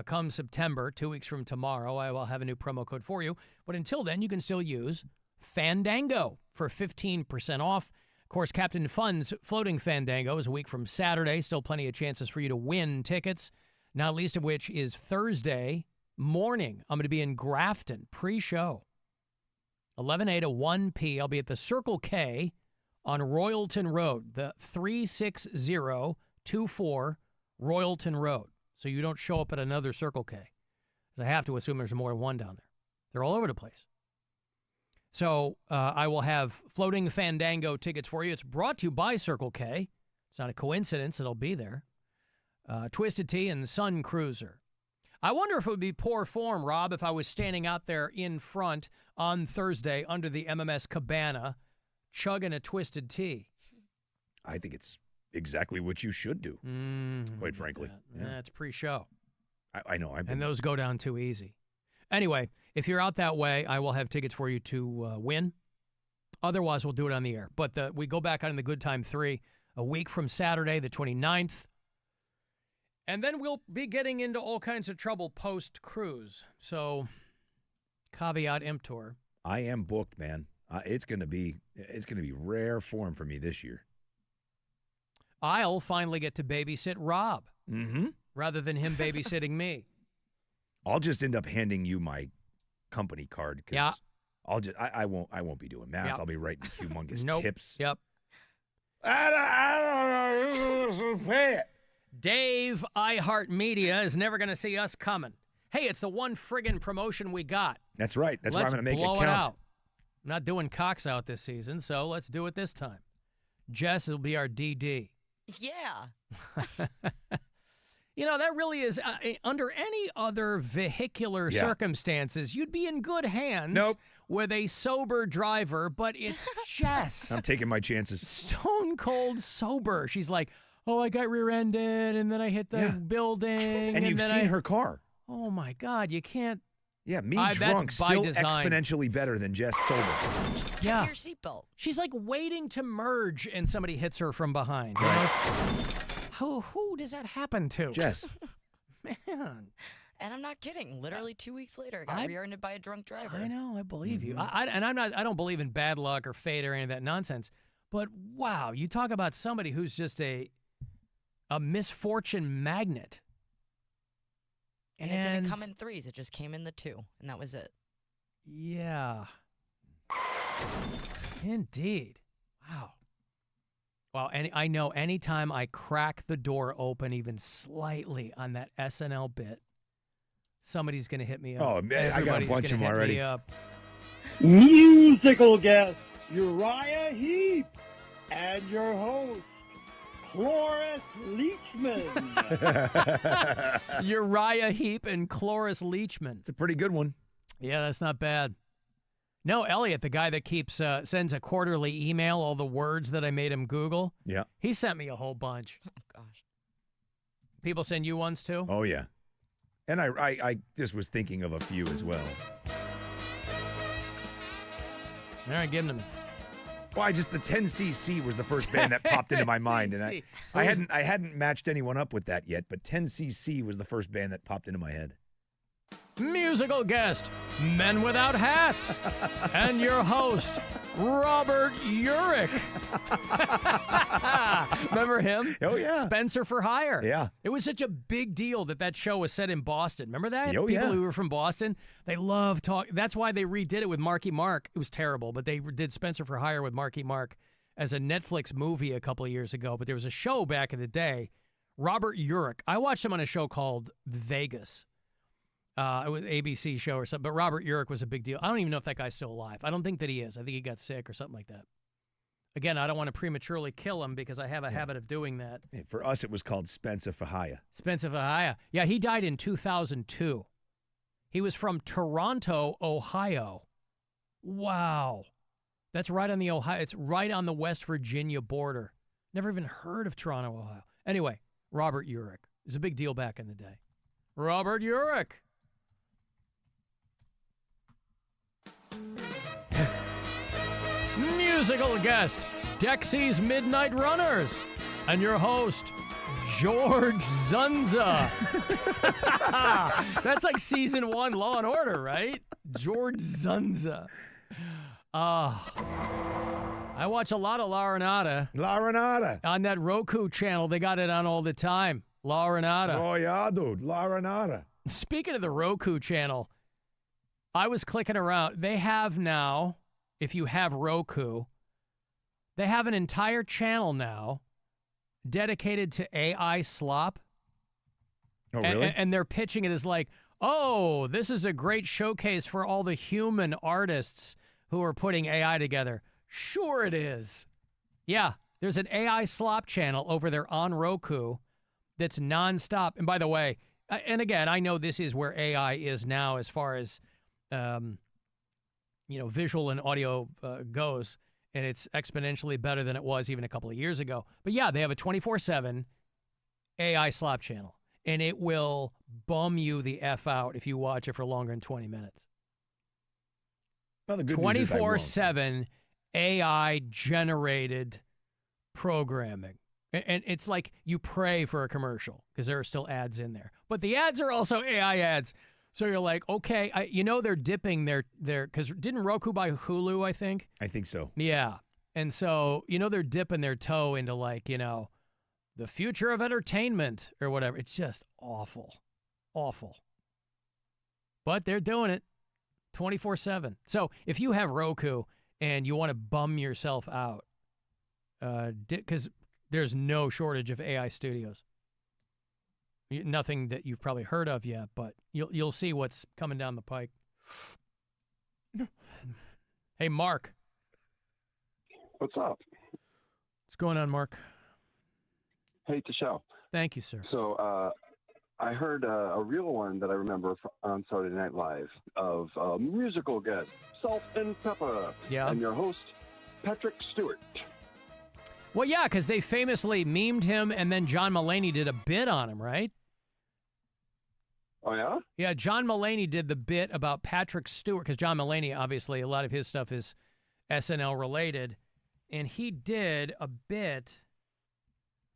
Come September, 2 weeks from tomorrow, I will have a new promo code for you. But until then, you can still use Fandango for 15% off. Of course, Captain Fun's Floating Fandango is a week from Saturday. Still plenty of chances for you to win tickets, not least of which is Thursday morning. I'm going to be in Grafton, pre-show. 11A to 1P. I'll be at the Circle K on Royalton Road, the 36024 Royalton Road. So you don't show up at another Circle K. Because I have to assume there's more than one down there. They're all over the place. So I will have Floating Fandango tickets for you. It's brought to you by Circle K. It's not a coincidence it'll be there. Twisted Tea and Sun Cruiser. I wonder if it would be poor form, Rob, if I was standing out there in front on Thursday under the MMS cabana chugging a Twisted Tea. I think it's exactly what you should do, quite frankly. It's pre-show. I know. And those go down too easy. Anyway, if you're out that way, I will have tickets for you to win. Otherwise, we'll do it on the air. But we go back on the Good Time 3 a week from Saturday, the 29th. And then we'll be getting into all kinds of trouble post-cruise. So, caveat emptor. I am booked, man. It's gonna be rare form for me this year. I'll finally get to babysit Rob rather than him babysitting me. I'll just end up handing you my company card because I won't be doing math. Yep. I'll be writing humongous tips. Yep. I don't pay it. Dave, iHeartMedia, is never going to see us coming. Hey, it's the one friggin' promotion we got. That's right. That's why I'm going to make it blow count. It out. I'm not doing Cox out this season, so let's do it this time. Jess will be our DD. Yeah. You know, that really is, under any other vehicular circumstances, you'd be in good hands with a sober driver, but it's Jess. I'm taking my chances. Stone cold sober. She's like, oh, I got rear-ended, and then I hit the building. And you've seen her car. Oh, my God, you can't. Yeah, me drunk, still design. Exponentially better than Jess sober. Yeah. Your seatbelt. She's like waiting to merge, and somebody hits her from behind. Right. Who does that happen to? Jess. Man. And I'm not kidding. Literally 2 weeks later, I got rear-ended by a drunk driver. I know. I believe you. I don't believe in bad luck or fate or any of that nonsense. But wow, you talk about somebody who's just a misfortune magnet. And it didn't come in threes. It just came in the 2, and that was it. Yeah. Indeed. Wow. Well, I know anytime I crack the door open even slightly on that SNL bit, somebody's going to hit me up. Oh, man, I got a bunch of them already. Musical guest Uriah Heep and your host Cloris Leachman. Uriah Heep and Cloris Leachman. It's a pretty good one. Yeah, that's not bad. No, Elliot, the guy that keeps sends a quarterly email, all the words that I made him Google. Yeah. He sent me a whole bunch. Oh, gosh. People send you ones too? Oh, yeah. And I just was thinking of a few as well. All right, give them to me. Well, the 10cc was the first band that popped into my mind, and I hadn't matched anyone up with that yet, but 10cc was the first band that popped into my head. Musical guest, Men Without Hats, and your host, Robert Urich. Remember him? Oh, yeah. Spencer for Hire. Yeah. It was such a big deal that show was set in Boston. Remember that? Oh, People yeah. who were from Boston, they love talk. That's why they redid it with Marky Mark. It was terrible, but they did Spencer for Hire with Marky Mark as a Netflix movie a couple of years ago. But there was a show back in the day, Robert Urich. I watched him on a show called Vegas. It was an ABC show or something, but Robert Urich was a big deal. I don't even know if that guy's still alive. I don't think that he is. I think he got sick or something like that. Again, I don't want to prematurely kill him because I have a habit of doing that. Hey, for us, it was called Spencer for Hire. Spencer for Hire. Yeah, he died in 2002. He was from Toronto, Ohio. Wow. That's right on the Ohio. It's right on the West Virginia border. Never even heard of Toronto, Ohio. Anyway, Robert Urich. It was a big deal back in the day. Robert Urich. Musical guest, Dexy's Midnight Runners, and your host, George Zunza. That's like season 1 Law and Order, right? George Zunza. I watch a lot of La Renata. La Renata. On that Roku channel, they got it on all the time. La Renata. Oh, yeah, dude. La Renata. Speaking of the Roku channel, I was clicking around. They have now, if you have Roku, they have an entire channel now dedicated to AI slop. Oh, really? And they're pitching it as like, oh, this is a great showcase for all the human artists who are putting AI together. Sure it is. Yeah, there's an AI slop channel over there on Roku that's nonstop. And by the way, and again, I know this is where AI is now as far as, visual and audio goes, and it's exponentially better than it was even a couple of years ago. But yeah, they have a 24/7 AI slop channel, and it will bum you the F out if you watch it for longer than 20 minutes. Well, the good news is I won't. 24/7 AI-generated programming. And it's like you pray for a commercial because there are still ads in there. But the ads are also AI ads. So you're like, okay, they're dipping their because didn't Roku buy Hulu, I think? I think so. Yeah. And so, they're dipping their toe into the future of entertainment or whatever. It's just awful. Awful. But they're doing it 24/7. So if you have Roku and you want to bum yourself out, because there's no shortage of AI studios. Nothing that you've probably heard of yet, but you'll see what's coming down the pike. Hey, Mark. What's up? What's going on, Mark? Hate the show. Thank you, sir. So I heard a real one that I remember on Saturday Night Live of musical guest, Salt and Pepper. Yeah. And your host, Patrick Stewart. Well, yeah, because they famously memed him, and then John Mulaney did a bit on him, right? Oh, yeah? Yeah, John Mulaney did the bit about Patrick Stewart, because John Mulaney, obviously, a lot of his stuff is SNL related, and he did a bit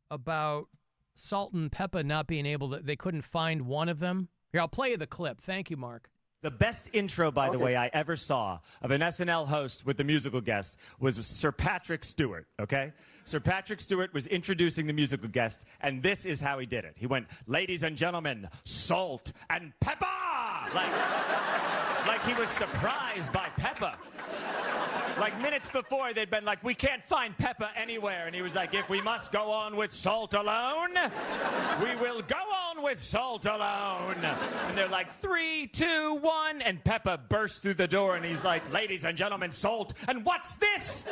about Salt and Pepper not being able to, they couldn't find one of them. Here, I'll play you the clip. Thank you, Mark. The best intro, by the way, I ever saw of an SNL host with the musical guest was Sir Patrick Stewart, okay? Sir Patrick Stewart was introducing the musical guest, and this is how he did it. He went, ladies and gentlemen, Salt and Pepper! Like he was surprised by Pepper. Like minutes before, they'd been like, we can't find Peppa anywhere. And he was like, if we must go on with salt alone, we will go on with salt alone. And they're like, 3, 2, 1. And Peppa bursts through the door and he's like, ladies and gentlemen, salt. And what's this?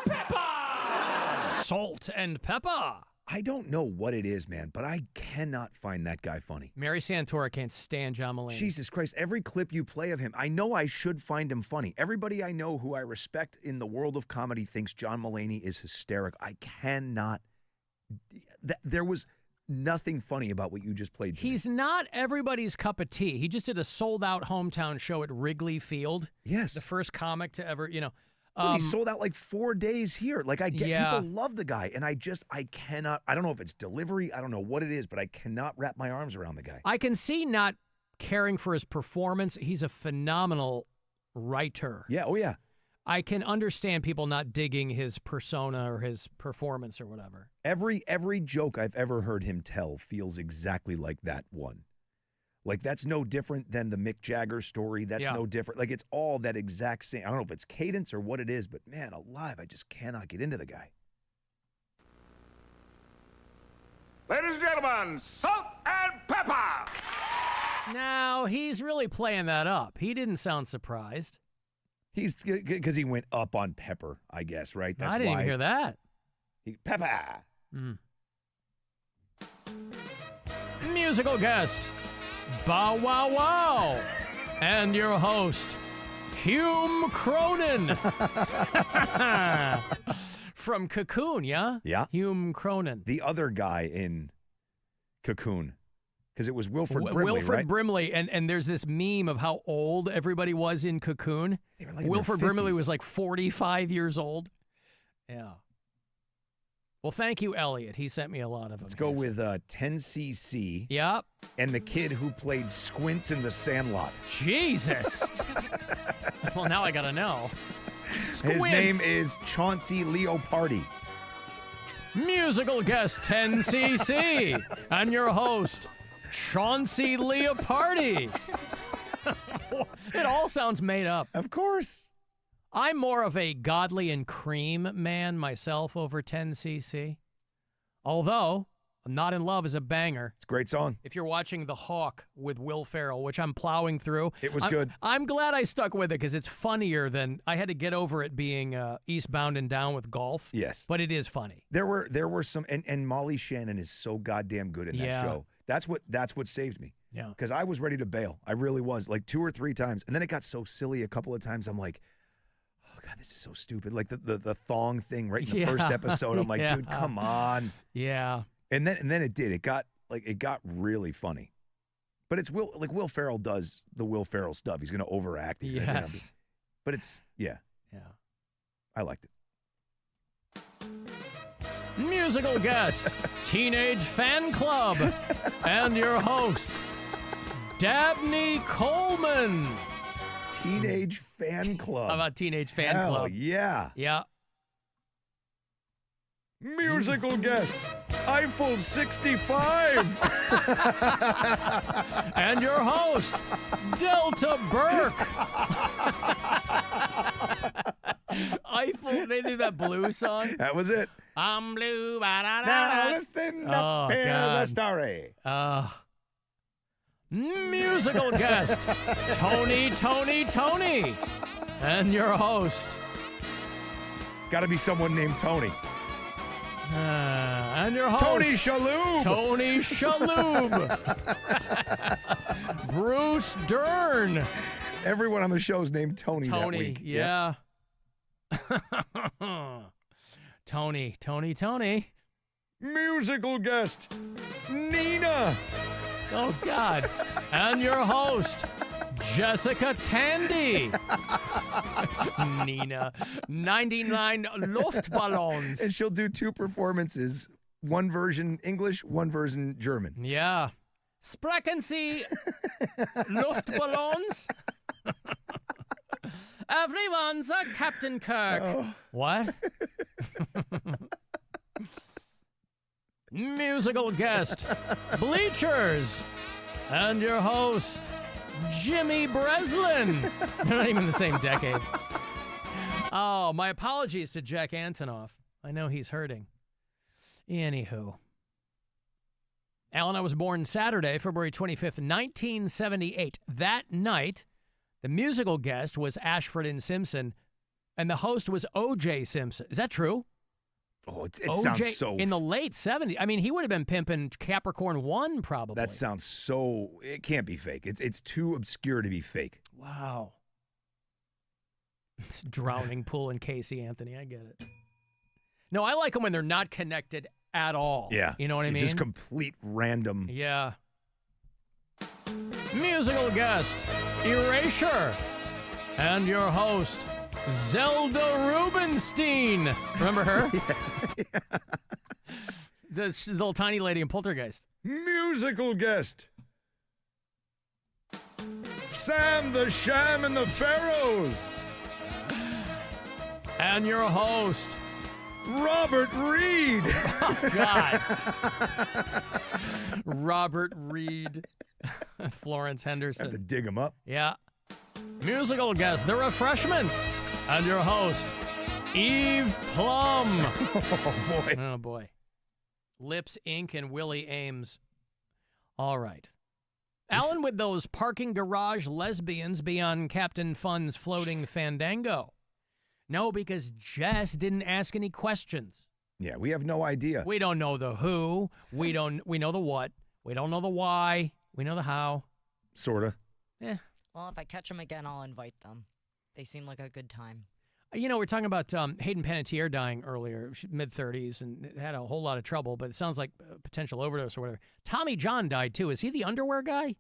Peppa! Salt and pepper. I don't know what it is, man, but I cannot find that guy funny. Mary Santora can't stand John Mulaney. Jesus Christ, every clip you play of him, I know I should find him funny. Everybody I know who I respect in the world of comedy thinks John Mulaney is hysterical. I cannot. There was nothing funny about what you just played to He's me. not everybody's cup of tea. He just did a sold-out hometown show at Wrigley Field. Yes. The first comic to ever, He sold out like 4 days here. Like, I get people love the guy, and I cannot. I don't know if it's delivery. I don't know what it is, but I cannot wrap my arms around the guy. I can see not caring for his performance. He's a phenomenal writer. Yeah, oh yeah. I can understand people not digging his persona or his performance or whatever. Every joke I've ever heard him tell feels exactly like that one. Like, that's no different than the Mick Jagger story. That's no different. Like, it's all that exact same. I don't know if it's cadence or what it is, but man, alive, I just cannot get into the guy. Ladies and gentlemen, salt and pepper. Now, he's really playing that up. He didn't sound surprised. He's because he went up on pepper, I guess, right? That's I didn't even hear that. Pepper. Musical guest, Bow Wow Wow, and your host, Hume Cronin. From Cocoon, yeah? Yeah. Hume Cronin. The other guy in Cocoon. Because it was Wilford Brimley, Wilford right? Brimley, and there's this meme of how old everybody was in Cocoon. They were like Wilford in their 50s. Brimley was like 45 years old. Yeah. Well, thank you, Elliot. He sent me a lot of them. Let's go with 10cc. Yep. And the kid who played Squints in The Sandlot. Jesus. Well, now I got to know. His name is Chauncey Leopardi. Musical guest 10cc and your host, Chauncey Leopardi. It all sounds made up. Of course. I'm more of a Godly and Cream man myself over 10cc. Although, Not in Love is a banger. It's a great song. If you're watching The Hawk with Will Ferrell, which I'm plowing through. It was good. I'm glad I stuck with it because it's funnier than I had to get over it being Eastbound and Down with golf. Yes. But it is funny. There were some, and Molly Shannon is so goddamn good in that show. That's what saved me. Yeah. Because I was ready to bail. I really was, like 2 or 3 times. And then it got so silly a couple of times. I'm like, oh, God, this is so stupid. Like the thong thing right in the first episode. I'm like, dude, come on. Yeah. And then it did. It got really funny. But it's Will Ferrell does the Will Ferrell stuff. He's going to overact. He's gonna, but it's, yeah. I liked it. Musical guest, Teenage Fan Club, and your host, Dabney Coleman. Teenage Fan Club. How about Teenage Fan Hell Club? Yeah. Yeah. Musical guest, Eiffel 65. And your host, Delta Burke. Eiffel, they did that blue song. That was it. I'm blue. Now listen up, here's a story. Musical guest, Tony. And your host. Got to be someone named Tony. And your host, Tony Shalhoub. Tony Shalhoub. Bruce Dern. Everyone on the show is named Tony that week. Yeah. Tony. Musical guest, Nina. Oh, God. And your host, Jessica Tandy. Nina. 99 Luftballons. And she'll do 2 performances, one version English, one version German. Yeah. Sprechen Sie Luftballons? Everyone's a Captain Kirk. Oh. What? Musical guest, Bleachers, and your host, Jimmy Breslin. They're not even the same decade. Oh, my apologies to Jack Antonoff. I know he's hurting. Anywho. Alan, I was born Saturday, February 25th, 1978. That night, the musical guest was Ashford and Simpson, and the host was O.J. Simpson. Is that true? Oh, it sounds so... In the late 70s. I mean, he would have been pimping Capricorn 1, probably. That sounds so... It can't be fake. It's too obscure to be fake. Wow. It's drowning pool and Casey Anthony. I get it. No, I like them when they're not connected at all. Yeah. You know what I mean? Just complete random. Yeah. Musical guest, Erasure. And your host, Zelda Rubinstein. Remember her? Yeah. The little tiny lady in Poltergeist. Musical guest, Sam the Sham and the Pharaohs. And your host, Robert Reed. Oh, God. Robert Reed. Florence Henderson. Have to dig him up. Yeah. Musical guest, The Refreshments. And your host, Eve Plum. Oh, boy. Oh, boy. Lips, Inc. and Willie Ames. All right. Alan, would those parking garage lesbians be on Captain Fun's floating fandango? No, because Jess didn't ask any questions. Yeah, we have no idea. We don't know the who. We know the what. We don't know the why. We know the how. Sorta. Yeah. Well, if I catch them again, I'll invite them. They seem like a good time. You know, we're talking about Hayden Panettiere dying earlier, mid-30s, and had a whole lot of trouble, but it sounds like a potential overdose or whatever. Tommy John died, too. Is he the underwear guy?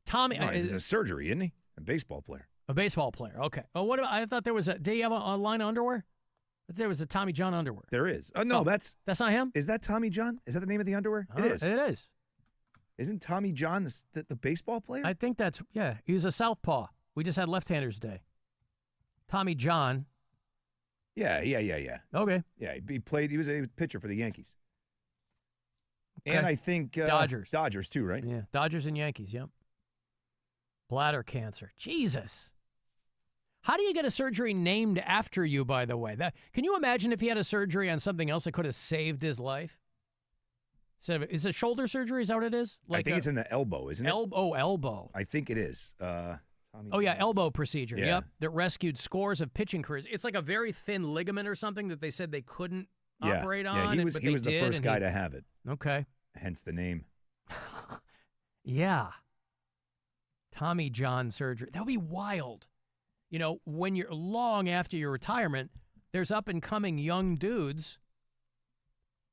Tommy... No, he's a surgery, isn't he? A baseball player. A baseball player, okay. Oh, what about... I thought there was a... Did he have a line of underwear? There was a Tommy John underwear. There is. No, that's not him? Is that Tommy John? Is that the name of the underwear? It is. It is. Isn't Tommy John the baseball player? I think that's... Yeah, he was a southpaw. We just had left-handers day. Tommy John... Yeah. Okay. Yeah, he was a pitcher for the Yankees. Okay. And I think... Dodgers. Dodgers, too, right? Yeah, Dodgers and Yankees, yep. Bladder cancer. Jesus. How do you get a surgery named after you, by the way? Can you imagine if he had a surgery on something else that could have saved his life? Is it shoulder surgery? Is that what it is? I think it's in the elbow, isn't it? Elbow. I think it is. Elbow procedure. Yeah. Yep. That rescued scores of pitching careers. It's like a very thin ligament or something that they said they couldn't operate on. Yeah, he was the first guy to have it. Okay. Hence the name. Yeah. Tommy John surgery. That would be wild. You know, when you're long after your retirement, there's up-and-coming young dudes,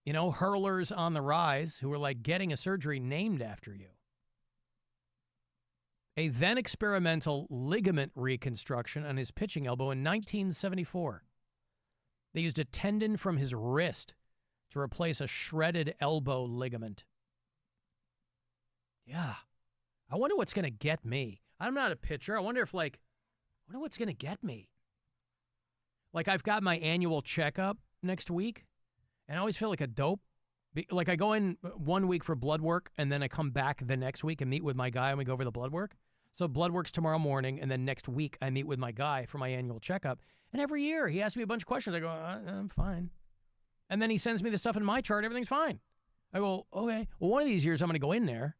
you know, hurlers on the rise who are like getting a surgery named after you. A then experimental ligament reconstruction on his pitching elbow in 1974. They used a tendon from his wrist to replace a shredded elbow ligament. Yeah. I wonder what's going to get me. I'm not a pitcher. I wonder what's going to get me. Like, I've got my annual checkup next week, and I always feel like a dope. Like, I go in 1 week for blood work, and then I come back the next week and meet with my guy, and we go over the blood work. So blood work's tomorrow morning, and then next week I meet with my guy for my annual checkup. And every year he asks me a bunch of questions. I go, I'm fine. And then he sends me the stuff in my chart. Everything's fine. I go, okay. Well, one of these years I'm going to go in there.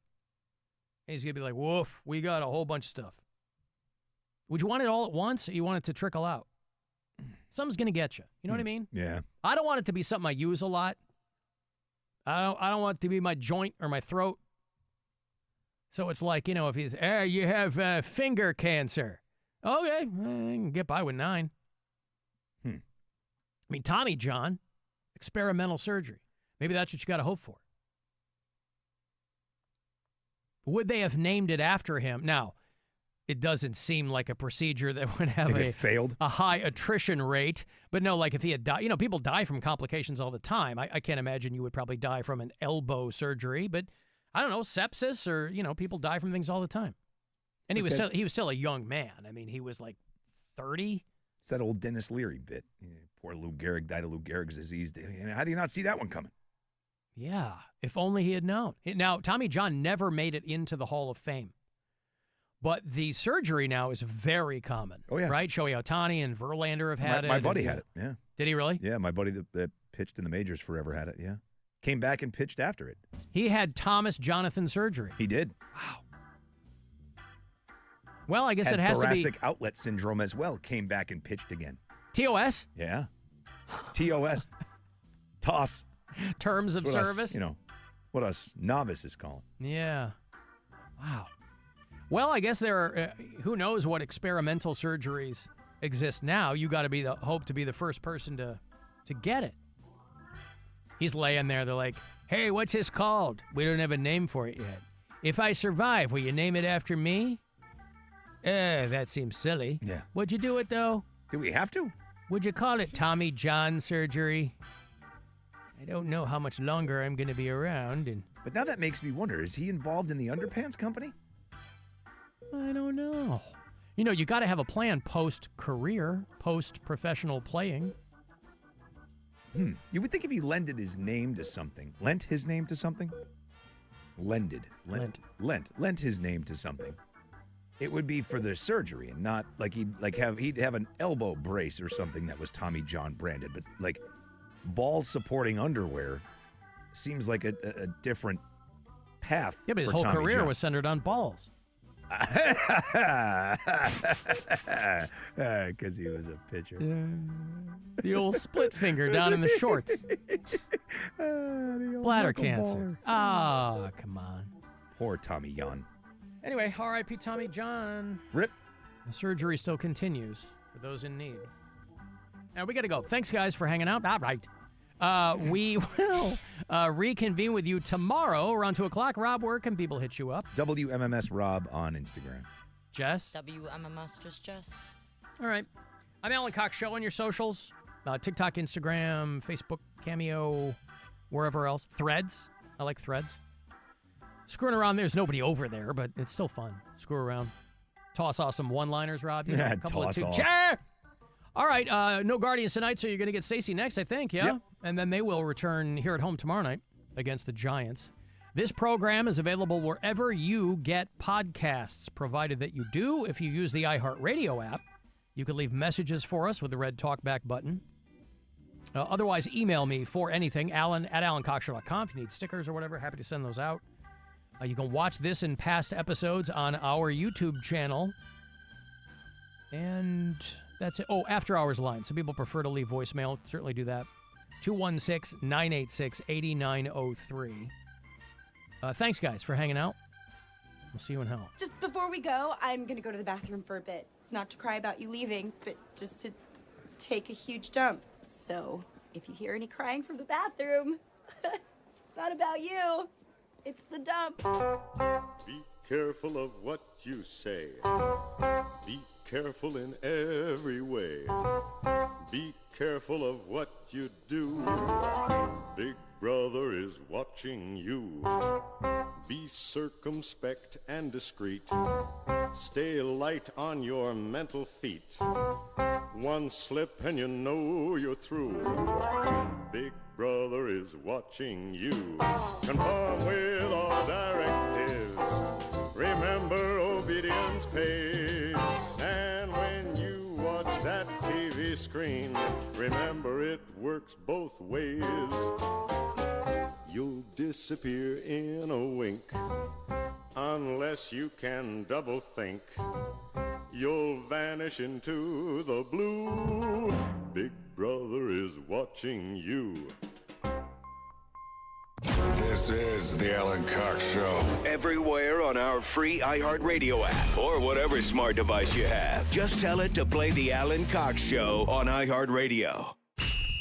And he's going to be like, woof, we got a whole bunch of stuff. Would you want it all at once, or you want it to trickle out? Something's going to get you. You know what I mean? Yeah. I don't want it to be something I use a lot. I don't want it to be my joint or my throat. So it's like, you know, if he's, you have finger cancer. Okay, I can get by with 9. I mean, Tommy John, experimental surgery. Maybe that's what you got to hope for. Would they have named it after him? Now, it doesn't seem like a procedure that would have a high attrition rate. But no, like if he had died, you know, people die from complications all the time. I can't imagine you would probably die from an elbow surgery, but I don't know, sepsis or, you know, people die from things all the time. And he was still a young man. I mean, he was like 30. It's that old Dennis Leary bit. Poor Lou Gehrig died of Lou Gehrig's disease. How do you not see that one coming? Yeah, if only he had known. Now, Tommy John never made it into the Hall of Fame. But the surgery now is very common. Oh, yeah. Right? Shohei Ohtani and Verlander have had it. My buddy had it, yeah. Did he really? Yeah, my buddy that pitched in the majors forever had it, yeah. Came back and pitched after it. He had Thomas Jonathan surgery. He did. Wow. Well, I guess had it has to be. thoracic outlet syndrome as well. Came back and pitched again. TOS? Yeah. TOS. Toss. Terms of service? What us novices call it. Yeah. Wow. Well, I guess there are, who knows what experimental surgeries exist now. You got to hope to be the first person to get it. He's laying there. They're like, hey, what's this called? We don't have a name for it yet. If I survive, will you name it after me? That seems silly. Yeah. Would you do it, though? Do we have to? Would you call it Tommy John surgery? I don't know how much longer I'm going to be around. But now that makes me wonder, is he involved in the underpants company? I don't know. You got to have a plan post-career, post-professional playing. You would think if he lent his name to something. Lent his name to something? Lent his name to something. It would be for the surgery and not like he'd have an elbow brace or something that was Tommy John branded. But like balls supporting underwear seems like a different path. Yeah, but his for whole Tommy career John. was centered on balls. Because he was a pitcher. Yeah. The old split finger down in the shorts. Bladder cancer. Come on. Poor Tommy John. Anyway, R.I.P. Tommy John. Rip. The surgery still continues for those in need. Now, we got to go. Thanks, guys, for hanging out. All right. We will reconvene with you tomorrow around 2 o'clock. Rob, where can people hit you up? WMMS Rob on Instagram. Jess? WMMS, just Jess. All right. I'm Alan Cox Show on your socials. TikTok, Instagram, Facebook, Cameo, wherever else. Threads. I like Threads. Screwing around, there's nobody over there, but it's still fun. Screw around. Toss off some one-liners, Rob. You know, a couple toss of off. Chair! All right, no Guardians tonight, so you're going to get Stacey next, I think, yeah? Yep. And then they will return here at home tomorrow night against the Giants. This program is available wherever you get podcasts, provided that you do. If you use the iHeartRadio app, you can leave messages for us with the red talkback button. Otherwise, email me for anything, alan@alancockshow.com. If you need stickers or whatever, happy to send those out. You can watch this and past episodes on our YouTube channel. And that's it. Oh, after hours line. Some people prefer to leave voicemail. Certainly do that. 216-986-8903. Thanks, guys, for hanging out. We'll see you in hell. Just before we go, I'm going to go to the bathroom for a bit. Not to cry about you leaving, but just to take a huge dump. So if you hear any crying from the bathroom, not about you. It's the dump. Be careful of what you say. Be careful in every way. Be careful of what you do. Big Brother is watching you. Be circumspect and discreet. Stay light on your mental feet. One slip and you know you're through. Big Brother is watching you. Conform with all directives. Remember, obedience pays. And when you watch that TV screen, remember it works both ways. You'll disappear in a wink unless you can double think. You'll vanish into the blue. Big Brother is watching you. This is the Alan Cox Show. Everywhere on our free iHeartRadio app or whatever smart device you have. Just tell it to play the Alan Cox Show on iHeartRadio.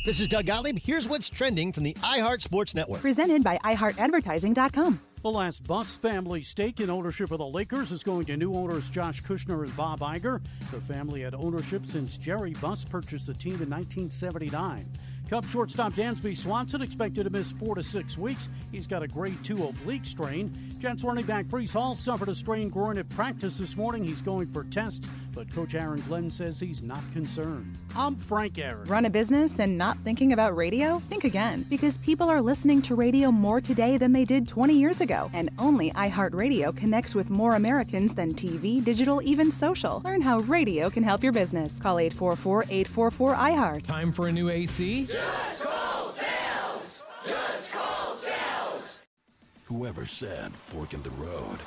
This is Doug Gottlieb. Here's what's trending from the iHeart Sports Network. Presented by iHeartAdvertising.com. The last Buss family stake in ownership of the Lakers is going to new owners Josh Kushner and Bob Iger. The family had ownership since Jerry Buss purchased the team in 1979. Cubs shortstop Dansby Swanson expected to miss 4 to 6 weeks. He's got a grade 2 oblique strain. Jets running back Breece Hall suffered a strained groin at practice this morning. He's going for tests, but but Coach Aaron Glenn says he's not concerned. I'm Frank Aaron. Run a business and not thinking about radio? Think again, because people are listening to radio more today than they did 20 years ago. And only iHeartRadio connects with more Americans than TV, digital, even social. Learn how radio can help your business. Call 844-844-iHeart. Time for a new AC? Just call sales! Just call sales! Whoever said fork in the road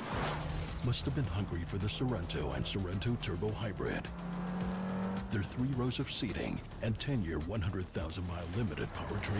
must have been hungry for the Sorrento and Sorrento Turbo Hybrid. Their 3 rows of seating and 10-year, 100,000-mile limited powertrain